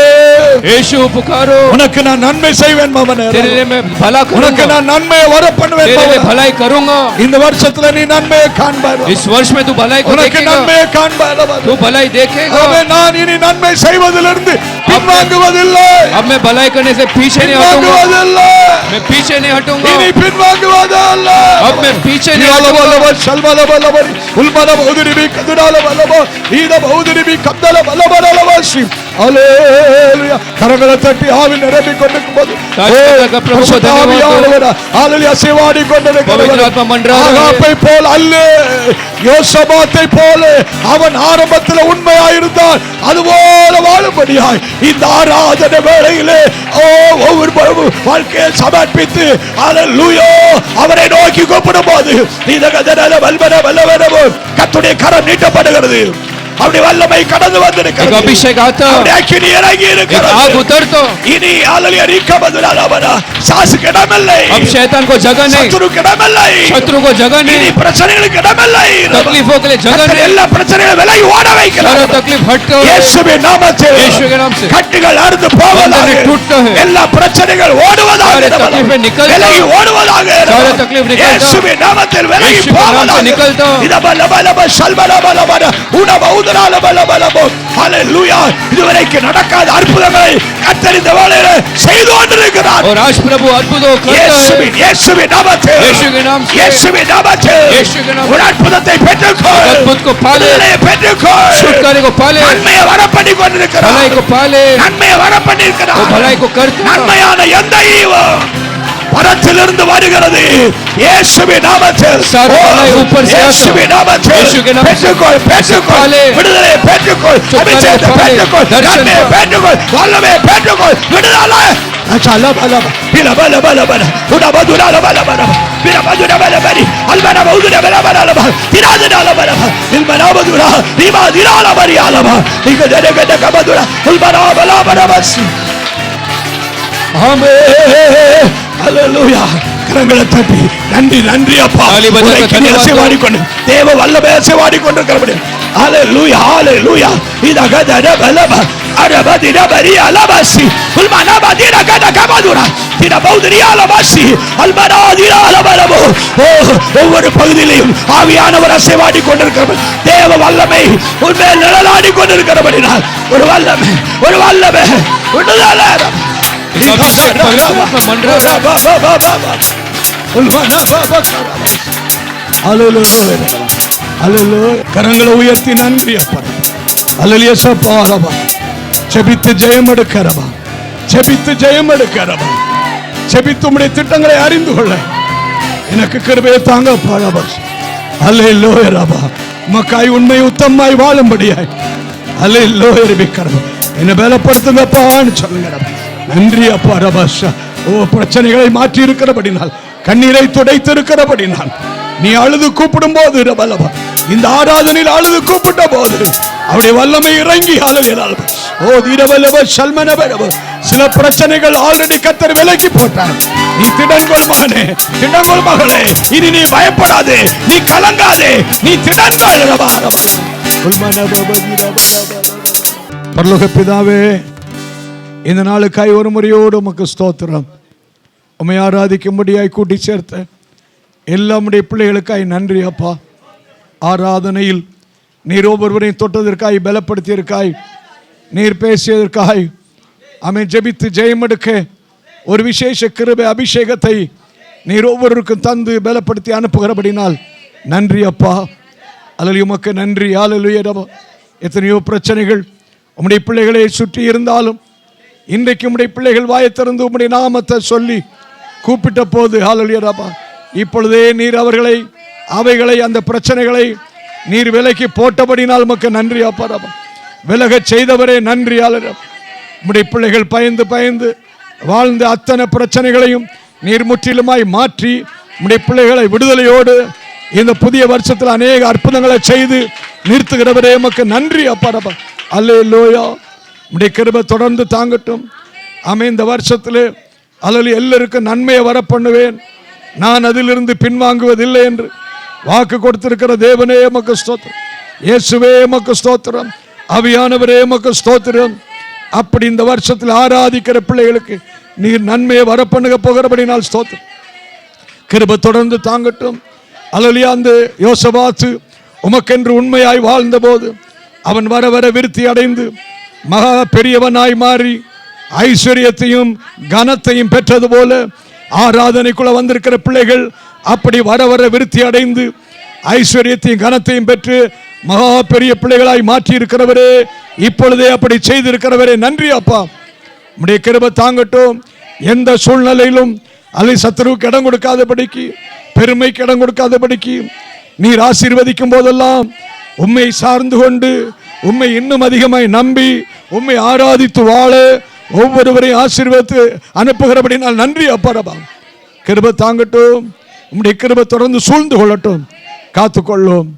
यीशु पुकारो, உனக்கு நான் நன்மை செய்வேன் மகனே. तेरे लिए मैं भला உனக்கு करूंगा, நான் நன்மையை வர பண்ணுவேன் तेरे लिए மகனே. भलाई करूंगा. இந்த வருஷத்துல நீ நன்மையை காண்பாய். इस वर्ष में तू भलाई को உனக்கு देखेगा, நன்மையை காண்பாய். तू भलाई देखेगा. நான் இனி நன்மை செய்வதிலிருந்து பின்வாங்குவதில்லை. अब मैं भलाई करने से पीछे नहीं हटूंगा. பின்வாங்குவதில்லை. मैं पीछे नहीं हटूंगा. இனி பின்வாங்குவதில்லை. अब मैं पीछे नहीं हटूंगा. ஹalleluya. கரங்களை தட்டி ஆவி நிரம்பிக் கொண்டிருக்கும் போது சேவாடி கொண்டிருக்கிறார். ஆகாப்பை போல் அல்ல, யோசபாத்தை போல அவன் ஆரம்பத்தில் உண்மையாயிருந்தான். அதுபோல வாழும்படியாய் இந்த ஆராதனை வேளையிலே ஒவ்வொரு வாழ்க்கையை சமர்ப்பித்து ஹalleluya அவரை நோக்கி கூப்பிடும் போது கர்த்தருடைய கரம் நீட்டப்படுகிறது. அப்படி வல்லமை கடந்து வந்திருக்கிறது. अभिषेक आता, அக்கினி இறங்கி இருக்கிறது. आग उतरतो. இனி ஹalleluya ரிக்கபதுலாலவனா சாசுக்கு இடமில்லை. अब शैतान को जगह नहीं, சத்துருக்கு இடமில்லை. शत्रु को जगह இனி नहीं, பிரச்சனைகளுக்கு இடமில்லை. तकलीफों के लिए जगह नहीं. எல்லா பிரச்சனைகளும் விலகி ஓட வைக்கிறார். सारा तकलीफ हटकर இயேசுவின் நாமத்தில், यीशु के नाम से கட்டுகள் அறுந்து போவதாக, எல்லா பிரச்சனைகள் ஓடுவதாக, सारे तकलीफें निकल விலகி ஓடுவதாக, सारे तकलीफ निकल இயேசுவின் நாமத்தில் விலகி यीशु के नाम से போவதாக. निकलता. இதபலபலப ஷல்பலபலபல உடபௌதராலபலபலப ஹalleluya. இதுவரைக்கும் நடக்காத அற்புதங்களை கர்த்தர் இந்த வேளையிலே செய்து கொண்டிருக்கிறார். और आज प्रभु अद्भुतों करता है. இயேசுவின் நாமத்தில், यीशु के नाम से, இயேசுவின் நாமத்தில் यीशु के नाम ஒரு அற்புதத்தை பெற்றுக்கொள். अद्भुत को पाले, விடுதலையை பெற்றுக்கொள். छुटकारे को पाले, நன்மையை வரப்பண்ணி கொண்டிருக்கிறார். भलाई को पाले, நன்மையை வரப்பண்ணி இருக்கிறார். वो भलाई को करता है. நன்மையான எந்த ஈவும் பரத்திலிருந்து வருகிறது. இயேசுவின் நாமத்தில், सारा भलाई ऊपर से आता. இயேசுவின் நாமத்தில் यीशु के नाम से பெற்றுக்கொள், பெற்றுக்கொள். விடுதலையை பெற்றுக்கொள், அபிஷேகத்தை பெற்றுக்கொள், நன்மையை பெற்றுக்கொள், வல்லமையை பெற்றுக்கொள், விடுதலை. அச்சலபலப பிலபலபலபல உடபதுலபலபல பிலபதுலபலபரி அல்பனபௌதுலபலபல திராதலபலப இல்மனபதுல திமாதிலபரியாலப இகதரகத கபதுல உல்பனபலபலபசி. ஆமென். ஹalleluya. கரங்களை தட்டி நன்றி நன்றி அப்பா. அசைவாடி கொண்டு தேவ வல்லமை அசைவாடி கொண்டிருக்கிறபடி ஹalleluya ஹalleluya. இதகதரபலப அரபதிரபரி அலபசி உல்மனபதிர கத கபதுரா திரபௌதிரியாலபசி அல்பனாதிராலபலபோ. ஒவ்வொரு பகுதியிலும் ஆவியானவர் அசைவாடி கொண்டிருக்கிறபடி தேவ வல்லமை உண்மையில் நிழலாடி கொண்டிருக்கிறபடினால் ஒரு வல்லமை ஒரு வல்லமை விடுதலை. अभिषेक पवित्र में मंडरा கரங்களை உயர்த்தி நன்றி அப்பா. அல்லேலூயா சப்பாரபா. ஜெபித்து ஜெயம் எடுக்கிறபா, ஜெபித்து ஜெயம் எடுக்கிறபா, ஜெபித்து உம்முடைய திட்டங்களை அறிந்து கொள்ள எனக்கு கிருபையை தாங்க பாரபா. அல்லேலூயா ரபா. மக்காய் உண்மை உத்தமாய் வாழும்படியாய் அல்லேலூயா ரபிக்கிறபா. என்னை பலப்படுத்துங்கப்பான்னு சொல்லுங்க. நன்றி அப்பா ரபாஷா. பிரச்சனைகளை மாற்றி இருக்கிறபடினால், கண்ணீரை துடைத்து இருக்கிறபடினால், நீ அழுது கூப்பிடும் போது ரபலபா, இந்த ஆராதனையில் அழுது கூப்பிட்ட போது அவருடைய வல்லமை இறங்கி சில பிரச்சனைகள் ஆல்ரெடி கர்த்தர் விலக்கி போட்டார். நீ திடன்கொள் மகனே, திடன்கொள் மகளே. இனி நீ பயப்படாதே, நீ கலங்காதே, நீ திடன்கொள். பரலோக பிதாவே, இந்த நாளுக்காய் ஒரு முறையோடு உமக்கு ஸ்தோத்திரம். உம்மை ஆராதிக்கும்படியாய் கூட்டி சேர்த்த எல்லா உம்முடைய பிள்ளைகளுக்காய் நன்றி அப்பா. ஆராதனையில் நீர் ஒவ்வொருவரையும் தொட்டதற்காய், பலப்படுத்தியதற்காய், நீர் பேசியதற்காய், ஆமென். ஜெபித்து ஜெயம் எடுக்க ஒரு விசேஷ கிருபை அபிஷேகத்தை நீர் ஒவ்வொருவருக்கும் தந்து பலப்படுத்தி அனுப்புகிறபடினால் நன்றி அப்பா. அல்லேலூயா, உமக்கு நன்றி. அல்லேலூயா. எத்தனையோ பிரச்சனைகள் உம்முடைய பிள்ளைகளை சுற்றி இருந்தாலும் இன்றைக்கு உம்முடைய பிள்ளைகள் வாயை திறந்து உம்முடைய நாமத்தை சொல்லி கூப்பிட்ட போது ஹல்லேலூயா ராபா, இப்பொழுதே நீர் அவர்களை, அவைகளை, அந்த பிரச்சனைகளை நீர் விலக்கி போட்டபடினால் உமக்கு நன்றி அப்பா ராபா. விலகச் செய்தவரே நன்றி. ஹல்லேலூயா. உம்முடைய பிள்ளைகள் பயந்து பயந்து வாழ்ந்த அத்தனை பிரச்சனைகளையும் நீர் முற்றிலுமாய் மாற்றி உம்முடைய பிள்ளைகளை விடுதலையோடு இந்த புதிய வருஷத்தில் அநேக அற்புதங்களை செய்து நிறுத்துகிறவரே உமக்கு நன்றி அப்பா ராபா. அல்லேலூயா. உம்முடைய கிருபை தொடர்ந்து தாங்கட்டும். ஆமென். இந்த வருஷத்தில் அல்லேலூயா எல்லாருக்கும் நன்மையை வர பண்ணுவேன், நான் அதிலிருந்து பின்வாங்குவதில்லை என்று வாக்கு கொடுத்திருக்கிற தேவனே உமக்கு ஸ்தோத்திரம். இயேசுவே உமக்கு ஸ்தோத்திரம். ஆவியானவரே உமக்கு ஸ்தோத்திரம். அப்படி இந்த வருஷத்தில் ஆராதிக்கிற பிள்ளைகளுக்கு நீர் நன்மையை வர பண்ணுக போகிறபடினால் ஸ்தோத்திரம். கிருபை தொடர்ந்து தாங்கட்டும். அல்லேலூயா. அந்த யோசபாத்து உமக்கென்று உண்மையாய் வாழ்ந்த போது அவன் வர வர விருத்தி அடைந்து மகா பெரியவனாய் மாறி ஐஸ்வர்யத்தையும் கனத்தையும் பெற்றது போல ஆராதனைக்குள்ள வந்திருக்கிற பிள்ளைகள் அப்படி வர வர விருத்தி அடைந்து ஐஸ்வர்யத்தையும் கனத்தையும் பெற்று மகா பெரிய பிள்ளைகளாய் மாற்றி இருக்கிறவரே, இப்பொழுதே அப்படி செய்திருக்கிறவரே நன்றி அப்பா. உம்முடைய கிருபை தாங்கட்டும். எந்த சூழ்நிலையிலும் அல்லது சத்துருவுக்கு இடம் கொடுக்காதபடிக்கு, பெருமைக்கு இடம் கொடுக்காதபடிக்கு நீர் ஆசீர்வதிக்கும் போதெல்லாம் உம்மை சார்ந்து கொண்டு உம்மை இன்னும் அதிகமாய் நம்பி உம்மை ஆராதித்து வாழ ஒவ்வொருவரையும் ஆசீர்வதித்து அனுப்புகிறபடினால் நன்றி அப்பா ரபா. கிருபை தாங்கட்டும். உம்முடைய கிருபை தொடர்ந்து சூழ்ந்து கொள்ளட்டும், காத்துக்கொள்ளும்.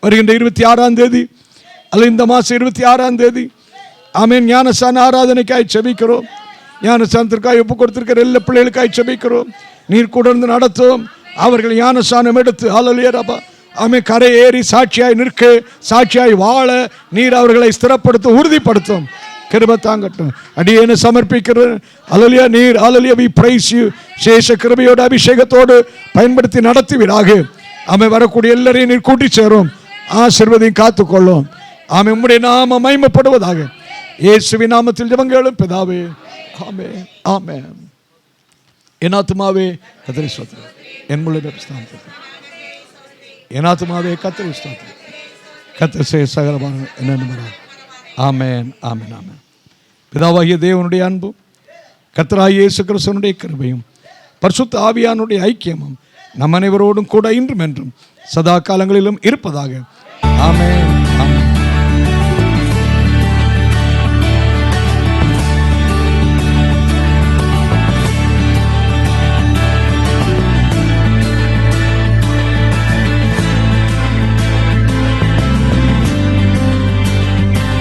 வருகின்ற 26ஆம் தேதி அல்லது இந்த மாதம் 26ஆம் தேதி ஆமென் ஞானஸ்நான ஆராதனைக்காய் செபிக்கிறோம். ஞானஸ்நானத்திற்காய் ஒப்பு கொடுத்திருக்கிற எல்லா பிள்ளைகளுக்காய் செபிக்கிறோம். நீர் கூடர்ந்து நடத்தும். அவர்கள் ஞானஸ்நானம் எடுத்து ஹல்லேலூயா ராபா ஆமென் கரை ஏறி சாட்சியாய் நிற்க, சாட்சியாய் வாழ நீர் அவர்களை ஸ்திரப்படுத்தும், உறுதிப்படுத்தும். கிருபை தாங்கட்டும். அடியேனை சமர்ப்பிக்கிறேன். ஹல்லேலூயா. நீர் ஹல்லேலூயா we praise you. சேஷ கிருபையோடு அபிஷேகத்தோடு பயன்படுத்தி நடத்துவீராக. ஆமென். வரக்கூடிய எல்லாரையும் நீர் கூட்டி சேரும், ஆசீர்வதியும், காத்துக்கொள்ளும். ஆமென். உம்முடைய நாமம் மகிமைப்படுவதாக. இயேசுவின் நாமத்தில் ஜெபம் கேளும் பிதாவே. ஆமென். ஆமென். என் ஆத்துமாவே கர்த்தரை ஸ்தோத்திரி, என் முழு ஸ்தோத்திரி. என் ஆத்துமாவே கர்த்தரை ஸ்தோத்திரி, கர்த்தர் செய்ய சகலமான என்ன. ஆமென். ஆமென். ஆமென். பிதாவாகிய தேவனுடைய அன்பும் கர்த்தராகிய இயேசு கிறிஸ்துவினுடைய கிருபையும் பரிசுத்த ஆவியானுடைய ஐக்கியமும் நம் அனைவரோடும் கூட இன்றும் என்றும் சதா காலங்களிலும் இருப்பதாக. ஆமென்.